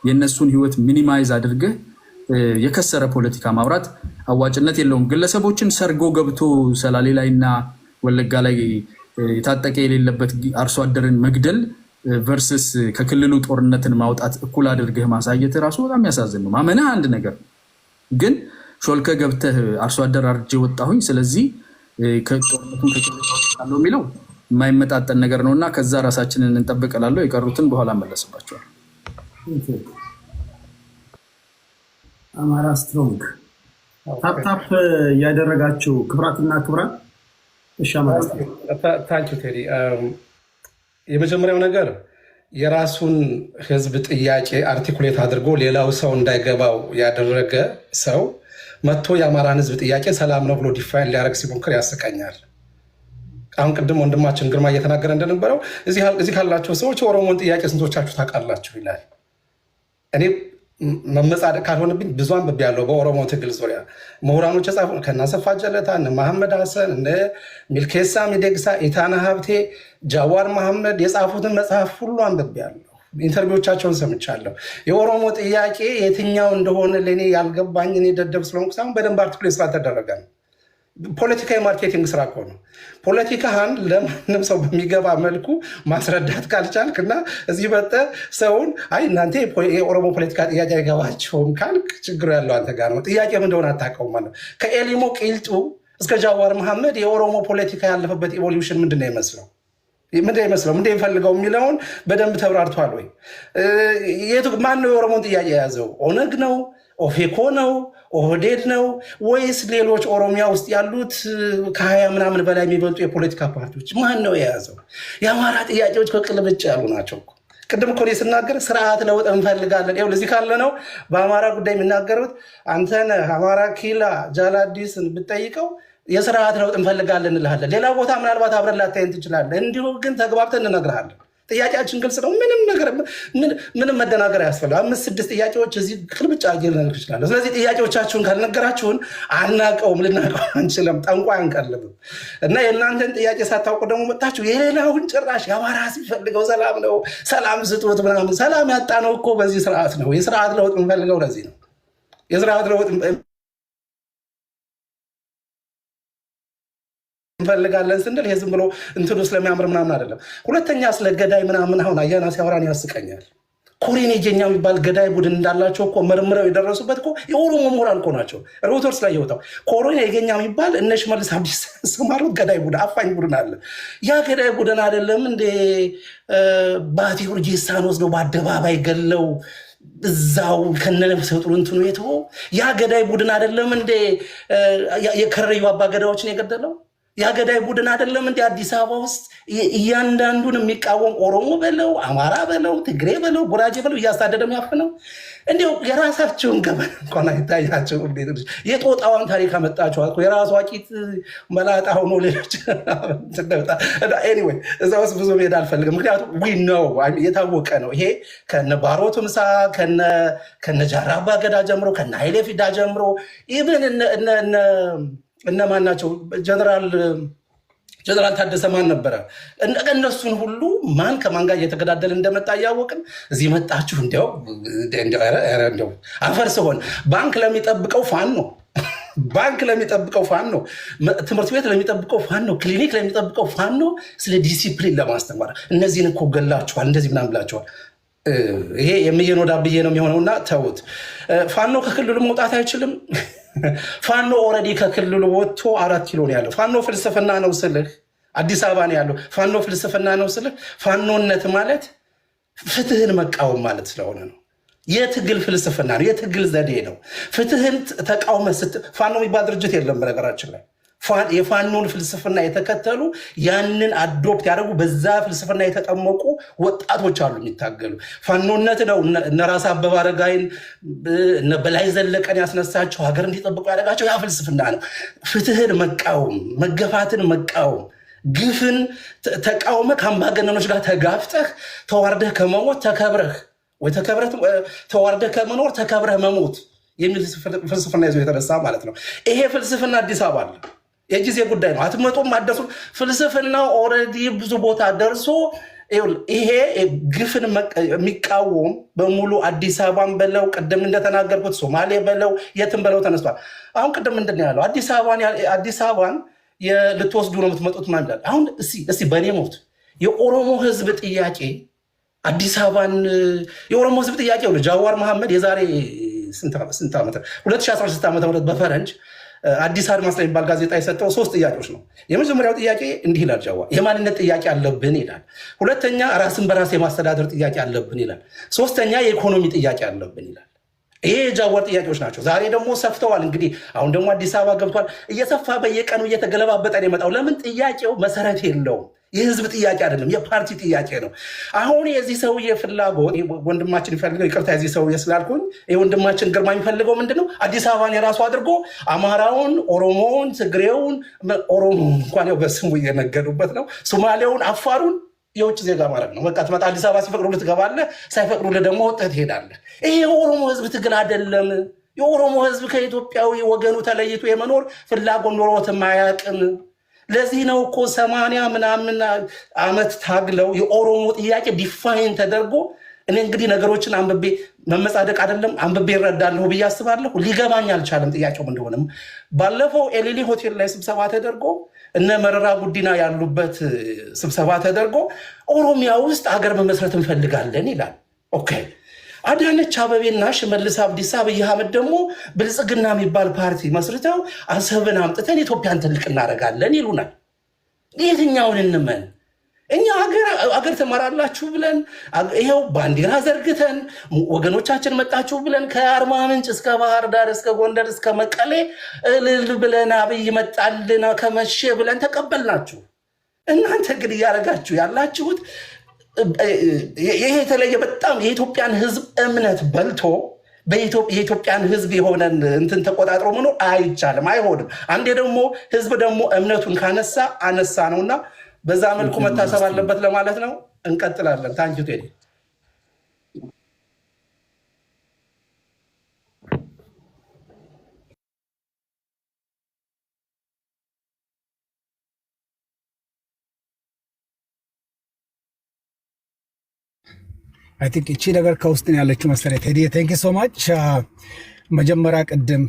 የእነሱን ህይወት ሚኒማይዝ አድርገህ የከሰረ ፖለቲካ ማውራት አዋጭነት የለውም። ግለሰቦችን ሰርጎ ገብቶ ሰላሌ ላይና ወለጋ ላይ የታጠቀ የሌለበት አርሶ አደርን መግደል ቨርስስ ከክልሉ ጦርነትን ማውጣት እኩል አድርገህ ማሳየት ራሱ በጣም ያሳዝን ነው። ማመንህ አንድ ነገር ግን ሾልከ ገብተህ አርሶ አደር አርጄ ወጣሁኝ ስለዚህ ከጦርነቱን ከክልሉ የሚለው የማይመጣጠን ነገር ነው እና ከዛ ራሳችንን እንጠብቅላለሁ። የቀሩትን በኋላ መለስባቸዋል። አማራ ስትሮንግ ታፕታፕ ያደረጋችሁ ክብራትና ክብራት ታንኪ ቴዲ። የመጀመሪያው ነገር የራሱን ህዝብ ጥያቄ አርቲኩሌት አድርጎ ሌላው ሰው እንዳይገባው ያደረገ ሰው መጥቶ የአማራን ህዝብ ጥያቄ ሰላም ነው ብሎ ዲፋይን ሊያደርግ ሲሞክር ያስቀኛል። አሁን ቅድም ወንድማችን ግርማ እየተናገረ እንደነበረው እዚህ ካላቸው ሰዎች የኦሮሞን ጥያቄ ስንቶቻችሁ ታውቃላችሁ ይላል። እኔ መመጻደቅ ካልሆነብኝ ብዙ አንብቤያለሁ በኦሮሞ ትግል ዙሪያ ምሁራኖች የጻፉ ከእነ አሰፋ ጀለታ፣ እነ መሐመድ ሀሰን፣ እነ ሚልኬሳ ሚደግሳ፣ ኢታና ሀብቴ፣ ጃዋር መሐመድ የጻፉትን መጽሐፍ ሁሉ አንብቤያለሁ። ኢንተርቪዎቻቸውን ሰምቻለሁ። የኦሮሞ ጥያቄ የትኛው እንደሆነ ለእኔ ያልገባኝ እኔ ደደብ ስለሆንኩ ሳይሆን በደንብ አርቲኩሌት ስላልተደረገ ነው። ፖለቲካ የማርኬቲንግ ስራ እኮ ነው። ፖለቲካህን ለማንም ሰው በሚገባ መልኩ ማስረዳት ካልቻልክ እና እዚህ በጠ ሰውን አይ እናንተ የኦሮሞ ፖለቲካ ጥያቄ አይገባቸውም ካልክ ችግሩ ያለው አንተ ጋር ነው። ጥያቄም እንደሆነ አታውቀውም ማለት ነው። ከኤሊሞ ቂልጡ እስከ ጃዋር መሐመድ የኦሮሞ ፖለቲካ ያለፈበት ኢቮሉሽን ምንድን ነው ይመስለው ምንድን ይፈልገው የሚለውን በደንብ ተብራርቷል ወይ? ማን ነው የኦሮሞን ጥያቄ የያዘው? ኦነግ ነው? ኦፌኮ ነው? ኦህዴድ ነው? ወይስ ሌሎች ኦሮሚያ ውስጥ ያሉት ከ20 ምናምን በላይ የሚበልጡ የፖለቲካ ፓርቲዎች? ማን ነው የያዘው? የአማራ ጥያቄዎች ከቅልብጭ ያሉ ናቸው። ቅድም እኮ ስናገር ስርዓት ለውጥ እንፈልጋለን። ይኸውልህ እዚህ ካለ ነው በአማራ ጉዳይ የሚናገሩት አንተን አማራ ኪላ ጃላዲስን ብትጠይቀው የስርዓት ለውጥ እንፈልጋለን እንልሃለን። ሌላ ቦታ ምናልባት አብረን ላታየን ትችላለን። እንዲሁ ግን ተግባብተን እንነግርሃለን። ጥያቄያችን ግልጽ ነው። ምንም መደናገር አያስፈልግም። 5-6 ጥያቄዎች እዚህ ቅልብጭ አድርጌ ልነግርህ እችላለሁ። ስለዚህ ጥያቄዎቻችሁን ካልነገራችሁን አናውቀውም፣ ልናውቀው አንችልም፣ ጠንቋይ አንቀልብም። እና የእናንተን ጥያቄ ሳታውቁ ደግሞ መጣችሁ የሌላውን ጭራሽ የአማራ ሲፈልገው ሰላም ነው፣ ሰላም ስጡት ምናምን። ሰላም ያጣነው እኮ በዚህ ስርዓት ነው። የስርዓት ለውጥ የምንፈልገው ለዚህ ነው። የስርዓት ለውጥ እንፈልጋለን ስንል ይሄ ዝም ብሎ እንትኑ ስለሚያምር ምናምን አይደለም። ሁለተኛ ስለ ገዳይ ምናምን አሁን አያና ሲያወራን ያስቀኛል። ኮሬን የጀኛ የሚባል ገዳይ ቡድን እንዳላቸው እኮ መርምረው የደረሱበት እኮ የኦሮሞ ምሁራን እኮ ናቸው። ሮይተርስ ላይ የወጣው ኮሬን የገኛ የሚባል እነ ሽመልስ አብዲሳ ሰማሩት ገዳይ ቡድን አፋኝ ቡድን አለ። ያ ገዳይ ቡድን አይደለም እንደ ባቲ ሁርጂሳን ወስደው በአደባባይ ገለው እዛው ከነነፍሰ ጡር እንትኑ የተወው ያ ገዳይ ቡድን አይደለም እንደ የከረዩ አባ ገዳዎችን የገደለው ያገዳይ ቡድን አይደለም እንደ አዲስ አበባ ውስጥ እያንዳንዱን የሚቃወም ኦሮሞ በለው አማራ በለው ትግሬ በለው ጉራጌ በለው እያሳደደ የሚያፍነው እንዲያው የራሳቸውን ገበን እንኳን አይታያቸው። የጦጣዋን ታሪክ አመጣችኋል። የራሷ ቂጥ መላጣ ሆኖ ሌሎች ኤኒዌይ እዛ ውስጥ ብዙ መሄድ አልፈልግም። ምክንያቱም ዊ ነው የታወቀ ነው። ይሄ ከነ ባሮ ቱምሳ ከነ ጃራ አባ ገዳ ጀምሮ ከነ ኃይሌ ፊዳ ጀምሮ ኢቭን እነማን ናቸው ጀነራል ታደሰ ማን ነበረ? እነሱን ሁሉ ማን ከማን ጋር እየተገዳደለ እንደመጣ እያወቅን እዚህ መጣችሁ። እንዲያው አፈር ሲሆን ባንክ ለሚጠብቀው ፋኖ ባንክ ለሚጠብቀው ፋኖ ትምህርት ቤት ለሚጠብቀው ፋኖ ክሊኒክ ለሚጠብቀው ፋኖ ስለ ዲሲፕሊን ለማስተማር እነዚህን እኮ ገላችኋል፣ እንደዚህ ምናምን ብላችኋል። ይሄ የምየኖ ዳብዬ ነው የሚሆነውና ተውት። ፋኖ ከክልሉ መውጣት አይችልም። ፋኖ ኦልሬዲ ከክልሉ ወጥቶ 4 ኪሎ ነው ያለው። ፋኖ ፍልስፍና ነው ስልህ አዲስ አበባ ነው ያለው። ፋኖ ፍልስፍና ነው ስልህ ፋኖነት ማለት ፍትህን መቃወም ማለት ስለሆነ ነው። የትግል ፍልስፍና ነው፣ የትግል ዘዴ ነው። ፍትህን ተቃውመ ፋኖ የሚባል ድርጅት የለም በነገራችን ላይ። የፋኖን ፍልስፍና የተከተሉ ያንን አዶፕት ያደረጉ በዛ ፍልስፍና የተጠመቁ ወጣቶች አሉ የሚታገሉ። ፋኖነት ነው እነ ራስ አበበ አረጋይን እነ በላይ ዘለቀን ያስነሳቸው ሀገር እንዲጠብቁ ያደረጋቸው ያ ፍልስፍና ነው። ፍትህን መቃወም፣ መገፋትን መቃወም፣ ግፍን ተቃውመ ከአምባገነኖች ጋር ተጋፍጠህ ተዋርደህ ከመሞት ተከብረህ ወይ ተዋርደህ ከመኖር ተከብረህ መሞት የሚል ፍልስፍና ይዞ የተነሳ ማለት ነው። ይሄ ፍልስፍና አዲስ አበባ አለ። የጊዜ ጉዳይ ነው። አትመጡም አደሱ ፍልስፍናው ኦልሬዲ ብዙ ቦታ ደርሶ ይሄ ግፍን የሚቃወም በሙሉ አዲስ አበባን በለው ቅድም እንደተናገርኩት ሶማሌ በለው የትም በለው ተነስቷል። አሁን ቅድም ምንድን ነው ያለው? አዲስ አበባን ልትወስዱ ነው የምትመጡት ማለት ይላል። አሁን እስቲ በእኔ ሞት የኦሮሞ ህዝብ ጥያቄ አዲስ አበባን የኦሮሞ ህዝብ ጥያቄ ነው። ጃዋር መሐመድ የዛሬ ስንት ዓመት 2016 ዓ.ም በፈረንጅ አዲስ አድማስ ላይ የሚባል ጋዜጣ የሰጠው 3 ጥያቄዎች ነው። የመጀመሪያው ጥያቄ እንዲህ ይላል፣ ጃዋር የማንነት ጥያቄ አለብን ይላል። ሁለተኛ ራስን በራስ የማስተዳደር ጥያቄ አለብን ይላል። ሶስተኛ የኢኮኖሚ ጥያቄ አለብን ይላል። ይሄ የጃዋር ጥያቄዎች ናቸው። ዛሬ ደግሞ ሰፍተዋል። እንግዲህ አሁን ደግሞ አዲስ አበባ ገብቷል። እየሰፋ በየቀኑ እየተገለባበጠ ነው የመጣው። ለምን? ጥያቄው መሰረት የለውም። የህዝብ ጥያቄ አይደለም፣ የፓርቲ ጥያቄ ነው። አሁን የዚህ ሰውዬ ፍላጎት ወንድማችን ይፈልገው፣ ይቅርታ የዚህ ሰውዬ ስላልኩኝ፣ ወንድማችን ግርማ የሚፈልገው ምንድነው? አዲስ አበባን የራሱ አድርጎ አማራውን፣ ኦሮሞውን፣ ትግሬውን፣ ኦሮሞ እንኳን ያው በስሙ እየነገዱበት ነው፣ ሶማሌውን፣ አፋሩን የውጭ ዜጋ ማድረግ ነው። በቃ ትመጣ አዲስ አበባ ሲፈቅዱልህ ትገባለህ፣ ሳይፈቅዱልህ ደግሞ ወጥተህ ትሄዳለህ። ይሄ የኦሮሞ ህዝብ ትግል አይደለም። የኦሮሞ ህዝብ ከኢትዮጵያዊ ወገኑ ተለይቶ የመኖር ፍላጎት ኖሮትም አያውቅም። ለዚህ ነው እኮ 80 ምናምን ዓመት ታግለው የኦሮሞ ጥያቄ ዲፋይን ተደርጎ እኔ እንግዲህ ነገሮችን አንብቤ መመጻደቅ አይደለም አንብቤ እረዳለሁ ብዬ አስባለሁ። ሊገባኝ አልቻለም ጥያቄው እንደሆነም። ባለፈው ኤሊሊ ሆቴል ላይ ስብሰባ ተደርጎ እነ መረራ ጉዲና ያሉበት ስብሰባ ተደርጎ ኦሮሚያ ውስጥ ሀገር መመስረት እንፈልጋለን ይላል። ኦኬ አዳነች አበቤና ሽመልስ አብዲሳ አብይ አህመድ ደግሞ ብልጽግና የሚባል ፓርቲ መስርተው አሰብን አምጥተን ኢትዮጵያን ትልቅ እናደርጋለን ይሉናል። የትኛውን እንመን? እኛ ሀገር ትመራላችሁ ብለን ይኸው ባንዲራ ዘርግተን ወገኖቻችን መጣችሁ ብለን ከአርባ ምንጭ እስከ ባህር ዳር እስከ ጎንደር እስከ መቀሌ እልል ብለን አብይ መጣልን ከመቼ ብለን ተቀበልናችሁ። እናንተ ግን እያደረጋችሁ ያላችሁት ይሄ የተለየ በጣም የኢትዮጵያን ሕዝብ እምነት በልቶ የኢትዮጵያን ሕዝብ የሆነን እንትን ተቆጣጥሮ መኖር አይቻልም፣ አይሆንም። አንዴ ደግሞ ሕዝብ ደግሞ እምነቱን ካነሳ አነሳ ነውና በዛ መልኩ መታሰብ አለበት ለማለት ነው። እንቀጥላለን። ታንኪዩ ቴዲ። አይ ቲንክ እቺ ነገር ከውስጥን ያለችው መሰለኝ። ቴዲ ቴንክ ዩ ሶ ማች። መጀመሪያ ቅድም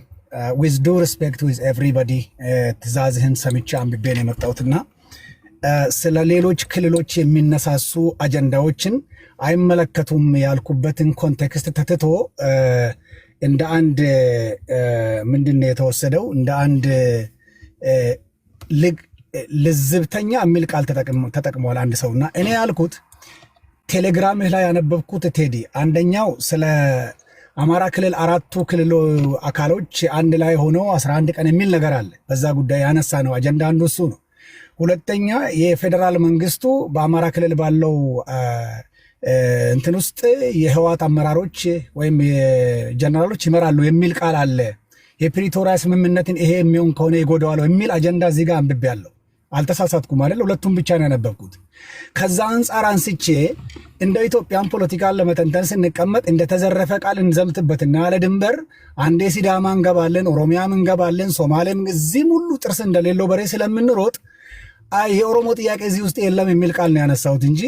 ዊዝ ዱ ሪስፔክት ዊዝ ኤቭሪባዲ ትእዛዝህን ሰምቼ አንብቤ ነው የመጣሁትና ስለ ሌሎች ክልሎች የሚነሳሱ አጀንዳዎችን አይመለከቱም ያልኩበትን ኮንቴክስት ተትቶ እንደ አንድ ምንድን ነው የተወሰደው? እንደ አንድ ልዝብተኛ የሚል ቃል ተጠቅሟል አንድ ሰውና እኔ ያልኩት ቴሌግራምህ ላይ ያነበብኩት ቴዲ፣ አንደኛው ስለ አማራ ክልል 4ቱ ክልል አካሎች አንድ ላይ ሆነው 11 ቀን የሚል ነገር አለ። በዛ ጉዳይ ያነሳ ነው አጀንዳ አንዱ እሱ ነው። ሁለተኛ የፌዴራል መንግስቱ በአማራ ክልል ባለው እንትን ውስጥ የህወሓት አመራሮች ወይም ጀነራሎች ይመራሉ የሚል ቃል አለ። የፕሪቶሪያ ስምምነትን ይሄ የሚሆን ከሆነ ይጎዳዋል የሚል አጀንዳ እዚህ ጋር አንብቤያለሁ። አልተሳሳትኩም አይደል? ሁለቱም ብቻ ነው ያነበብኩት። ከዛ አንጻር አንስቼ እንደ ኢትዮጵያን ፖለቲካን ለመተንተን ስንቀመጥ እንደተዘረፈ ቃል እንዘምትበትና ያለ ድንበር አንዴ ሲዳማ እንገባለን፣ ኦሮሚያም እንገባለን፣ ሶማሌም እዚህም ሁሉ ጥርስ እንደሌለው በሬ ስለምንሮጥ የኦሮሞ ጥያቄ እዚህ ውስጥ የለም የሚል ቃል ነው ያነሳሁት እንጂ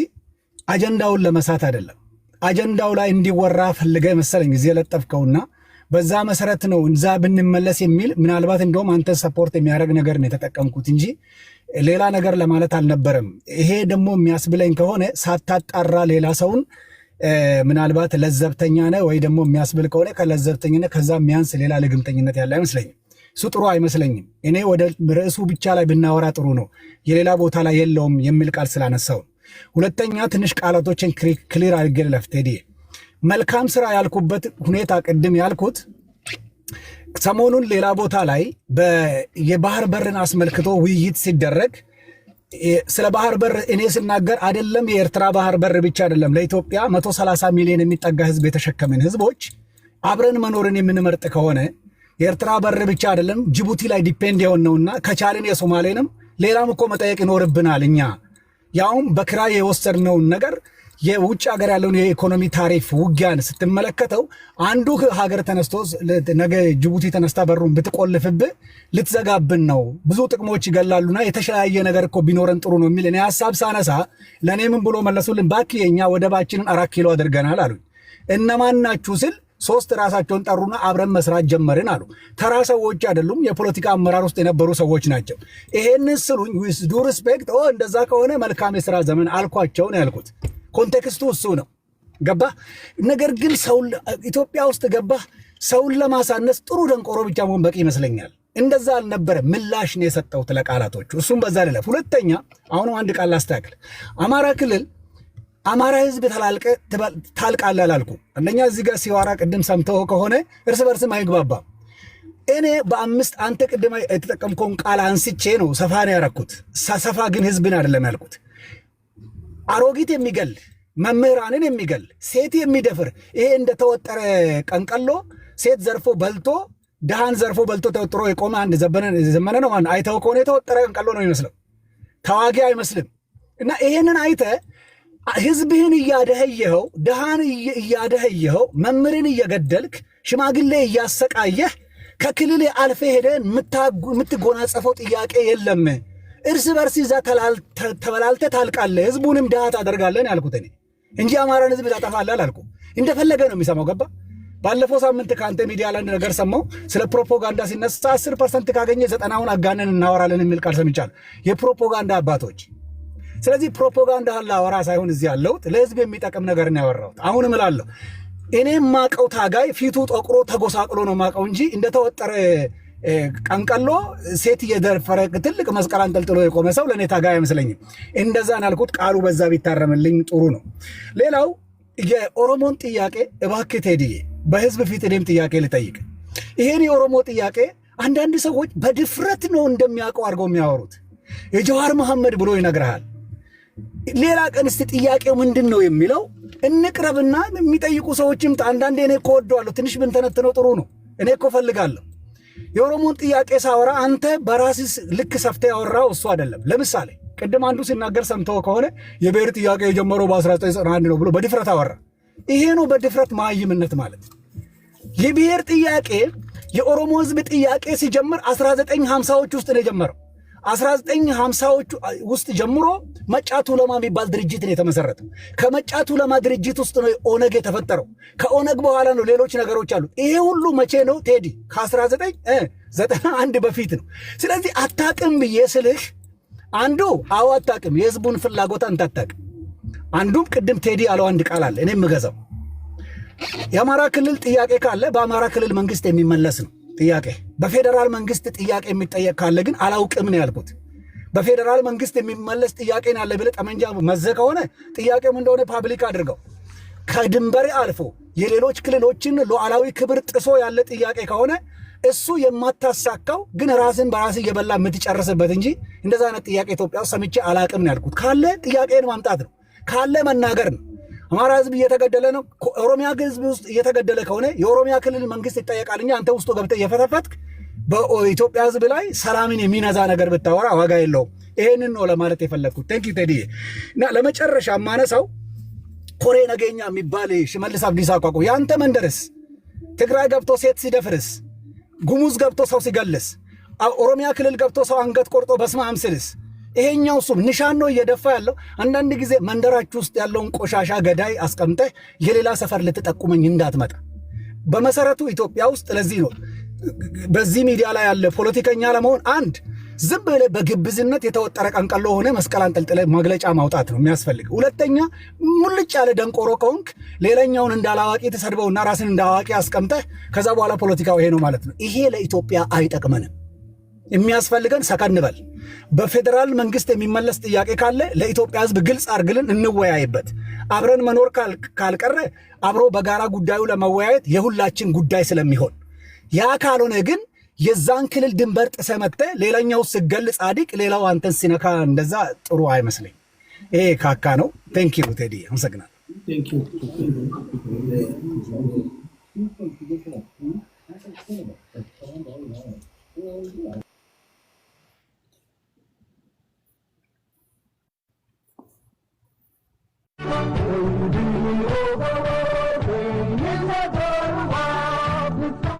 አጀንዳውን ለመሳት አይደለም። አጀንዳው ላይ እንዲወራ ፈልገ መሰለኝ እዚህ የለጠፍከውና በዛ መሰረት ነው እዛ ብንመለስ የሚል ምናልባት እንደውም አንተ ሰፖርት የሚያደርግ ነገር ነው የተጠቀምኩት እንጂ ሌላ ነገር ለማለት አልነበረም። ይሄ ደግሞ የሚያስብለኝ ከሆነ ሳታጣራ ሌላ ሰውን ምናልባት ለዘብተኛ ነህ ወይ ደግሞ የሚያስብል ከሆነ ከለዘብተኝነት ከዛ የሚያንስ ሌላ ልግምተኝነት ያለ አይመስለኝም። እሱ ጥሩ አይመስለኝም። እኔ ወደ ርዕሱ ብቻ ላይ ብናወራ ጥሩ ነው፣ የሌላ ቦታ ላይ የለውም የሚል ቃል ስላነሳው። ሁለተኛ ትንሽ ቃላቶችን ክሊር አድርጌ ልለፍ ቴዲ። መልካም ስራ ያልኩበት ሁኔታ ቅድም ያልኩት ሰሞኑን ሌላ ቦታ ላይ የባህር በርን አስመልክቶ ውይይት ሲደረግ ስለ ባህር በር እኔ ስናገር አይደለም የኤርትራ ባህር በር ብቻ አይደለም ለኢትዮጵያ 130 ሚሊዮን የሚጠጋ ህዝብ የተሸከመን ህዝቦች አብረን መኖርን የምንመርጥ ከሆነ የኤርትራ በር ብቻ አይደለም ጅቡቲ ላይ ዲፔንድ የሆነውና ከቻልን የሶማሌንም ሌላም እኮ መጠየቅ ይኖርብናል። እኛ ያውም በክራይ የወሰድነውን ነገር የውጭ ሀገር ያለውን የኢኮኖሚ ታሪፍ ውጊያን ስትመለከተው አንዱ ሀገር ተነስቶ ነገ ጅቡቲ ተነስታ በሩን ብትቆልፍብህ ልትዘጋብን ነው፣ ብዙ ጥቅሞች ይገላሉና የተለያየ ነገር እኮ ቢኖረን ጥሩ ነው የሚል እኔ ሀሳብ ሳነሳ ለእኔ ምን ብሎ መለሱልን? ባክ የኛ ወደባችንን 4 ኪሎ አድርገናል አሉኝ። እነማን ናችሁ ስል 3 ራሳቸውን ጠሩና አብረን መስራት ጀመርን አሉ። ተራ ሰዎች አይደሉም፣ የፖለቲካ አመራር ውስጥ የነበሩ ሰዎች ናቸው። ይሄንን ስሉኝ ዊዝ ዱ ሪስፔክት እንደዛ ከሆነ መልካም የሥራ ዘመን አልኳቸው ነው ያልኩት። ኮንቴክስቱ እሱ ነው። ገባህ? ነገር ግን ሰው ኢትዮጵያ ውስጥ ገባህ ሰውን ለማሳነስ ጥሩ ደንቆሮ ብቻ መሆን በቂ ይመስለኛል። እንደዛ አልነበረ። ምላሽ ነው የሰጠሁት ለቃላቶቹ። እሱም በዛ ልለፍ። ሁለተኛ አሁንም አንድ ቃል ላስተካክል። አማራ ክልል አማራ ህዝብ ታልቃለህ አላልኩም። አንደኛ እዚህ ጋር ሲዋራ ቅድም ሰምተው ከሆነ እርስ በርስም አይግባባም። እኔ በ5 አንተ ቅድም የተጠቀምከውን ቃል አንስቼ ነው ሰፋ ነው ያረኩት። ሰፋ ግን ህዝብን አይደለም ያልኩት። አሮጊት የሚገል መምህራንን የሚገል ሴት የሚደፍር ይሄ እንደተወጠረ ቀንቀሎ ሴት ዘርፎ በልቶ ድሃን ዘርፎ በልቶ ተወጥሮ የቆመ አንድ ዘመነ ነው። አይተው ከሆነ የተወጠረ ቀንቀሎ ነው የሚመስለው፣ ተዋጊ አይመስልም። እና ይሄንን አይተ ህዝብህን እያደኸየኸው፣ ድሃን እያደኸየኸው፣ መምህርን እየገደልክ፣ ሽማግሌ እያሰቃየህ ከክልል አልፈ ሄደን የምትጎናጸፈው ጥያቄ የለም። እርስ በርስ ይዛ ተበላልተ ታልቃለህ፣ ህዝቡንም ድሃ ታደርጋለን ያልኩት እኔ እንጂ አማራን ህዝብ ታጠፋለህ አላልኩም። እንደፈለገ ነው የሚሰማው። ገባ? ባለፈው ሳምንት ከአንተ ሚዲያ ላይ ነገር ሰማው። ስለ ፕሮፓጋንዳ ሲነሳ 10% ካገኘ 90ውን አጋነን እናወራለን የሚል ቃል ሰምቻለሁ። የፕሮፓጋንዳ አባቶች። ስለዚህ ፕሮፓጋንዳ ላወራ ሳይሆን እዚህ ያለሁት ለህዝብ የሚጠቅም ነገር ነው ያወራሁት። አሁንም እላለሁ እኔ ማቀው ታጋይ ፊቱ ጠቁሮ ተጎሳቅሎ ነው ማቀው እንጂ እንደተወጠረ ቀንቀሎ ሴት እየደፈረ ትልቅ መስቀል አንጠልጥሎ የቆመ ሰው ለእኔ ታጋይ አይመስለኝም። እንደዛ ናልኩት። ቃሉ በዛ ቢታረምልኝ ጥሩ ነው። ሌላው የኦሮሞን ጥያቄ እባክህ ቴዲዬ በህዝብ ፊት እኔም ጥያቄ ልጠይቅ። ይሄን የኦሮሞ ጥያቄ አንዳንድ ሰዎች በድፍረት ነው እንደሚያውቀው አድርገው የሚያወሩት። የጀዋር መሐመድ ብሎ ይነግርሃል። ሌላ ቀን እስቲ ጥያቄው ምንድን ነው የሚለው እንቅረብና የሚጠይቁ ሰዎችም አንዳንዴ እኔ እኮ ወደዋለሁ፣ ትንሽ ብንተነትነው ጥሩ ነው። እኔ እኮ ፈልጋለሁ። የኦሮሞን ጥያቄ ሳወራ አንተ በራስህ ልክ ሰፍተህ ያወራው እሱ አይደለም። ለምሳሌ ቅድም አንዱ ሲናገር ሰምተው ከሆነ የብሔር ጥያቄ የጀመረው በ1991 ነው ብሎ በድፍረት አወራ። ይሄ ነው በድፍረት ማይምነት ማለት። የብሔር ጥያቄ የኦሮሞ ህዝብ ጥያቄ ሲጀምር 1950ዎች ውስጥ ነው የጀመረው። 1950ዎቹ ውስጥ ጀምሮ መጫቱ ለማ የሚባል ድርጅት ነው የተመሰረተው። ከመጫቱ ለማ ድርጅት ውስጥ ነው ኦነግ የተፈጠረው። ከኦነግ በኋላ ነው ሌሎች ነገሮች አሉ። ይሄ ሁሉ መቼ ነው ቴዲ? ከ1991 በፊት ነው። ስለዚህ አታቅም ብዬ ስልህ አንዱ አዎ አታቅም፣ የህዝቡን ፍላጎት አንተ አታቅም። አንዱም ቅድም ቴዲ ያለው አንድ ቃል አለ እኔ የምገዛው። የአማራ ክልል ጥያቄ ካለ በአማራ ክልል መንግስት የሚመለስ ነው ጥያቄ። በፌደራል መንግስት ጥያቄ የሚጠየቅ ካለ ግን አላውቅም ነው ያልኩት። በፌደራል መንግስት የሚመለስ ጥያቄ ያለ ብለህ ጠመንጃ መዘ ከሆነ ጥያቄም እንደሆነ ፓብሊክ አድርገው። ከድንበር አልፎ የሌሎች ክልሎችን ሉዓላዊ ክብር ጥሶ ያለ ጥያቄ ከሆነ እሱ የማታሳካው ግን ራስን በራስ እየበላ የምትጨርስበት እንጂ እንደዛ አይነት ጥያቄ ኢትዮጵያ ውስጥ ሰምቼ አላቅም ነው ያልኩት። ካለ ጥያቄን ማምጣት ነው፣ ካለ መናገር ነው። አማራ ህዝብ እየተገደለ ነው። ኦሮሚያ ህዝብ ውስጥ እየተገደለ ከሆነ የኦሮሚያ ክልል መንግስት ይጠየቃል እንጂ አንተ ውስጥ ገብተህ እየፈተፈትክ በኢትዮጵያ ህዝብ ላይ ሰላምን የሚነዛ ነገር ብታወራ ዋጋ የለውም። ይሄንን ነው ለማለት የፈለግኩት። ቴንክ ዩ ቴዲ። እና ለመጨረሻ ማነሳው ኮሬ ነገኛ የሚባል ሽመልስ አብዲሳ አቋቁ ያንተ መንደርስ ትግራይ ገብቶ ሴት ሲደፍርስ፣ ጉሙዝ ገብቶ ሰው ሲገልስ፣ ኦሮሚያ ክልል ገብቶ ሰው አንገት ቆርጦ በስመ አብ ሲልስ ይሄኛው እሱም ንሻን ነው እየደፋ ያለው። አንዳንድ ጊዜ መንደራችሁ ውስጥ ያለውን ቆሻሻ ገዳይ አስቀምጠህ የሌላ ሰፈር ልትጠቁመኝ እንዳትመጣ። በመሰረቱ ኢትዮጵያ ውስጥ ለዚህ ነው በዚህ ሚዲያ ላይ ያለ ፖለቲከኛ ለመሆን አንድ ዝም ብለህ በግብዝነት የተወጠረ ቀንቀሎ ሆነ መስቀል አንጠልጥለህ መግለጫ ማውጣት ነው የሚያስፈልግ። ሁለተኛ ሙልጭ ያለ ደንቆሮ ከሆንክ ሌላኛውን እንዳላዋቂ ተሰድበውና ራስን እንዳዋቂ አስቀምጠህ ከዛ በኋላ ፖለቲካው ይሄ ነው ማለት ነው። ይሄ ለኢትዮጵያ አይጠቅመንም። የሚያስፈልገን ሰከን በል። በፌደራል መንግስት የሚመለስ ጥያቄ ካለ ለኢትዮጵያ ህዝብ ግልጽ አርግልን፣ እንወያይበት። አብረን መኖር ካልቀረ አብሮ በጋራ ጉዳዩ ለመወያየት የሁላችን ጉዳይ ስለሚሆን፣ ያ ካልሆነ ግን የዛን ክልል ድንበር ጥሰህ መጥተህ ሌላኛው ስገል ጻድቅ ሌላው አንተን ሲነካ እንደዛ ጥሩ አይመስለኝ። ይሄ ካካ ነው። ቴንክ ዩ ቴዲ፣ አመሰግናለሁ።